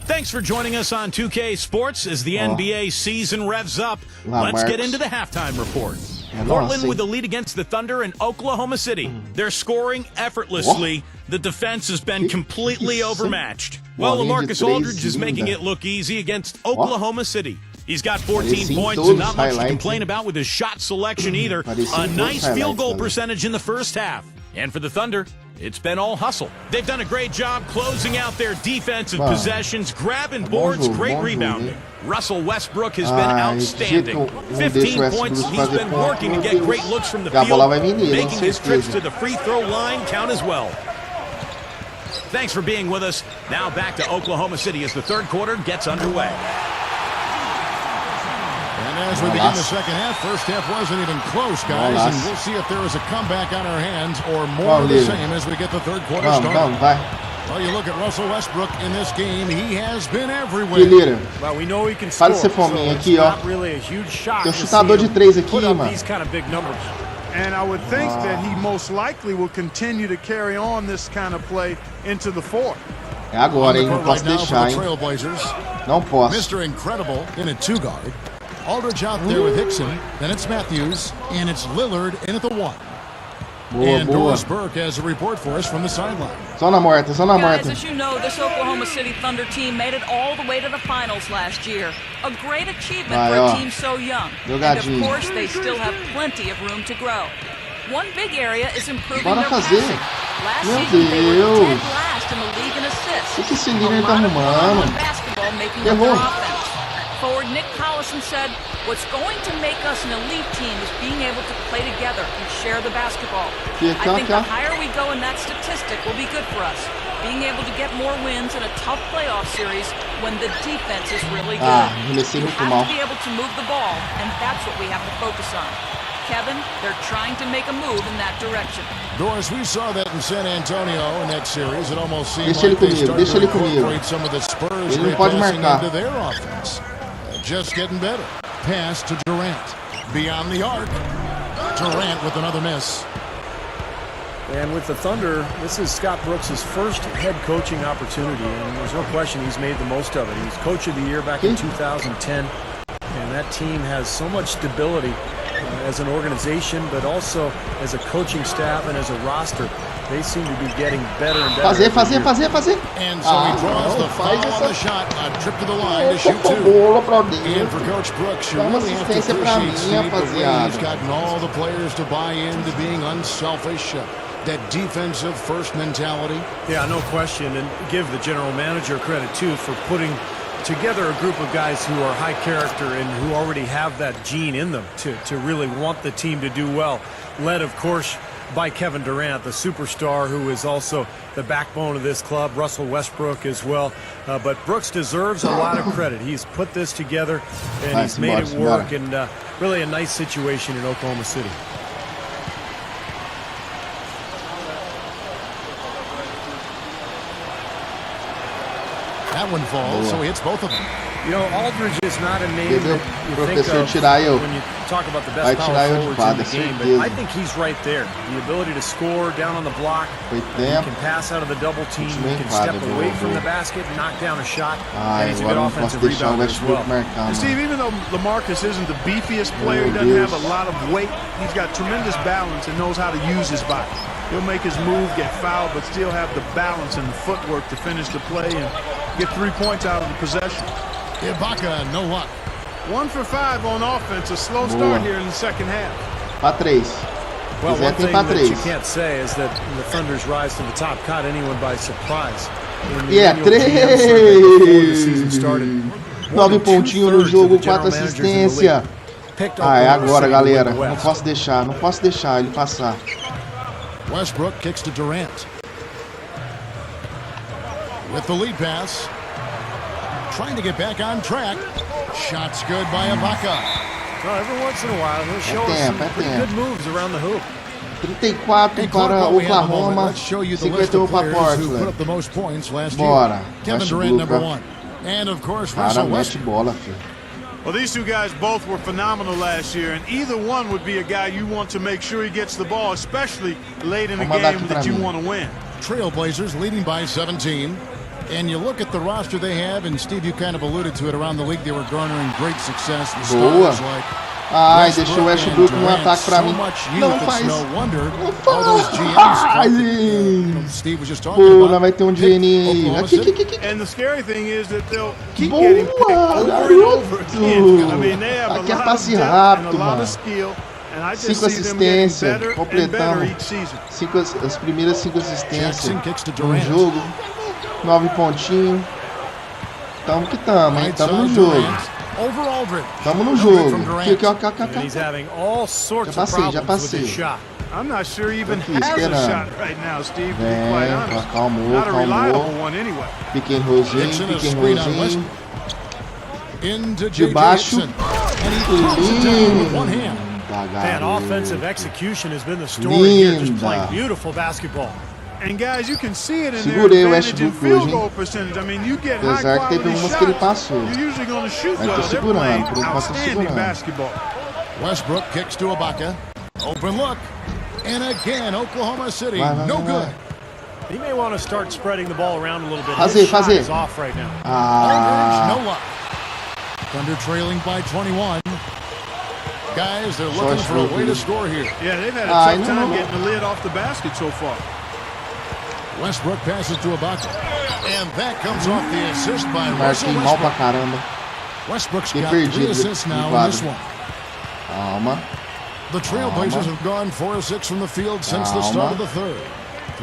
Thanks for joining us on 2K Sports as the NBA season revs up. Lá, Let's get Marcos. into the halftime report. É Portland nossa, with the hein? lead against the Thunder and Oklahoma City. They're scoring effortlessly. The defense has been completely isso? overmatched. Well, Bolinha de LaMarcus três Aldridge is making linda. it look easy against Oklahoma City. He's got 14 Parecia em points todos and not os much to highlights, complain hein? about with his shot selection either. Parecia A em todos nice os field goal highlights, percentage in the first half. And for the Thunder, it's been all hustle. They've done a great job closing out their defensive Wow. possessions, grabbing Bom boards, jogo, great bom jogo, rebounding. hein? Russell Westbrook has been Ai, outstanding. jeito que eu não 15 deixo o points. Westbrook He's fazer been ponto, working to meu get Deus. great looks from the E a bola field, vai vir nele, making com his trips certeza. to the free throw line count as well. Thanks for being with us. Now back to Oklahoma City as the third quarter gets underway. And as we begin the second half, first half wasn't even close, guys. Nossa. And we'll see if there is a comeback on our hands or more of the same as we get the third quarter started. Vamos, vai. Well, you look at Russell Westbrook in this game, he has been Que everywhere. líder. Well, we know he can score, Para de ser so fominha it's aqui, ó. not really a huge shock Tem um to chutador see de him três aqui, put up mano. these kind of big numbers. And I would think that he most likely will continue to carry on this kind of play into the fourth. É agora, hein? Não Right posso now deixar, for the hein? Trailblazers. Não posso. Mr. Incredible in a two-guard. Aldridge out there with Hickson. Then it's Matthews. And it's Lillard in at the one. Boa, And boa. Doris Burke has a report for us from the sideline. Zona morta, zona Guys, morta. as you know, this Oklahoma City Thunder team made it all the way to the finals last year. A great achievement Vai, for a ó. team so young. And Jogadinho. of course, they still have plenty of room to grow. One big area is improving Bora their fazer. passing. Last Meu season, they were Deus. dead last in the league in assists. O que esse A líder tá lot of arrumando? one-on-one basketball making up Errou. their offense. Forward Nick Collison said, "What's going to make us an elite team is being able to play together and share the basketball. Aqui, I think aqui, the ó. higher we go in that statistic will be good for us. Being able to get more wins in a tough playoff series when the defense is really good. Ah, comecei You muito have mal. to be able to move the ball, and that's what we have to focus on. Kevin, they're trying to make a move in that direction." Doris, we saw that in San Antonio in that series. It almost seemed Deixa ele like they comigo, started deixa to ele comigo. incorporate some of the Spurs Ele não pode passing marcar. into their offense. Just getting better. Pass to Durant. Beyond the arc. Durant with another miss. And with the Thunder, this is Scott Brooks' first head coaching opportunity, and there's no question he's made the most of it. He was Coach of the Year back in 2010, and that team has so much stability as an organization, but also as a coaching staff and as a roster. They seem to be getting better and better. Fazer. And so he draws the foul on the shot, a trip to the line to shoot two. And for Coach Brooks, you really have to appreciate Steve the way he's gotten all the players to buy into being unselfish, that defensive first mentality. Yeah, no question, and give the general manager credit too for putting together a group of guys who are high character and who already have that gene in them to really want the team to do well. Led, of course, by Kevin Durant, the superstar who is also the backbone of this club, Russell Westbrook as well. But Brooks deserves a lot of credit. He's put this together and he's made it work, and really a nice situation in Oklahoma City. That one falls, so he hits both of them. You know, Aldridge is not a name that you think of when you talk about the best power forwards in the game, but I think he's right there. The ability to score down on the block, he can pass out of the double team, he can step away from the basket and knock down a shot, and he's a good offensive rebounder as well. And Steve, even though LaMarcus isn't the beefiest player, he doesn't have a lot of weight, he's got tremendous balance and knows how to use his body. He'll make his move, get fouled, but still have the balance and the footwork to finish the play and get 3 points out of the possession. Ibaka, no luck. 1 for 5 on offense. A slow start here in the second half. Pra 3. Well, one thing that you can't say is that the Thunder's rise to the top caught anyone by surprise. Yeah, 3! 9 pontinhos no jogo, 4 assistência. Ah, é agora, galera. Não posso deixar ele passar. Westbrook kicks to Durant. With the lead pass. Trying to get back on track. Shots good by Ibaka. Well, every once in a while, he'll show us some pretty good moves around the hoop. 34 para Oklahoma, 51 para Portland. Bora. Kevin Durant, number 1. And of course, Russell Westbrook. Bola, filho. Well, these two guys both were phenomenal last year, and either one would be a guy you want to make sure he gets the ball, especially late in a game that you want to win. Trailblazers leading by 17. And you look at the roster they have, and Steve, you kind of alluded to it, around the league they were garnering great success. The stars like ai, deixou o Westbrook no ataque pra mim. Não faz. Não faz. Pô, não vai ter um dinheirinho. And the scary thing is that they'll keep getting picked over and over again. I mean, they have aqui é a lot passe of rápido, and a lot mano. of skill. 5 assistências, completamos. As primeiras 5 assistências no jogo. 9 pontinhos. Tamo que tamo, hein? Tamo no jogo. Tamo no jogo. Aqui. Já passei. I'm not sure he even has a shot right now, Steve, to be quite honest. Calmou. Not a reliable one anyway. Pique em rosinho. De baixo. And offensive execution has been the story here, just playing beautiful basketball. And guys, you can see it in Segurei their o advantage in Westbrook field hoje, goal hein? percentage. I mean, you get high Apesar que teve quality umas que ele shots, passou. you're usually going to shoot Mas well. tô They're playing segurando, por enquanto tô outstanding segurando. basketball. Westbrook kicks to Ibaka. Open look. And again, Oklahoma City, no good. He may want to start spreading the ball around a little bit. His shot is off right now. No luck. Thunder trailing by 21. Guys, they're looking for a way to score here. Yeah, they've had a tough time getting the lid off the basket so far. Westbrook passes to Ibaka. And that comes off the assist by Russell mal pra caramba. Westbrook's got 3 assists now in this one. Calma. The Trailblazers have gone 4 of 6 from the field since the start of the third.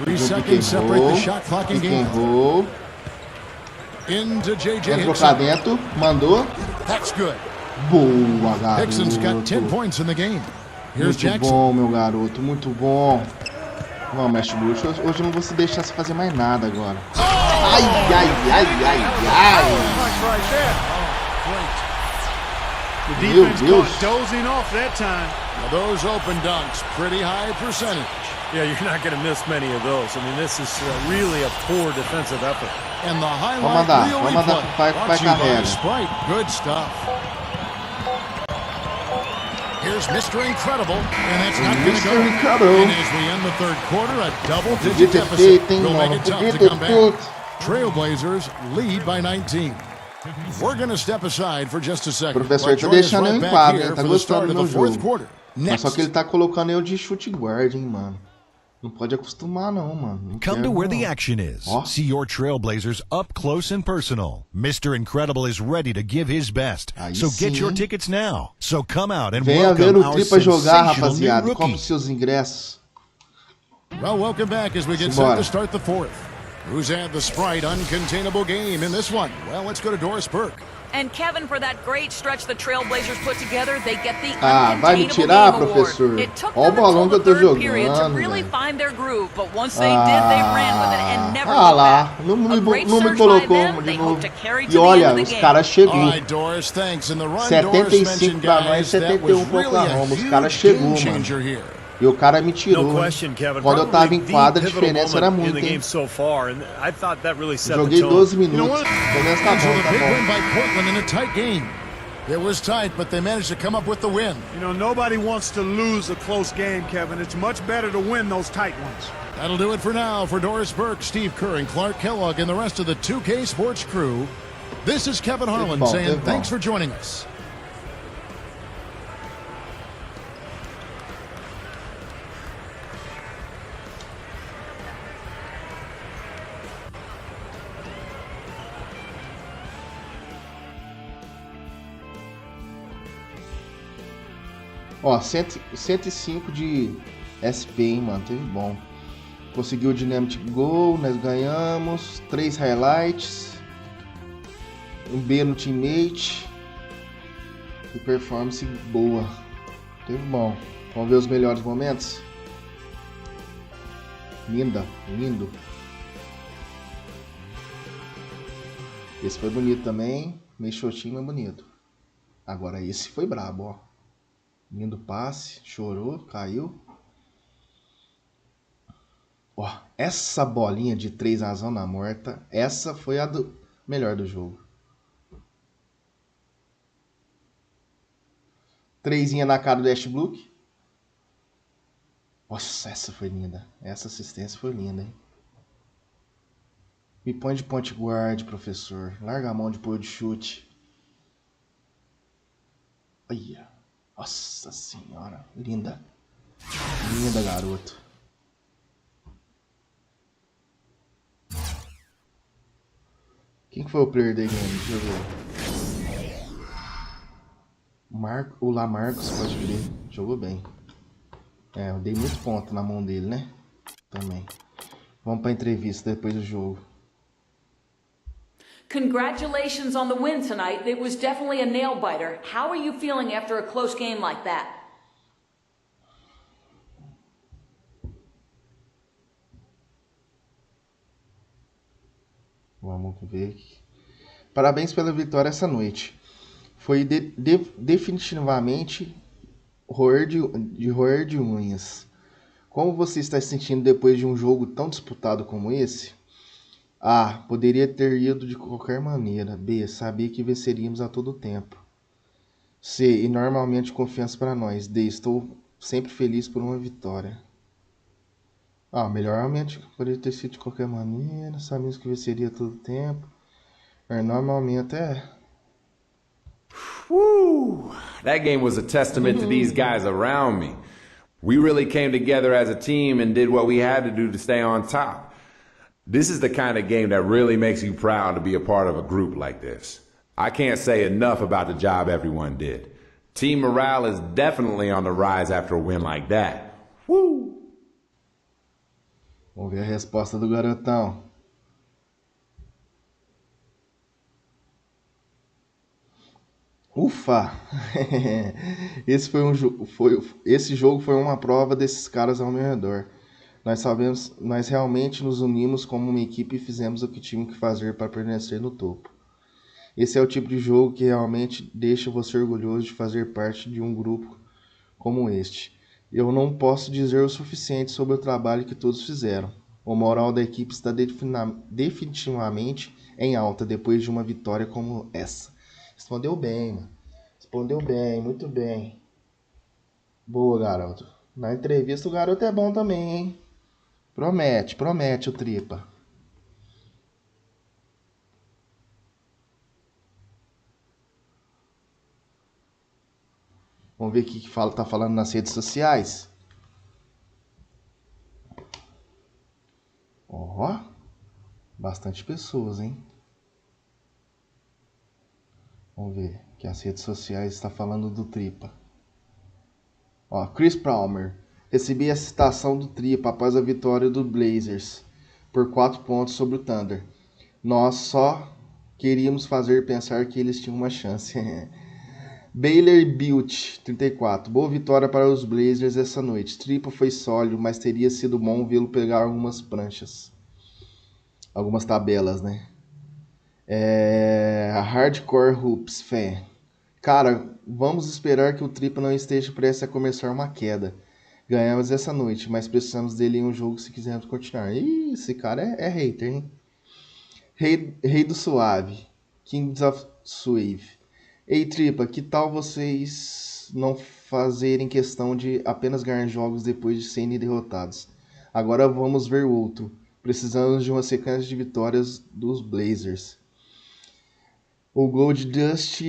3 seconds separate the shot clock and game. Into J.J. Entrou pra dentro, mandou. That's good. Boa, garoto. Hickson's got 10 points in the game. Here's muito Jackson. Bom, meu garoto, muito bom. Vamos, Westbrook. Hoje eu não vou se deixar se fazer mais nada agora. Ai. The defense caught dozing off that time. Now those open dunks, pretty high percentage. Yeah, you're not going to miss many of those. I mean, this is really a poor defensive effort. And the highlight reel replay brought to you by Sprite. Good stuff. Here's Mr. Incredible, and that's not going to go. And as we end the third quarter, a double-digit deficit will make it tough to come back. Trailblazers lead by 19. We're going to step aside for just a second. Professor tá deixando eu em quadro, tá gostando do meu jogo. Mas só que ele tá colocando eu de chute guard, hein, mano. Não pode acostumar, não, mano. Não Come to where the action is. Ó. See your Trailblazers up close and personal. Mr. Incredible is ready to give his best. Aí So sim, get your hein? tickets now. So come out and Venha ver welcome o our Tripa jogar, sensational new rapaziada. rookie. Compre seus ingressos. Well, welcome back as we get set to start the fourth. Who's had the Sprite uncontainable game in this one? Well, let's go to Doris Burke. And Kevin, for that great stretch the Trailblazers put together, they get the vai me tirar, professor. It took Ó o them bolão until que eu the tô third period to jogando, really velho. find their groove, but once they did, they ran with it and never looked lá, back. não A great me surge colocou by them, de they novo. hope to carry to E the olha, end of os the game. caras chegou. All right, Doris, thanks. And the run 75 pra nós, 71 pro Oklahoma. Os caras chegou, mano. E o cara me tirou. No question, Kevin. Quando eu tava em quadra, a diferença era in muito, the hein? game so far, and I thought that really set Joguei the tone. 12 minutos. Pelo menos tá Into bom, a tá big win bom. by Portland in a tight game. It was tight, but they managed to come up with the win. You know, nobody wants to lose a close game, Kevin. It's much better to win those tight ones. That'll do it for now. For Doris Burke, Steve Kerr, and Clark Kellogg, and the rest of the 2K Sports crew, this is Kevin Harlan saying thanks for joining us. Ó, 105 de SP, hein, mano. Teve bom. Conseguiu o Dynamic Goal, nós ganhamos. 3 highlights. Um B no teammate. E performance boa. Teve bom. Vamos ver os melhores momentos. Lindo. Esse foi bonito também. Meio xoxinho, mas bonito. Agora esse foi brabo, ó. Lindo passe, chorou, caiu. Ó, essa bolinha de 3 a zona morta, essa foi a melhor do jogo. 3 na cara do Ashbrook. Nossa, essa foi linda. Essa assistência foi linda, hein? Me põe de point guard, professor. Larga a mão de pôr de chute. Olha. Nossa senhora, linda. Linda, garoto. Quem que foi o player da game? Deixa eu ver. O Lamarcus, pode crer. Jogou bem. É, eu dei muito ponto na mão dele, né? Também. Vamos pra entrevista depois do jogo. Congratulations on the win tonight. It was definitely a nail-biter. How are you feeling after a close game like that? Vamos ver. Parabéns pela vitória essa noite. Foi definitivamente roer de unhas. Como você está se sentindo depois de um jogo tão disputado como esse? A. Poderia ter ido de qualquer maneira. B. Sabia que venceríamos a todo tempo. C. E normalmente confiança para nós. D. Estou sempre feliz por uma vitória. Melhormente poderia ter sido de qualquer maneira. Sabíamos que venceria a todo tempo. Normalmente Woo! That game was a testament to these guys around me. We really came together as a team and did what we had to do to stay on top. This is the kind of game that really makes you proud to be a part of a group like this. I can't say enough about the job everyone did. Team morale is definitely on the rise after a win like that. Woo! Vamos ver a resposta do garotão. Ufa! Esse jogo foi uma prova desses caras ao meu redor. Nós realmente nos unimos como uma equipe e fizemos o que tínhamos que fazer para permanecer no topo. Esse é o tipo de jogo que realmente deixa você orgulhoso de fazer parte de um grupo como este. Eu não posso dizer o suficiente sobre o trabalho que todos fizeram. O moral da equipe está definitivamente em alta depois de uma vitória como essa. Respondeu bem, mano. Respondeu bem, muito bem. Boa, garoto. Na entrevista o garoto é bom também, hein? Promete o Tripa. Vamos ver o que tá falando nas redes sociais. Ó, bastante pessoas, hein? Vamos ver o que as redes sociais estão falando do Tripa. Ó, Chris Palmer. Recebi a citação do Tripa após a vitória do Blazers por 4 pontos sobre o Thunder. Nós só queríamos fazer pensar que eles tinham uma chance. Baylor Built, 34. Boa vitória para os Blazers essa noite. Tripa foi sólido, mas teria sido bom vê-lo pegar algumas pranchas. Algumas tabelas, né? Hardcore Hoops Fan. Cara, vamos esperar que o Tripa não esteja prestes a começar uma queda. Ganhamos essa noite, mas precisamos dele em um jogo se quisermos continuar. Ih, esse cara é hater, hein? Rei do Suave. Kings of Suave. Ei, Tripa, que tal vocês não fazerem questão de apenas ganhar jogos depois de serem derrotados? Agora vamos ver outro. Precisamos de uma sequência de vitórias dos Blazers. O Gold Dust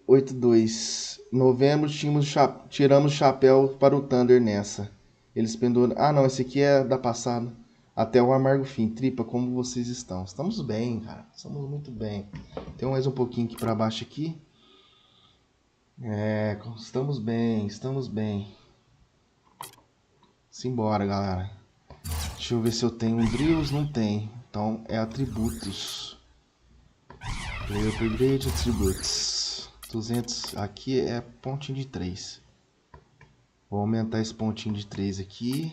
82. Novembro tiramos o chapéu para o Thunder nessa. Eles penduram... Ah, não, esse aqui é da passada. Até o amargo fim. Tripa, como vocês estão? Estamos bem, cara. Estamos muito bem. Tem mais um pouquinho aqui para baixo aqui. Estamos bem, estamos bem. Simbora, galera. Deixa eu ver se eu tenho Andreas. Não tem. Então é atributos. Player Upgrade, atributos. 200. Aqui é pontinho de 3. Vou aumentar esse pontinho de 3 aqui.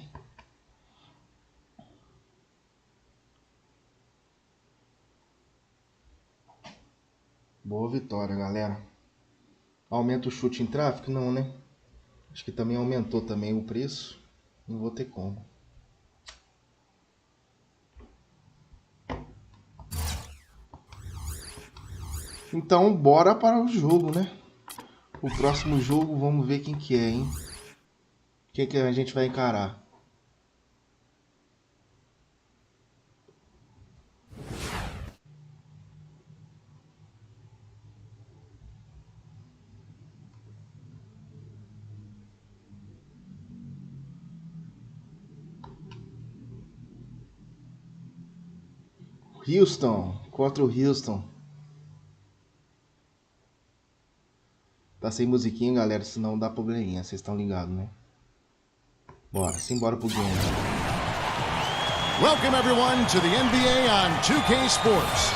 Boa vitória, galera. Aumenta o chute em tráfego? Não, né? Acho que também aumentou também o preço. Não vou ter como. Então, bora para o jogo, né? O próximo jogo, vamos ver quem que é, hein? Quem que a gente vai encarar? Houston, contra o Houston. Tá sem musiquinha, galera, senão dá probleminha, vocês estão ligados, né? Bora, simbora pro game. Welcome everyone to the NBA on 2K Sports.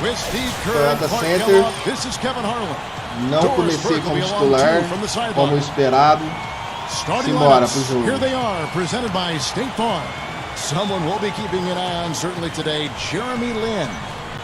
With Steve Kerr and Clark Kellogg, this is Kevin Harlan. Não comecei como titular, como esperado. Simbora pro jogo. Here they are, presented by State Farm. Someone we'll be keeping an eye on certainly today, Jeremy Lin.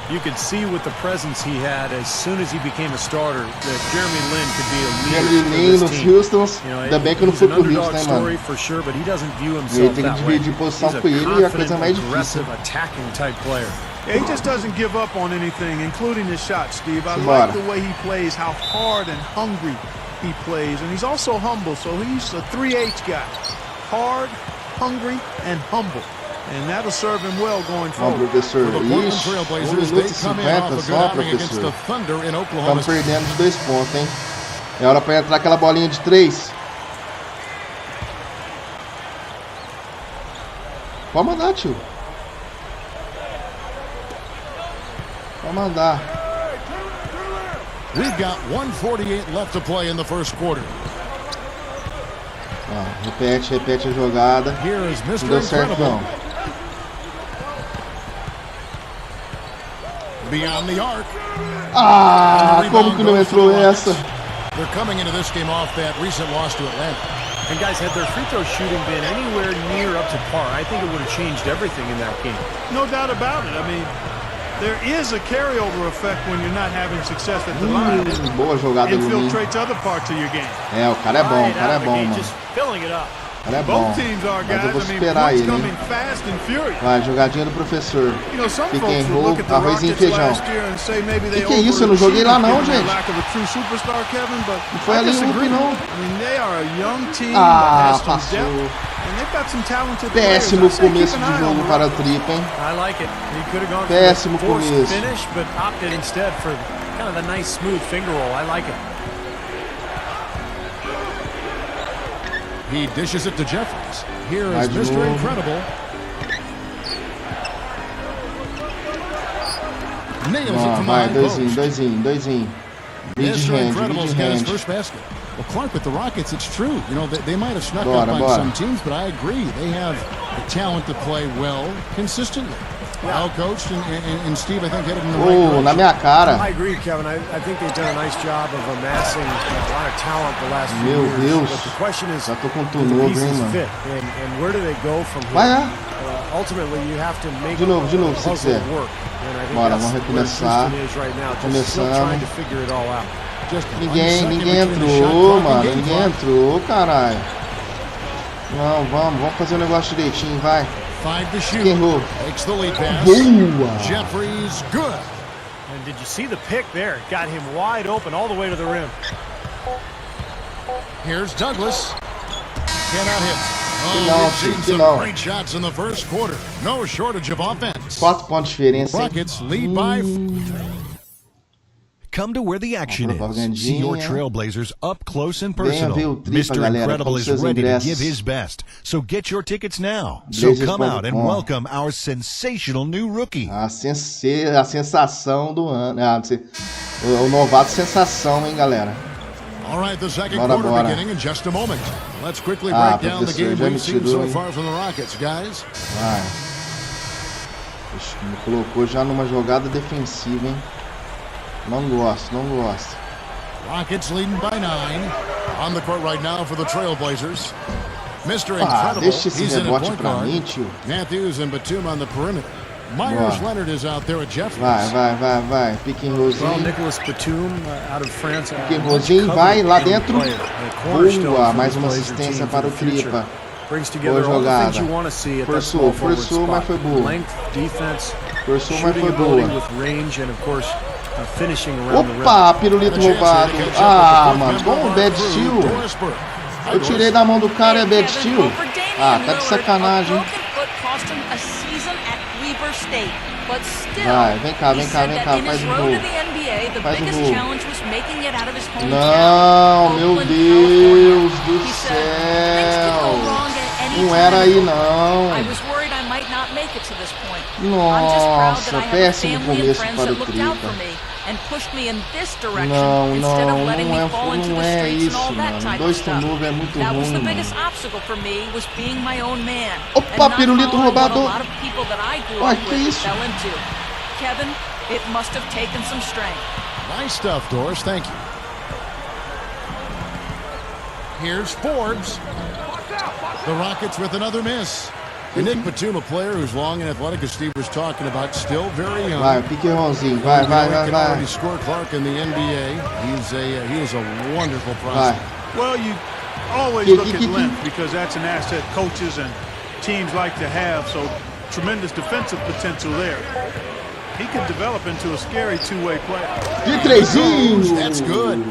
You could see with the presence he had as soon as he became a starter that Jeremy Lin could be a leader. Jeremy Lin nos Houstons, ainda bem que eu não fui pro Houston, né, mano? For sure, but he doesn't view Ele himself tem que that way. dividir posição com ele e a coisa mais difícil. Aggressive, attacking type player. Yeah, he just doesn't give up on anything, including his shot, Steve. I like the way he plays, how hard and hungry he plays, and he's also humble. So he's a 3H guy: hard, hungry, and humble. And that'll serve him well going forward. Professor, For the Portland Trailblazers, they come in off a good outing against the Thunder in Oklahoma. Estamos perdendo de 2 pontos, hein? É hora para entrar aquela bolinha de 3. Pode mandar, tio. Pode mandar. We've got 1:48 left to play in the first quarter. Repete a jogada. Não deu certo, não. Beyond the arc. Como que não entrou essa? They're coming into this game off that recent loss to Atlanta. And guys, had their free throw shooting been anywhere near up to par, I think it would have changed everything in that game. No doubt about it. I mean, there is a carryover effect when you're not having success at the line. Boa jogada do Lin. Infiltrates other parts of your game. O cara é bom, mano. Just filling it up. O cara é bom. Mas eu vou superar ele, hein? Vai, jogadinha do professor. Pick and roll, arrozinho e feijão. Que é isso? Eu não joguei lá não, gente. Não foi ali o não. Passou. Péssimo começo de jogo para o Tripa, hein? Péssimo começo. He dishes it to Jeffries. Here is Mr. Incredible. Nails it from vai, behind doisinho. Mr. Incredible's got his first basket. Well, Clark, with the Rockets, it's true. You know, they might have snuck up on some teams, but I agree. They have the talent to play well consistently. Well coached, and Steve, I think, headed in the right direction. Na minha cara. I agree, Kevin. I think they've done a nice job of amassing a lot of talent the last few years. Meu Deus. But the question is, já tô com tudo novo, hein, mano. Fit, and where do they go from here? Vai, ultimately, you have to make de novo, se quiser. Bora, vamos recomeçar. Começando. Ninguém entrou, mano. Ninguém entrou, caralho. Não, vamos fazer o negócio direitinho, vai. Quem errou? Boa! Jeffries, good. And did you see the pick there? It got him wide open all the way to the rim. Here's Douglas. Cannot hit. Oh, we've seen some great shots in the first quarter. No shortage of offense. 4 pontos de diferença. Rockets lead by. Come to where the action is. See your Trailblazers up close and personal. Tripa, Mr. galera, Incredible is ready to give his best. So get your tickets now. So come out and welcome our sensational new rookie. A sensação do ano. O novato sensação, hein, galera. All right, the second quarter beginning in just a moment. Let's quickly break down the game we've seen so far from the Rockets, guys. Vai. Me colocou já numa jogada defensiva, hein. Não gosto. Rockets leading by 9. On the court right now for the Trailblazers. Mr. Incredible, deixa esse he's in a rebote point pra guard. mim, tio. Matthews and Batum on the perimeter. Myers Leonard is out there at Jeffries. Vai. Pique and rollzinho. Well, Nicholas Batum out of France. Pique and rollzinho, vai lá dentro. Boa, mais uma assistência para o Tripa. Boa jogada. Forçou, mas foi boa. Forçou, mas foi boa. Opa, pirulito roubado. Ah, mano, bom bad steal. Eu tirei da mão do cara, é bad steal. Ah, tá de sacanagem, hein? Vai, vem cá, faz o gol. Não, meu Deus do céu. Não era aí, não. Nossa, péssimo começo para o Tripa. Não é isso, mano. 2 turnovers é muito ruim, mano. Opa, pirulito roubado. Olha, que isso? Kevin, it must have taken some strength. Nice stuff, Doris. Thank you. Here's Forbes. The Rockets with another miss. And Nick Batum, a player who's long and athletic, as Steve was talking about, still very young. Vai, pique Ronzinho. Vai. Can already score Clark in the NBA. He is a wonderful prospect. Well, you always look at length because that's an asset coaches and teams like to have. So tremendous defensive potential there. He could develop into a scary two-way player. De trezinho. That's good.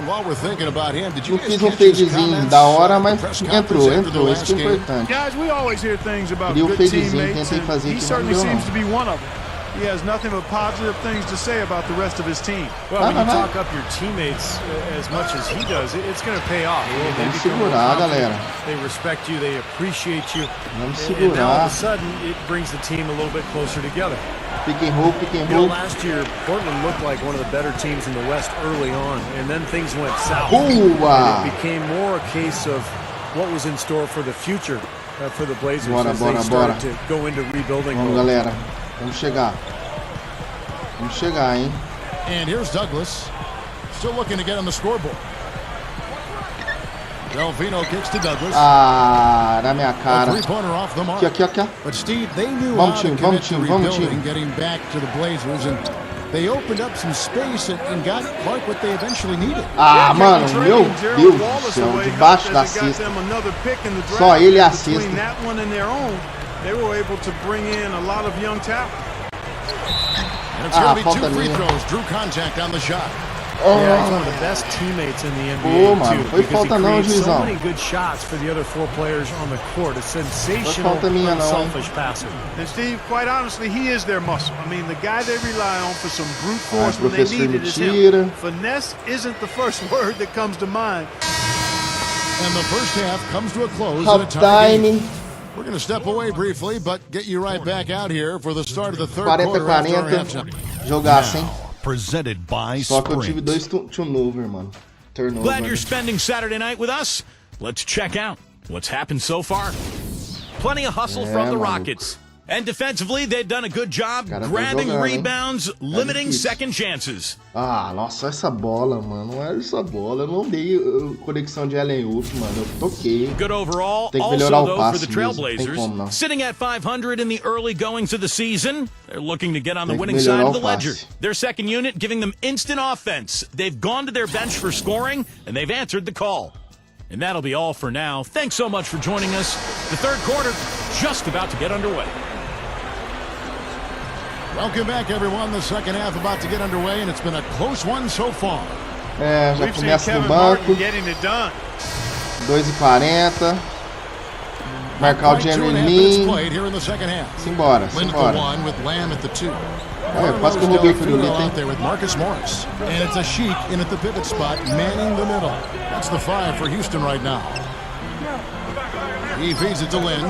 While we're thinking about him, did you fiz fadezinho da hora, mas entrou, isso que é importante. Guys, we always hear things about good teammates, and he certainly seems to be one of them. He has nothing but positive things to say about the rest of his team. Well, when you talk up your teammates as much as he does, it's going to pay off. Vamos segurar, galera. They respect you, they appreciate you. Vamos segurar. And now all of a sudden, it brings the team a little bit closer together. Pick and roll. You know, last year, Portland looked like one of the better teams in the West early on, and then things went south. And it became more a case of what was in store for the future for the Blazers as they started to go into rebuilding mode. Vamos, galera. Vamos chegar, hein? And here's Douglas, still looking to get on the scoreboard. Delvino kicks to Douglas. Ah, na minha cara. Aqui. But Steve, they knew how to commit to rebuilding, getting back to the Blazers, and they opened up some space and got Clark what they eventually needed. Ah, mano, meu Deus do céu, debaixo da cesta. Só ele é a cesta. They were able to bring in a lot of young talent. And it's going to be 2 free throws. Drew contact on the shot. Yeah, he's one of the best teammates in the NBA too, because he creates so many good shots for the other 4 players on the court. A sensational, unselfish passer. And Steve, quite honestly, he is their muscle. I mean, the guy they rely on for some brute force when they need it is him. Finesse isn't the first word that comes to mind. And the first half comes to a close in a tie game. We're going to step away briefly, but get you right back out here for the start of the third quarter after our halftime. Jogaço, hein? Presented by Só que eu tive 2 turnover, mano. Turnover. Glad you're spending Saturday night with us. Let's check out what's happened so far. Plenty of hustle from the Rockets. And defensively, they've done a good job grabbing rebounds, limiting second chances. Ah, nossa, essa bola, mano. Não era essa bola. Eu não dei conexão de alley-oop, mano. Eu toquei. Good overall. Tem que melhorar also, o passe for the Trailblazers, mesmo. sitting at 500 in the early goings of the season, they're looking to get on the winning side of the ledger. Their second unit giving them instant offense. They've gone to their bench for scoring, and they've answered the call. And that'll be all for now. Thanks so much for joining us. The third quarter just about to get underway. Welcome back, everyone. The second half about to get underway, and it's been a close one so far. É, já começa no banco. 2:40. Marcar o Jeremy Lin. Simbora, simbora. É, quase que eu roubei aquele bonito, hein? And it's a Sheik in at the pivot spot, manning the middle. That's the 5 for Houston right now. He feeds it to Lin.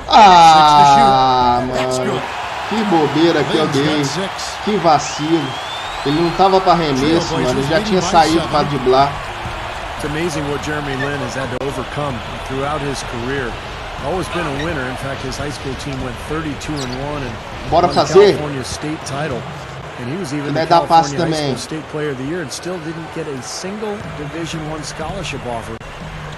Ah, mano. Que bobeira que eu dei. Que vacilo. Ele não tava para arremesso, mano. Ele já tinha saído para driblar. It's amazing what Jeremy Lin has had to overcome throughout his career. Always been a winner. In fact, his high school team went 32-1 and Bora won fazer. California state title. And he was even Vai the dar passe California High também. School State Player of the Year and still didn't get a single Division I scholarship offer.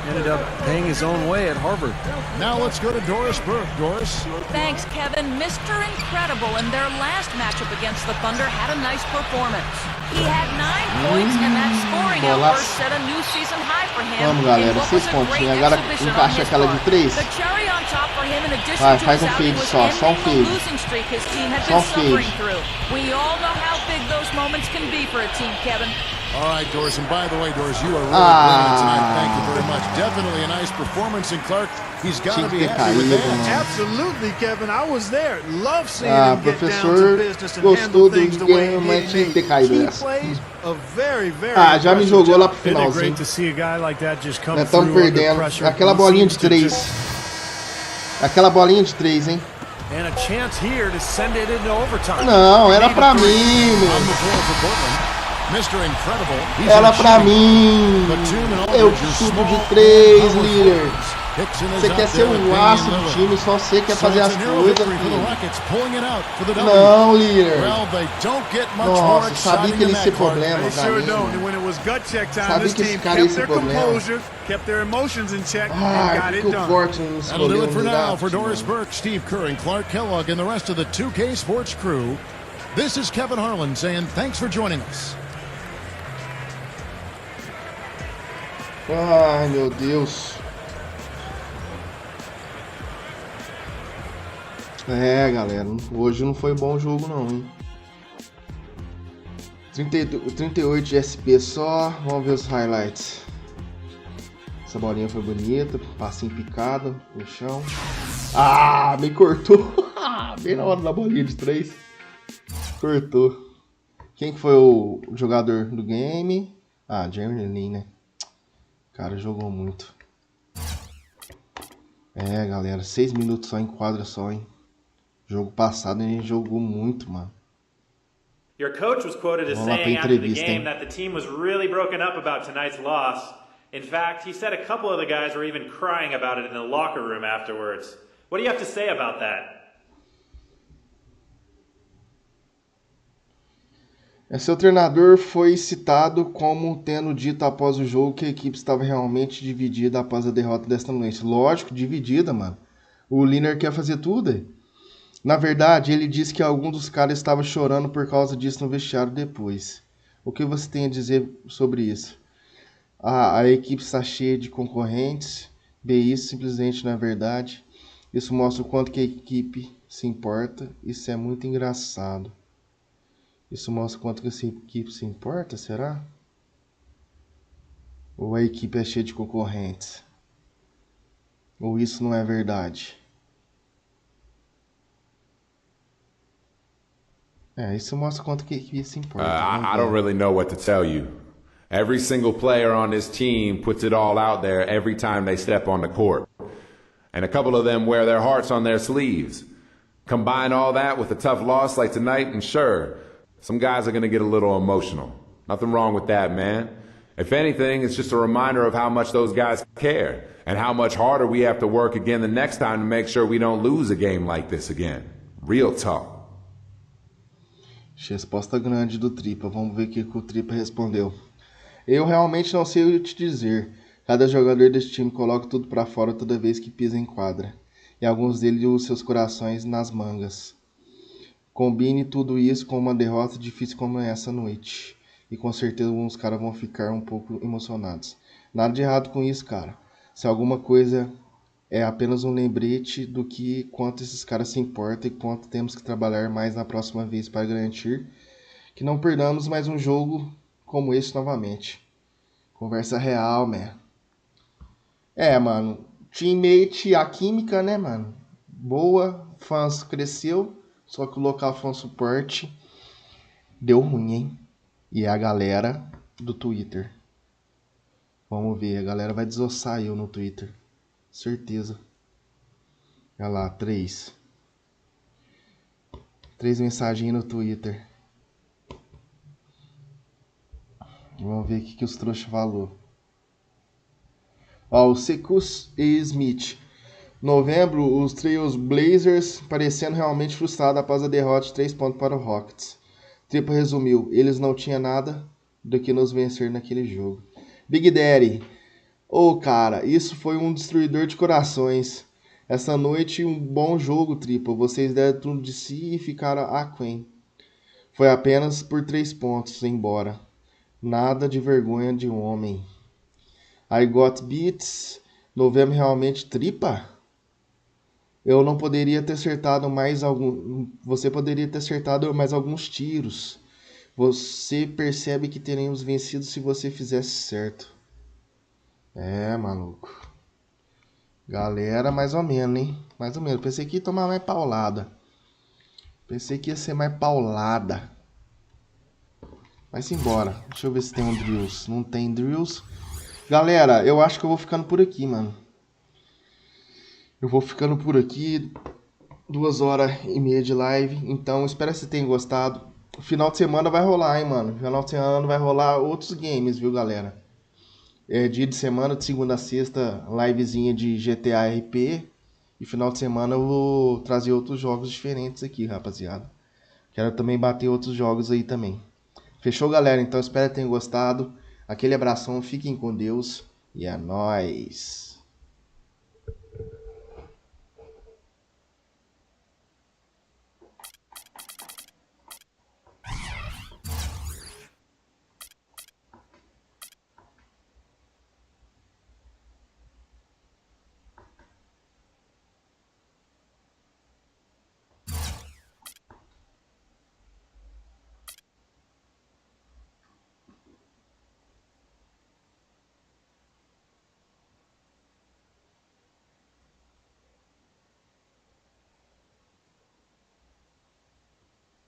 Ended up paying his own way at Harvard. Now let's go to Doris Burke. Doris. Thanks, Kevin. Mr. Incredible in their last matchup against the Thunder had a nice performance. He had 9 points and that scoring outburst set a new season high for him. Vamos, galera. 6 pontinhos. Agora encaixa aquela de 3. The cherry on top for him in addition Vai, to faz his fade outing was só um ending the fade. losing streak his team had Só been suffering fade. through. We all know how big those moments can be for a team, Kevin. All right, Doris. And by the way, Doris, you are really brilliant tonight. Thank you very much. Definitely a nice performance. And Clark, he's got to be happy with that. Absolutely, Kevin. I was there. Love seeing him get down to business and handle gostou do things the way game, he mas tinha que ter did. caído He essa. plays a very, very Já me jogou lá pro finalzinho. Great to see a guy like that just come Nós estamos perdendo. Aquela bolinha de 3. Aquela bolinha de 3, hein? And a chance here to send it into overtime. Não, era pra mim, meu. Era pra mim. Eu chuto de 3, líder. Você quer ser o aço do time, só você quer fazer as coisas. Não, líder. Nossa, sabia que ele ia ser problema pra mim. Sabia que esse cara ia ser problema. Ah, que o forte não se That'll do it for now for Doris Burke, Steve Kerr, and Clark Kellogg, and the rest of the 2K Sports crew. This is Kevin Harlan saying thanks for joining us. Ai, meu Deus. É, galera, hoje não foi bom o jogo não, hein? 38 de SP só, vamos ver os highlights. Essa bolinha foi bonita, passinho picado no chão. Ah, me cortou. Bem na hora da bolinha de 3. Cortou. Quem que foi o jogador do game? Ah, Jeremy Lin, né? O cara jogou muito. É, galera, 6 minutos só em quadra só, hein? Jogo passado a gente jogou muito, mano. Your coach was quoted as saying after the game that the team was really broken up about tonight's loss. In fact, he said a couple of the guys were even crying about it in the locker room afterwards. What do you have to say about that? Seu treinador foi citado como tendo dito após o jogo que a equipe estava realmente dividida após a derrota desta noite. Lógico, dividida, mano. O Liner quer fazer tudo aí. Na verdade, ele disse que algum dos caras estava chorando por causa disso no vestiário depois. O que você tem a dizer sobre isso? A equipe está cheia de concorrentes. Isso simplesmente não é verdade. Isso mostra o quanto que a equipe se importa. Isso é muito engraçado. Isso mostra o quanto que essa equipe se importa, será? Ou a equipe é cheia de concorrentes? Ou isso não é verdade? Isso mostra quanto que a equipe se importa. I don't really know what to tell you. Every single player on this team puts it all out there every time they step on the court. And a couple of them wear their hearts on their sleeves. Combine all that with a tough loss like tonight, and sure, some guys are going to get a little emotional. Nothing wrong with that, man. If anything, it's just a reminder of how much those guys care and how much harder we have to work again the next time to make sure we don't lose a game like this again. Real talk. Resposta grande do Tripa. Vamos ver o que o Tripa respondeu. Eu realmente não sei o que te dizer. Cada jogador desse time coloca tudo pra fora toda vez que pisa em quadra. E alguns deles os seus corações nas mangas. Combine tudo isso com uma derrota difícil como essa noite. E com certeza alguns caras vão ficar um pouco emocionados. Nada de errado com isso, cara. Se alguma coisa é apenas um lembrete do que quanto esses caras se importam e quanto temos que trabalhar mais na próxima vez para garantir que não perdamos mais um jogo como esse novamente. Conversa real, man. Mano. Teammate, a química, né, mano? Boa. Fãs cresceu. Só que o local foi um suporte. Deu ruim, hein? E é a galera do Twitter. Vamos ver. A galera vai desossar eu no Twitter. Certeza. Olha lá, 3 mensagens no Twitter. Vamos ver o que os trouxas falou. Ó, o Secus e Smith. Novembro, os Trails Blazers parecendo realmente frustrados após a derrota de 3 pontos para o Rockets. Tripa resumiu, eles não tinham nada do que nos vencer naquele jogo. Big Daddy. Cara, isso foi um destruidor de corações. Essa noite um bom jogo, Tripa. Vocês deram tudo de si e ficaram aquém. Foi apenas por 3 pontos, embora. Nada de vergonha de um homem. I got beats. Novembro realmente Tripa? Eu não poderia ter acertado mais algum. Você poderia ter acertado mais alguns tiros. Você percebe que teremos vencido se você fizesse certo. Maluco. Galera, mais ou menos, hein? Mais ou menos. Pensei que ia tomar mais paulada. Pensei que ia ser mais paulada. Vai-se embora. Deixa eu ver se tem um drills. Não tem drills. Galera, eu acho que eu vou ficando por aqui, mano. Eu vou ficando por aqui. 2h30 de live. Então, espero que vocês tenham gostado. O final de semana vai rolar, hein, mano. Final de semana vai rolar outros games, viu, galera? Dia de semana, de segunda a sexta, livezinha de GTA RP. E final de semana eu vou trazer outros jogos diferentes aqui, rapaziada. Quero também bater outros jogos aí também. Fechou, galera? Então espero que tenham gostado. Aquele abração, fiquem com Deus. E é nóis!